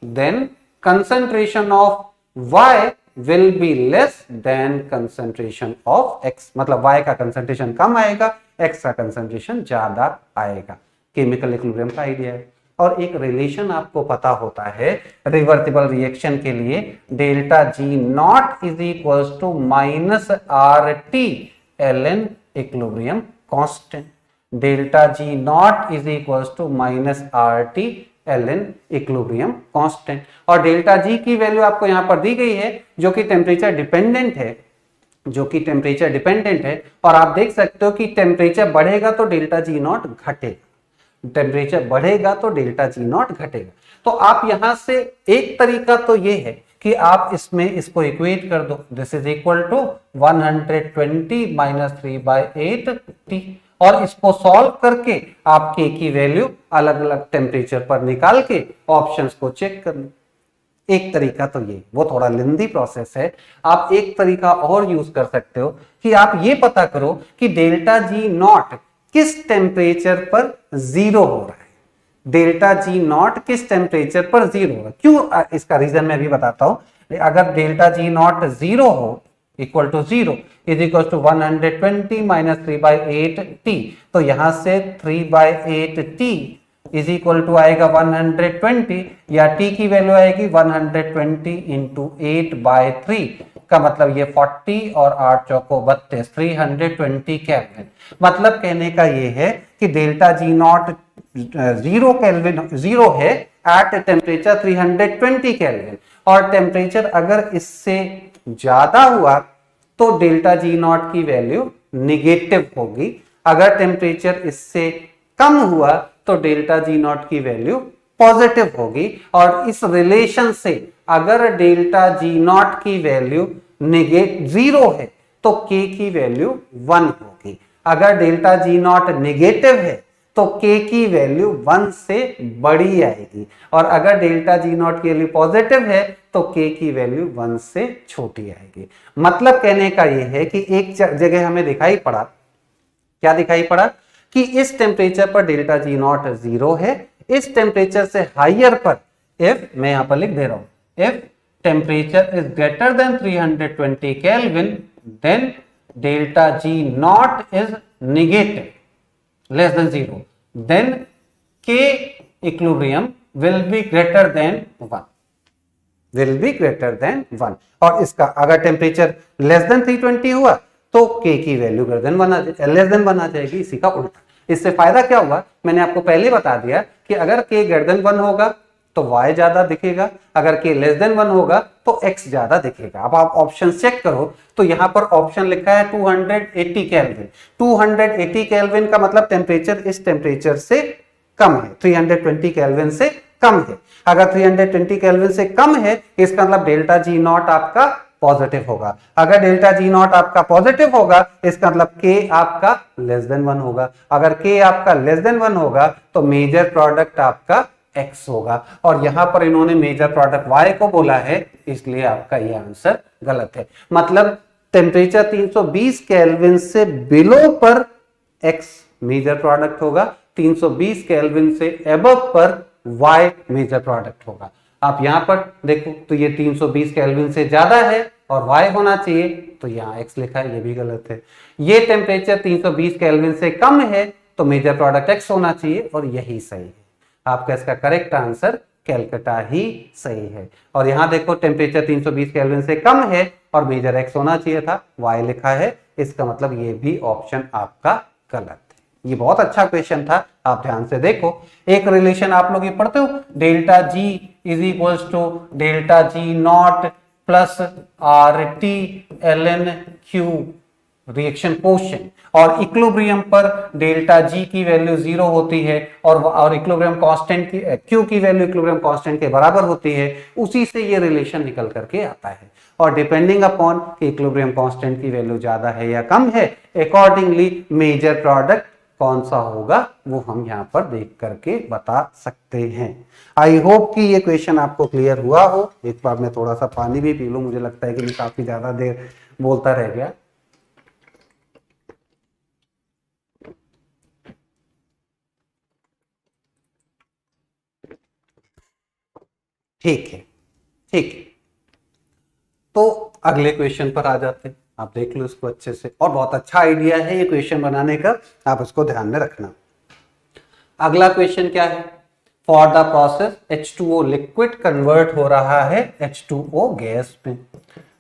then concentration of y will be less than concentration of x, मतलब y का कंसंट्रेशन कम आएगा, x का कंसंट्रेशन ज्यादा आएगा। केमिकल इक्विलिब्रियम का आइडिया है। और एक रिलेशन आपको पता होता है रिवर्सिबल रिएक्शन के लिए, delta G not is equal to minus R T L N equilibrium constant. Delta G not is equal to minus R T L N equilibrium constant. और डेल्टा जी की value आपको यहां पर दी गई है, जो कि टेम्परेचर डिपेंडेंट है, जो कि टेम्परेचर डिपेंडेंट है। और आप देख सकते हो कि टेम्परेचर बढ़ेगा तो डेल्टा जी नॉट घटेगा, टेम्परेचर बढ़ेगा तो डेल्टा जी नॉट घटेगा। तो आप यहां से एक तरीका तो ये है कि आप इसमें इसको इक्वेट कर दो, दिस इज इक्वल टू 120 माइनस 3/8 टी, और इसको सॉल्व करके आप के की वैल्यू अलग अलग टेम्परेचर पर निकाल के ऑप्शंस को चेक कर लो। एक तरीका तो ये, वो थोड़ा लेंदी प्रोसेस है। आप एक तरीका और यूज कर सकते हो कि आप ये पता करो कि डेल्टा जी नॉट किस टेम्परेचर पर जीरो हो रहा है। डेल्टा जी नॉट किस टेम्परेचर पर जीरो हो रहा है, क्यों, इसका रीजन मैं भी बताता हूं। अगर डेल्टा जी नॉट जीरो हो, equal to zero is equal to 120 माइनस 3/8 टी, तो यहां से 3/8 टी इज इक्वल टू आएगा 120, या टी की वैल्यू आएगी 120 इंटू 8/3 का मतलब ये 40 और 8 चौको 32, 320 केल्विन। मतलब कहने का ये है कि delta G naught zero kelvin, zero है एट टेम्परेचर 320 केल्विन, और टेम्परेचर अगर इससे ज्यादा हुआ तो डेल्टा जी नॉट की वैल्यू निगेटिव होगी, अगर टेम्परेचर इससे कम हुआ तो डेल्टा जी नॉट की वैल्यू पॉजिटिव होगी। और इस रिलेशन से अगर डेल्टा जी नॉट की वैल्यू जीरो है तो k की वैल्यू 1 होगी, अगर डेल्टा जी नॉट निगेटिव है तो k की वैल्यू 1 से बड़ी आएगी, और अगर डेल्टा जी नॉट की वैल्यू पॉजिटिव है तो k की वैल्यू 1 से छोटी आएगी। मतलब कहने का यह है कि एक जगह हमें दिखाई पड़ा, क्या दिखाई पड़ा, कि इस टेम्परेचर पर डेल्टा जी नॉट जीरो है, इस टेम्परेचर से हाइयर पर इफ, मैं यहां पर लिख दे रहा हूं, if temperature is greater than 320 kelvin, then delta G not is negative less than zero, then K equilibrium will be greater than 1, will be greater than 1। और इसका अगर टेम्परेचर लेस देन 320 हुआ तो k की value greater than 1 less than 1 आ जाएगी, इसी का उल्टा। इससे फायदा क्या हुआ, मैंने आपको पहले बता दिया कि अगर k ग्रेटर देन 1 होगा तो y ज्यादा दिखेगा, अगर k लेस देन 1 होगा तो x ज्यादा दिखेगा। अब आप ऑप्शन चेक करो तो यहां पर ऑप्शन लिखा है 280 केल्विन। 280 केल्विन का मतलब टेम्परेचर इस टेम्परेचर से कम है, 320 केल्विन से कम है। अगर 320 केल्विन से कम है इसका मतलब डेल्टा जी नॉट आपका पॉजिटिव होगा, अगर डेल्टा जी नॉट आपका पॉजिटिव होगा इसका मतलब k आपका लेस देन 1 होगा, अगर k आपका लेस देन 1 होगा तो मेजर प्रोडक्ट आपका x होगा। और यहां पर इन्होंने मेजर प्रोडक्ट y को बोला है, इसलिए आपका ये आंसर गलत है। मतलब टेम्परेचर 320 केल्विन से बिलो पर x मेजर प्रोडक्ट होगा, 320 केल्विन से अबव पर y मेजर प्रोडक्ट होगा। आप यहां पर देखो तो ये 320 केल्विन से ज्यादा है और y होना चाहिए, तो यहां x लिखा है, ये भी गलत है। ये टेम्परेचर 320 केल्विन से कम है तो मेजर प्रोडक्ट x होना चाहिए, और यही सही है। आपका इसका करेक्ट आंसर कैलकाटा ही सही है। और यहां देखो टेम्परेचर 320 केल्विन से कम है और मेजर x होना चाहिए था, y लिखा है, इसका मतलब ये भी ऑप्शन आपका गलत है। ये बहुत अच्छा क्वेश्चन था, आप ध्यान से देखो। एक रिलेशन आप लोग ये पढ़ते हो, delta G is equals to delta G naught plus R T L N Q reaction coefficient, और इक्विलिब्रियम पर डेल्टा जी की वैल्यू 0 होती है और इक्विलिब्रियम कांस्टेंट की क्यू की वैल्यू इक्विलिब्रियम कांस्टेंट के बराबर होती है। उसी से ये रिलेशन निकल करके आता है, और डिपेंडिंग अपॉन कि इक्विलिब्रियम कांस्टेंट की वैल्यू ज्यादा है या कम है, अकॉर्डिंगली मेजर प्रोडक्ट कौन सा होगा वो हम यहां पर देख करके बता सकते हैं। आई होप कि ये क्वेश्चन आपको क्लियर हुआ हो। एक बार मैं थोड़ा सा पानी भी पी लूं, मुझे लगता है कि मैं काफी ज्यादा देर बोलता रह गया। ठीक है, ठीक है, तो अगले क्वेश्चन पर आ जाते हैं। आप देख लो इसको अच्छे से, और बहुत अच्छा आइडिया है ये क्वेश्चन बनाने का, आप इसको ध्यान में रखना। अगला क्वेश्चन क्या है? For the process H2O liquid convert हो रहा है H2O गैस में।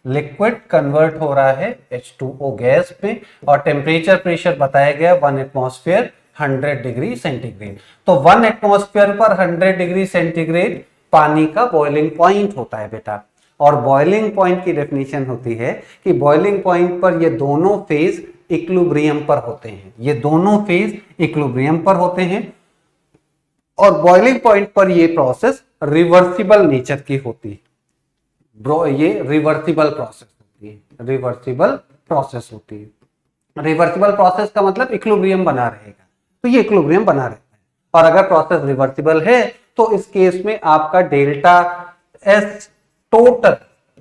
लिक्विड कन्वर्ट हो रहा है H2O गैस में, और टेम्परेचर प्रेशर बताया गया 1 एटमॉस्फेयर 100 डिग्री सेंटीग्रेड। तो 1 एटमॉस्फेयर पर 100 डिग्री सेंटीग्रेड पानी का बॉइलिंग पॉइंट होता है बेटा। और बॉइलिंग पॉइंट की डेफिनेशन होती है कि बॉइलिंग पॉइंट पर ये दोनों फेज इक्विलिब्रियम पर होते हैं, ये दोनों फेज इक्विलिब्रियम पर होते हैं, और बॉइलिंग पॉइंट पर ये प्रोसेस रिवर्सिबल नेचर की होती है। ब्रो, ये रिवर्सिबल प्रोसेस होती है, रिवर्सिबल प्रोसेस होती है। रिवर्सिबल प्रोसेस का मतलब इक्विलिब्रियम बना रहेगा, तो ये इक्विलिब्रियम बना रहता है। और अगर प्रोसेस रिवर्सिबल है तो इस केस में आपका डेल्टा एस टोटल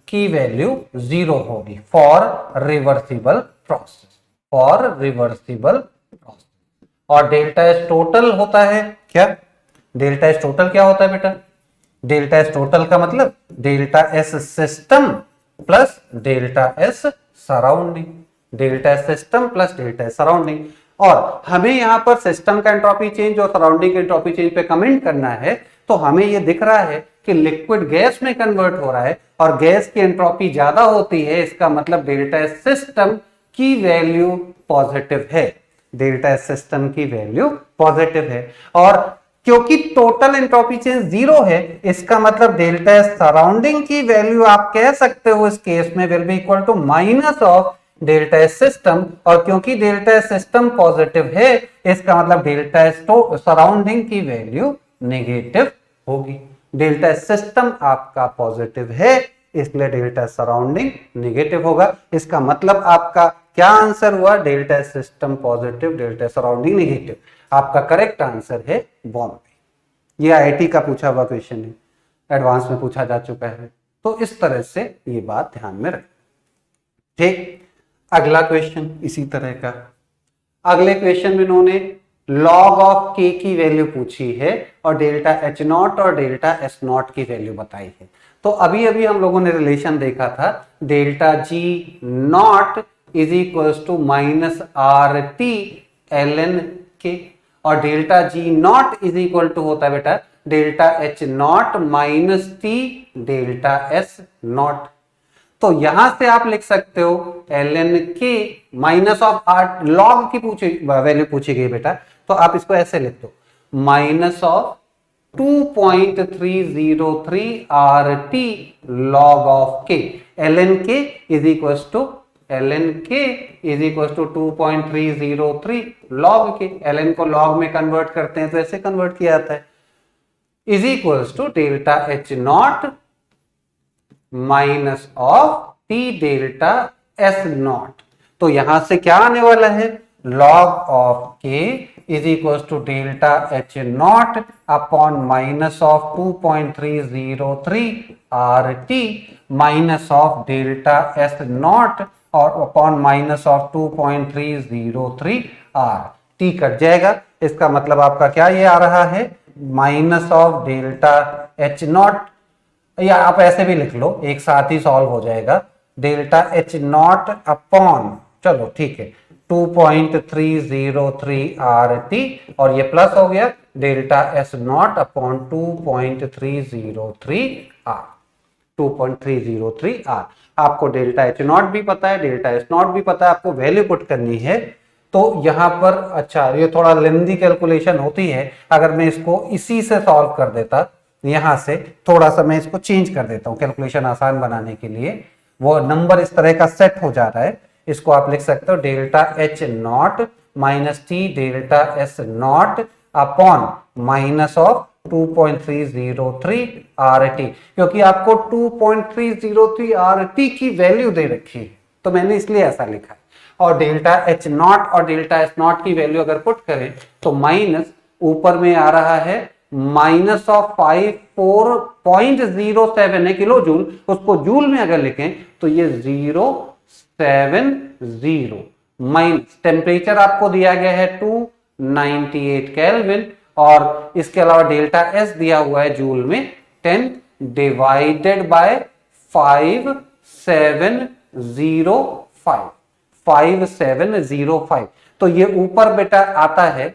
की वैल्यू 0 होगी for reversible process, for reversible process. और डेल्टा एस टोटल होता है क्या? डेल्टा एस टोटल क्या होता है बेटा? डेल्टा एस टोटल का मतलब delta S system plus delta S surrounding, delta S system plus delta S surrounding. और हमें यहां पर सिस्टम का एंट्रोपी चेंज और सराउंडिंग का एंट्रोपी चेंज पे कमेंट करना है, तो हमें यह दिख रहा है कि लिक्विड गैस में कन्वर्ट हो रहा है और गैस की एंट्रोपी ज्यादा होती है, इसका मतलब डेल्टा एस सिस्टम की वैल्यू पॉजिटिव है, डेल्टा एस सिस्टम की वैल्यू पॉजिटिव है। और क्योंकि टोटल एंट्रोपी चेंज 0 है, इसका मतलब डेल्टा एस सराउंडिंग की वैल्यू आप कह सकते हो इस केस में will be equal to minus of delta S system. और क्योंकि डेल्टा एस सिस्टम पॉजिटिव है, इसका मतलब डेल्टा एस सराउंडिंग की वैल्यू नेगेटिव होगी। डेल्टा एस सिस्टम आपका पॉजिटिव है, इसलिए डेल्टा सराउंडिंग नेगेटिव होगा। इसका मतलब आपका क्या आंसर हुआ? Delta system positive, delta surrounding negative. आपका करेक्ट आंसर है बॉम्बे। ये आईआईटी का पूछा हुआ क्वेश्चन है, एडवांस में पूछा जा चुका है, तो इस तरह से ये बात ध्यान में रखें। ठीक, अगला क्वेश्चन इसी तरह का। अगले क्वेश्चन में इन्होंने लॉग ऑफ के की वैल्यू पूछी है और डेल्टा एच नॉट और डेल्टा एस नॉट की वैल्यू बताई है। तो अभी अभी हम लोगों ने रिलेशन देखा था, delta G not is equal to minus R T L N K, और delta G not is equal to होता है बेटा delta H naught minus T delta S naught. तो यहां से आप लिख सकते हो L N K minus of R, log की वैल्यू पूछी गई बेटा, तो आप इसको ऐसे लिख दो minus of 2.303 R T log of K. L N K is equal to L N K is equal to 2.303 log K. L N को लॉग में कन्वर्ट करते हैं तो ऐसे कन्वर्ट किया जाता है, is equal to delta H naught minus of T delta S naught. तो यहां से क्या आने वाला है? Log of K is equal to delta H naught upon minus of 2.303 R T minus of delta S naught और upon minus of 2.303 R T cut जाएगा। इसका मतलब आपका क्या ये आ रहा है? Minus of delta H not, या आप ऐसे भी लिख लो, एक साथ ही सॉल्व हो जाएगा, डेल्टा एच नॉट अपॉन, चलो ठीक है, 2.303 आर टी, और ये प्लस हो गया delta S naught upon 2.303 R, 2.303 R. आपको डेल्टा एच नॉट भी पता है, डेल्टा एस नॉट भी पता है, आपको वैल्यू पुट करनी है। तो यहां पर अच्छा, ये थोड़ा लेंदी कैलकुलेशन होती है, अगर मैं इसको इसी से सॉल्व कर देता, यहां से थोड़ा सा मैं इसको चेंज कर देता हूं कैलकुलेशन आसान बनाने के लिए, वो नंबर इस तरह का सेट हो जा रहा है, इसको आप लिख सकते हो delta H naught minus T delta S naught upon minus of 2.303 RT, क्योंकि आपको 2.303 RT की वैल्यू दे रखी है तो मैंने इसलिए ऐसा लिखा है। और डेल्टा एच नॉट और डेल्टा एस नॉट की वैल्यू अगर पुट करें तो माइनस ऊपर में आ रहा है माइनस ऑफ 54.07 है किलो जूल, उसको जूल में अगर लिखें तो ये 070 माइनस टेम्परेचर आपको दिया गया है 298 केल्विन और इसके अलावा डेल्टा एस दिया हुआ है जूल में 10 डिवाइडेड बाय 5705 तो ये ऊपर बेटा आता है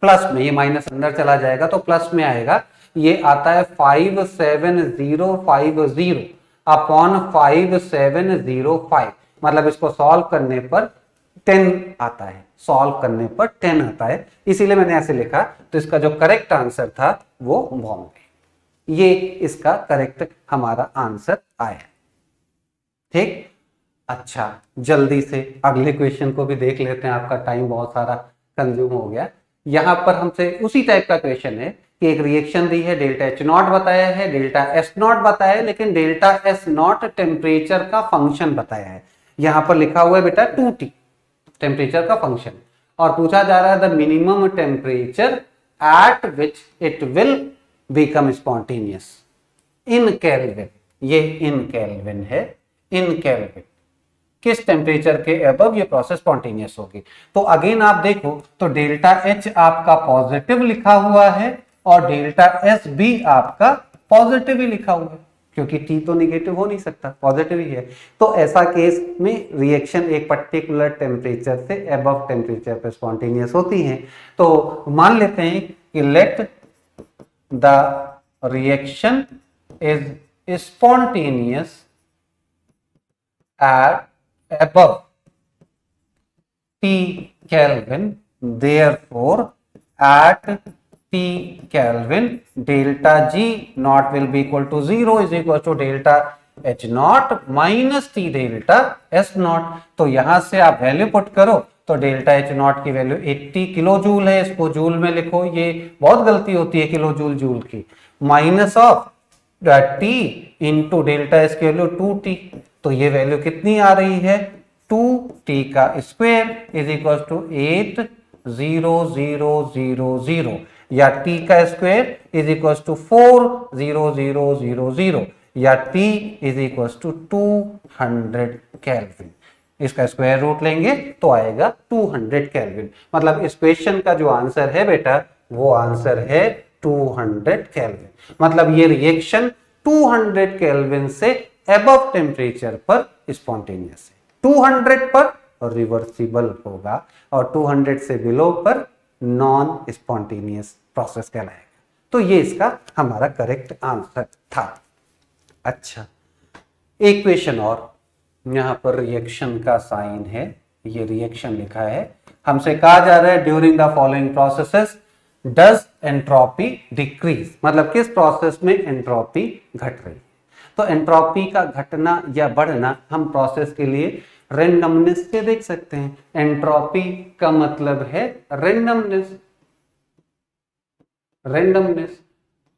प्लस में, ये माइनस अंदर चला जाएगा तो प्लस में आएगा, ये आता है 57050 अपॉन 5705, मतलब इसको सॉल्व करने पर 10 आता है, सॉल्व करने पर 10 आता है, इसीलिए मैंने ऐसे लिखा। तो इसका जो करेक्ट आंसर था वो बॉम्बे, ये इसका करेक्ट हमारा आंसर आया। ठीक, अच्छा जल्दी से अगले क्वेश्चन को भी देख लेते हैं, आपका टाइम बहुत सारा कंज्यूम हो गया। यहां पर हमसे उसी टाइप का क्वेश्चन है कि एक रिएक्शन दी है, डेल्टा एच नॉट बताया है, डेल्टा एस नॉट बताया है, लेकिन डेल्टा एस नॉट टेम्परेचर का फंक्शन बताया है। यहां पर लिखा हुआ है बेटा 2T टेम्परेचर का फंक्शन, और पूछा जा रहा है the minimum temperature at which it will become spontaneous in kelvin. ये इन केल्विन है, इन केल्विन किस टेम्परेचर के अबव ये प्रोसेस स्पॉन्टेनियस होगी। तो अगेन आप देखो तो डेल्टा एच आपका पॉजिटिव लिखा हुआ है और डेल्टा एस भी आपका पॉजिटिव ही लिखा हुआ है, क्योंकि टी तो निगेटिव हो नहीं सकता, पॉजिटिव ही है। तो ऐसा केस में रिएक्शन एक पर्टिकुलर टेम्परेचर से अबव टेम्परेचर पे स्पॉन्टेनियस होती है। तो मान लेते हैं कि let the reaction is spontaneous at above T Kelvin, therefore at T Kelvin delta G naught will be equal to 0 is equal to delta H naught minus T delta S naught। तो यहां से आप value put करो तो delta H naught की value 80 kilo joule है, इसको joule में लिखो, ये बहुत गलती होती है किलो जूल जूल की, minus of T into delta S की वैल्यू 2T, तो ये वैल्यू कितनी आ रही है 2T का स्क्वायर इज इक्वल टू 80000 या T का स्क्वायर इज इक्वल टू 40000 या T is equal to 200 kelvin. इसका स्क्वायर रूट लेंगे तो आएगा 200 केल्विन। मतलब इस क्वेश्चन का जो आंसर है बेटा वो आंसर है 200 केल्विन। मतलब ये रिएक्शन 200 केल्विन से अबव टेम्परेचर पर स्पॉन्टेनियस है, 200 पर रिवर्सिबल होगा और 200 से बिलो पर नॉन स्पॉन्टेनियस प्रोसेस कहलाएगा। तो ये इसका हमारा करेक्ट आंसर था। अच्छा, एक क्वेश्चन और, यहां पर रिएक्शन का साइन है, ये रिएक्शन लिखा है, हमसे कहा जा रहा है during the following processes does entropy decrease, मतलब किस प्रोसेस में एंट्रोपी घट रही है। तो एंट्रोपी का घटना या बढ़ना हम प्रोसेस के लिए रेंडमनेस से देख सकते हैं। एंट्रोपी का मतलब है रेंडमनेस, रेंडमनेस।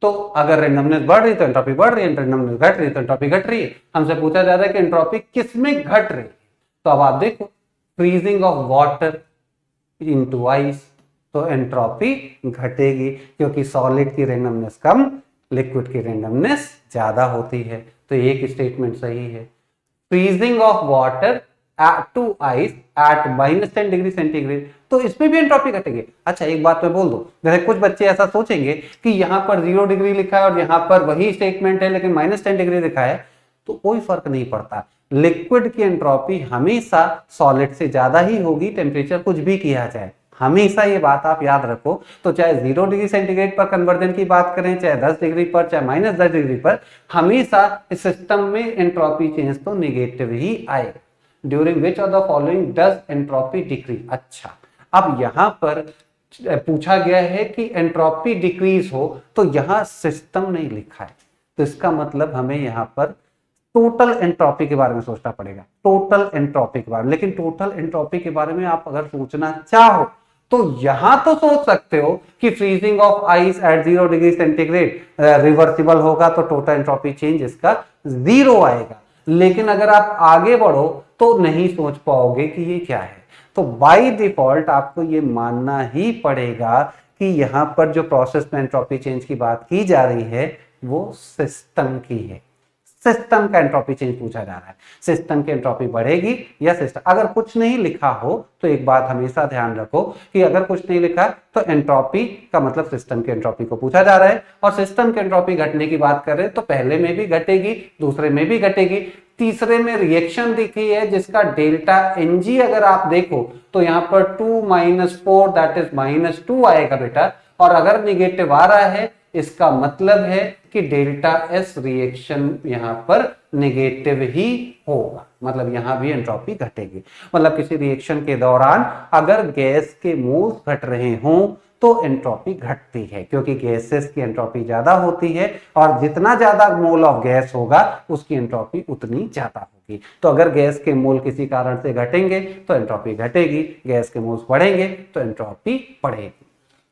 तो अगर रेंडमनेस बढ़ रही है तो एंट्रोपी बढ़ रही है, रेंडमनेस घट रही है तो एंट्रोपी घट रही है। हमसे पूछा जा रहा है कि एंट्रोपी किस में घट रही है, तो अब आप देखो freezing of water into ice, तो एंट्रोपी घटेगी क्योंकि सॉलिड की रेंडमनेस कम, लिक्विड की रेंडमनेस ज्यादा होती है। तो एक स्टेटमेंट सही है। Freezing of water to ice at -10 degree centigrade, तो इसमें भी एंट्रोपी घटेगी। अच्छा एक बात मैं बोल दूं, जैसे कुछ बच्चे ऐसा सोचेंगे कि यहाँ पर 0 डिग्री लिखा है और यहाँ पर वही स्टेटमेंट है लेकिन -10 डिग्री लिखा है, तो कोई फर्क नहीं पड़ता। लिक्विड की एंट्रोपी हमेशा सॉलिड से ज्यादा ही होगी, टेम्परेचर कुछ भी किया जाए, हमेशा ये बात आप याद रखो। तो चाहे 0 डिग्री सेंटीग्रेड पर कन्वर्जन की बात करें, चाहे 10 डिग्री पर, चाहे -10 डिग्री पर, हमेशा इस सिस्टम में एंट्रोपी चेंज तो नेगेटिव ही आएगा। During which of the following does entropy decrease. अच्छा, अब यहां पर पूछा गया है कि एंट्रोपी डिक्रीज हो, तो यहां सिस्टम नहीं लिखा है, तो इसका मतलब हमें यहां पर टोटल एंट्रोपी के बारे में सोचना पड़ेगा, टोटल एंट्रोपी के बारे में। लेकिन टोटल एंट्रोपी के बारे में आप अगर सोचना चाहो तो यहां तो सोच सकते हो कि freezing of ice eight 0 degree centigrade reversible होगा तो टोटल एंट्रोपी चेंज इसका 0 आएगा। लेकिन अगर आप आगे बढ़ो तो नहीं सोच पाओगे कि ये क्या है। तो बाय डिफॉल्ट आपको ये मानना ही पड़ेगा कि यहां पर जो प्रोसेस में एंट्रोपी चेंज की बात की जा रही है वो सिस्टम की है। सिस्टम का एंट्रोपी चेंज पूछा जा रहा है, सिस्टम की एंट्रोपी बढ़ेगी या सिस्टम। अगर कुछ नहीं लिखा हो तो एक बात हमेशा ध्यान रखो कि अगर कुछ नहीं लिखा तो एंट्रोपी का मतलब सिस्टम की एंट्रोपी को पूछा जा रहा है, और सिस्टम की एंट्रोपी घटने की बात कर रहे हैं तो पहले में भी घटेगी, दूसरे में भी घटेगी, तीसरे में रिएक्शन दिखी है जिसका डेल्टा एनजी अगर आप देखो तो यहाँ पर 2 - 4 दैट इज -2 आएगा बेटा। और अगर निगेटिव आ रहा है इसका मतलब है कि डेल्टा एस रिएक्शन यहां पर नेगेटिव ही होगा, मतलब यहां भी एंट्रोपी घटेगी। मतलब किसी रिएक्शन के दौरान अगर गैस के मोल्स घट रहे हों तो एंट्रोपी घटती है, क्योंकि गैसेस की एंट्रोपी ज्यादा होती है और जितना ज्यादा मोल ऑफ गैस होगा उसकी एंट्रोपी उतनी ज्यादा होगी। तो अगर गैस के मोल किसी कारण से घटेंगे तो एंट्रोपी घटेगी, गैस के मोल्स बढ़ेंगे तो एंट्रोपी बढ़ेगी।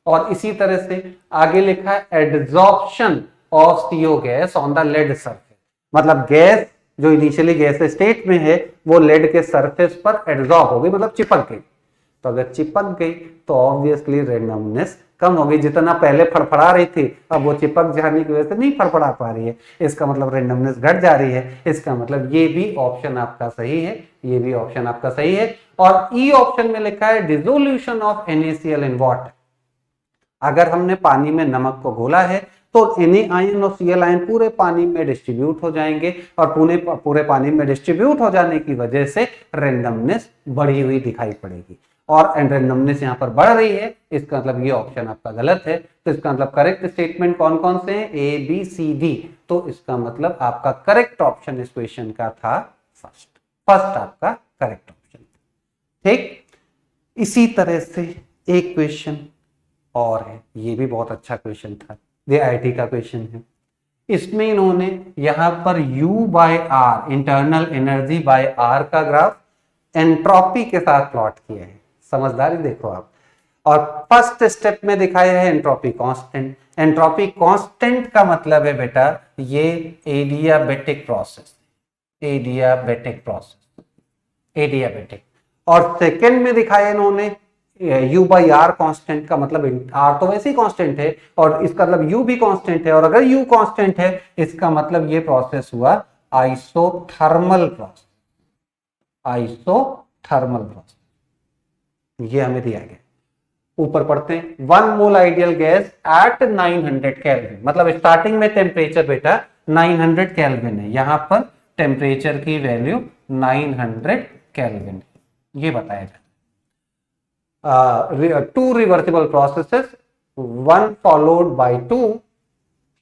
और इसी तरह से आगे लिखा है adsorption of CO gas on the lead surface, मतलब गैस जो इनिशियली गैस स्टेट में है वो लेड के सरफेस पर एडजॉर्ब हो गई, मतलब चिपक गई। तो अगर चिपक गई तो ऑब्वियसली रेंडमनेस कम हो गई, जितना पहले फड़फड़ा रही थी अब वो चिपक जाने की वजह से नहीं फड़फड़ा पा रही है, इसका मतलब रेंडमनेस घट जा रही है। इसका मतलब ये भी ऑप्शन आपका सही है, ये भी ऑप्शन आपका सही है। और ई ऑप्शन में लिखा है dissolution of NaCl in water. अगर हमने पानी में नमक को घोला है तो Na आयन और Cl आयन पूरे पानी में डिस्ट्रीब्यूट हो जाएंगे, और पूरे पानी में डिस्ट्रीब्यूट हो जाने की वजह से रेंडमनेस बढ़ी हुई दिखाई पड़ेगी। और रेंडमनेस यहाँ पर बढ़ रही है, इसका मतलब ये ऑप्शन आपका गलत है। तो इसका मतलब करेक्ट स्टेटमेंट कौन कौन से हैं? A, B, C, D। तो इसका मतलब आपका करेक्ट ऑप्शन इस क्वेश्चन का था फर्स्ट आपका करेक्ट ऑप्शन। ठीक, इसी तरह से एक क्वेश्चन और है, ये भी बहुत अच्छा क्वेश्चन था, ये IIT का क्वेश्चन है। इसमें इन्होंने यहां पर U/R internal energy by R का ग्राफ एंट्रोपी के साथ प्लॉट किया है। समझदारी देखो आप। और फर्स्ट स्टेप में दिखाया है एंट्रोपी कांस्टेंट। एंट्रोपी कांस्टेंट का मतलब है बेटा ये एडियाबेटिक प्रोसेस, एडियाबेटिक। और सेकंड में दिखाया इन्होंने U/R कांस्टेंट का मतलब R तो वैसे ही कांस्टेंट है और इसका मतलब U भी कांस्टेंट है, और अगर U कांस्टेंट है इसका मतलब ये प्रोसेस हुआ आइसोथर्मल प्रोसेस, ये हमें दिया गया। ऊपर पढ़ते हैं 1 mole ideal gas eight 900 kelvin, मतलब स्टार्टिंग में टेम्परेचर बेटा 900 केल्विन है, यहां पर टेम्परेचर की वैल्यू 900 केल्विन है, ये बताया जाता है। 2 reversible processes, 1 followed by 2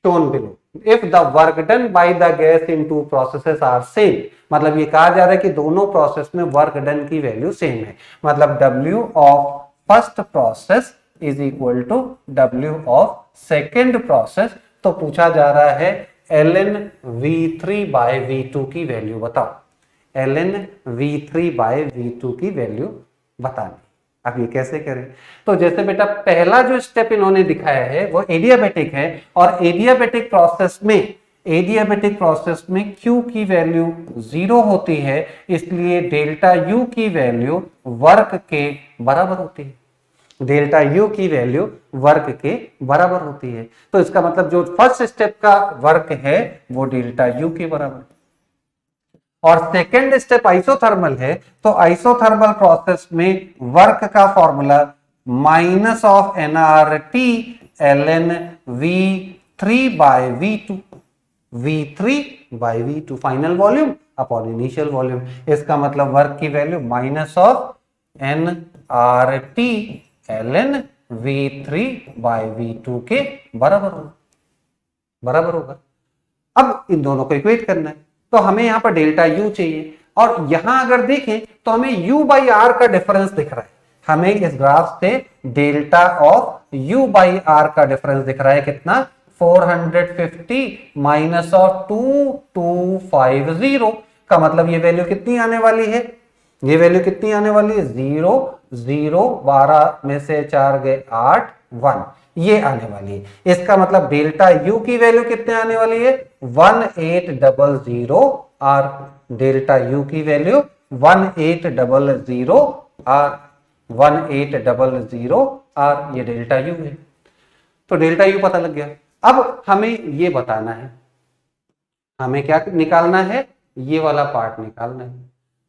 shown below. If the work done by the gas in 2 processes are same, मतलब ये कहा जा रहा है कि दोनों प्रोसेस में वर्क डन की वैल्यू सेम है, मतलब W of first process is equal to W of second process. तो पूछा जा रहा है ln V3/V2 की वैल्यू बताओ, ln V3/V2 की वैल्यू बतानी। अब ये कैसे करें? तो जैसे बेटा पहला जो स्टेप इन्होंने दिखाया है वो एडियाबेटिक है, और एडियाबेटिक प्रोसेस में Q की वैल्यू 0 होती है, इसलिए डेल्टा U की वैल्यू वर्क के बराबर होती है, डेल्टा U की वैल्यू वर्क के बराबर होती है। तो इसका मतलब जो फर्स्ट स्टेप का वर्क है वो डेल्टा U के बराबर। और सेकेंड स्टेप आइसोथर्मल है, तो आइसोथर्मल प्रोसेस में वर्क का formula minus of nRT ln V3/V2, V3/V2 final volume upon initial volume. इसका मतलब वर्क की value minus of nRT ln V3/V2 के बराबर होगा। अब इन दोनों को इक्वेट करना है, तो हमें यहां पर डेल्टा U चाहिए, और यहां अगर देखें तो हमें U/R का डिफरेंस दिख रहा है। हमें इस ग्राफ से डेल्टा ऑफ U/R का डिफरेंस दिख रहा है कितना? 450 माइनस ऑफ 2250 का मतलब ये वैल्यू कितनी आने वाली है, ये वैल्यू कितनी आने वाली है 0 0 12 में से 4 गए 8 1 ये आने वाली है। इसका मतलब डेल्टा यू की वैल्यू कितने आने वाली है 1800 आर, डेल्टा यू की वैल्यू 1800 आर, 1800 आर ये डेल्टा यू है। तो डेल्टा यू पता लग गया। अब हमें ये बताना है, हमें क्या निकालना है, ये वाला पार्ट निकालना है।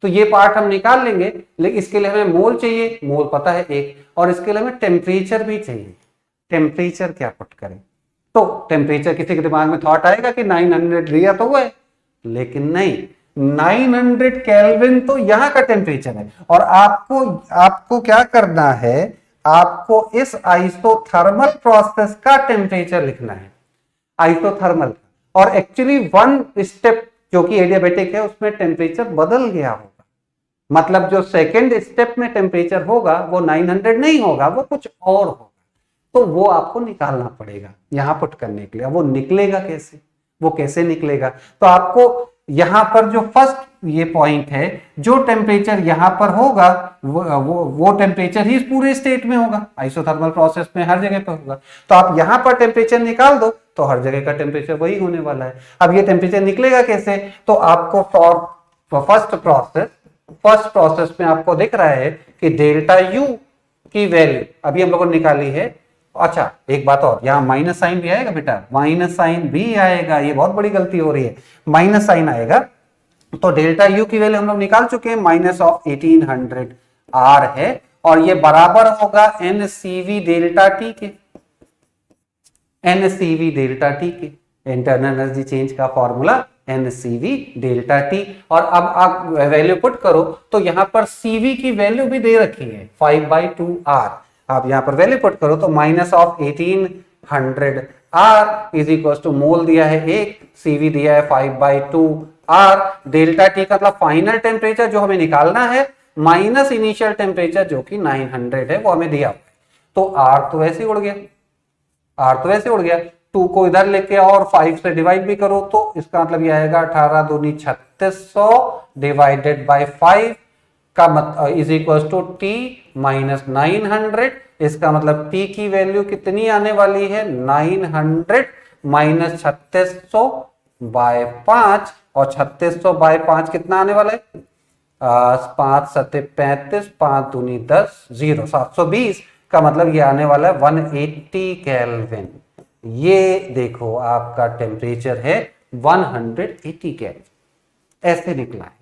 तो ये पार्ट हम निकाल लेंगे, लेकिन इसके लिए हमें मोल चाहिए, मोल पता है 1, और इसके लिए हमें टेम्परेचर भी चाहिए। टेम्परेचर क्या पुट करें, तो टेम्परेचर किसी के दिमाग में थॉट आएगा कि 900 दिया तो हुआ है, लेकिन नहीं, 900 केल्विन तो यहां का टेम्परेचर है, और आपको क्या करना है, आपको इस आइसोथर्मल प्रोसेस का टेम्परेचर लिखना है, आइसोथर्मल। और एक्चुअली वन स्टेप जो कि एडियाबेटिक है उसमें टेम्परेचर बदल गया होगा, मतलब जो सेकंड स्टेप में टेम्परेचर होगा वो 900 नहीं होगा, वो कुछ और होगा, तो वो आपको निकालना पड़ेगा यहां पुट करने के लिए। वो निकलेगा कैसे, वो कैसे निकलेगा, तो आपको यहां पर जो फर्स्ट ये पॉइंट है, जो टेम्परेचर यहां पर होगा वो टेम्परेचर ही इस पूरे स्टेट में होगा, आइसोथर्मल प्रोसेस में हर जगह पर होगा। तो आप यहां पर टेम्परेचर निकाल दो तो हर जगह का टेम्परेचर वही होने वाला है। अब ये टेम्परेचर निकलेगा कैसे, तो आपको फॉर फर्स्ट प्रोसेस में आपको दिख रहा है कि डेल्टा यू की वैल्यू अभी हम लोगों ने निकाली है। अच्छा एक बात और, यहां माइनस साइन भी आएगा बेटा, माइनस साइन भी आएगा, ये बहुत बड़ी गलती हो रही है, माइनस साइन आएगा। तो डेल्टा यू की वैल्यू हम लोग निकाल चुके हैं, माइनस ऑफ 1800 आर है, और ये बराबर होगा एनसीवी डेल्टा टी के, एनसीवी डेल्टा टी के, इंटरनल एनर्जी चेंज का फॉर्मूला एनसीवी डेल्टा टी। और अब आप वैल्यू पुट करो तो यहां पर सीवी की वैल्यू भी दे रखी है 5/2 आर, आप यहां पर वैल्यू पुट करो तो minus of 1800 R is equal to mole दिया है 1, सीवी दिया है 5/2 आर, डेल्टा टी का मतलब फाइनल टेम्परेचर जो हमें निकालना है माइनस इनिशियल टेम्परेचर जो कि 900 है वो हमें दिया। तो आर तो वैसे उड़ गया, आर तो वैसे उड़ गया, 2 को इधर लेके और 5 से डिवाइड भी करो तो इसका मतलब ये आएगा 18 दूनी 3600 डिवाइडेड बाय 5 का मतलब is equal to T minus 900। इसका मतलब टी की वैल्यू कितनी आने वाली है 900 माइनस 3600 बाय 5, और 3600 बाय 5 कितना आने वाला है 5 सत्ते 35, 5 दूनी 10, 0 720 का मतलब ये आने वाला है 180 केल्विन। ये देखो आपका टेम्परेचर है 180 केल्विन, ऐसे निकला है।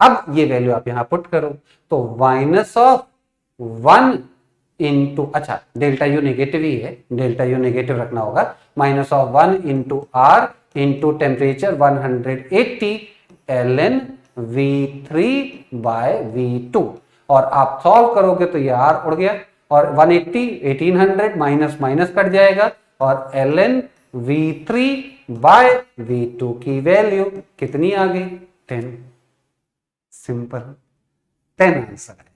अब ये वैल्यू आप यहां पुट करो तो माइनस ऑफ 1 इंटू, अच्छा डेल्टा यू नेगेटिव ही है, डेल्टा यू नेगेटिव रखना होगा, minus of 1 into R into temperature 180 ln V3 by V2, और आप सॉल्व करोगे तो ये आर उड़ गया, और 180 1800 माइनस माइनस कट जाएगा, और ln V3 बाय V2 की वैल्यू कितनी आ गई 10। सिंपल 10 आंसर है।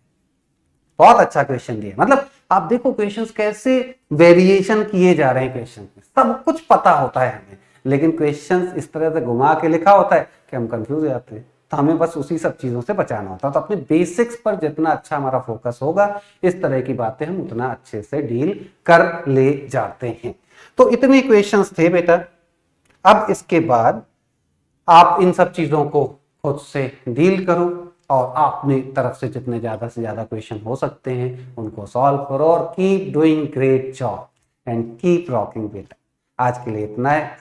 बहुत अच्छा क्वेश्चन दिया, मतलब आप देखो क्वेश्चंस कैसे वेरिएशन किए जा रहे हैं, क्वेश्चन में सब कुछ पता होता है हमें, लेकिन क्वेश्चंस इस तरह से घुमा के लिखा होता है कि हम कंफ्यूज हो जाते हैं। तो हमें बस उसी सब चीजों से बचाना होता है। तो अपने बेसिक्स पर जितना अच्छा हमारा फोकस होगा, इस तरह की बातें हम उतना अच्छे से डील कर ले जाते हैं। तो इतने क्वेश्चंस थे बेटा। अब इसके बाद आप इन सब चीजों को खुद से डील करो, और अपनी तरफ से जितने ज्यादा से ज्यादा क्वेश्चन हो सकते हैं उनको सॉल्व करो, और keep doing great job and keep rocking बेटा। आज के लिए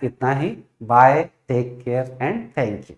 इतना ही। Bye, take care and thank you.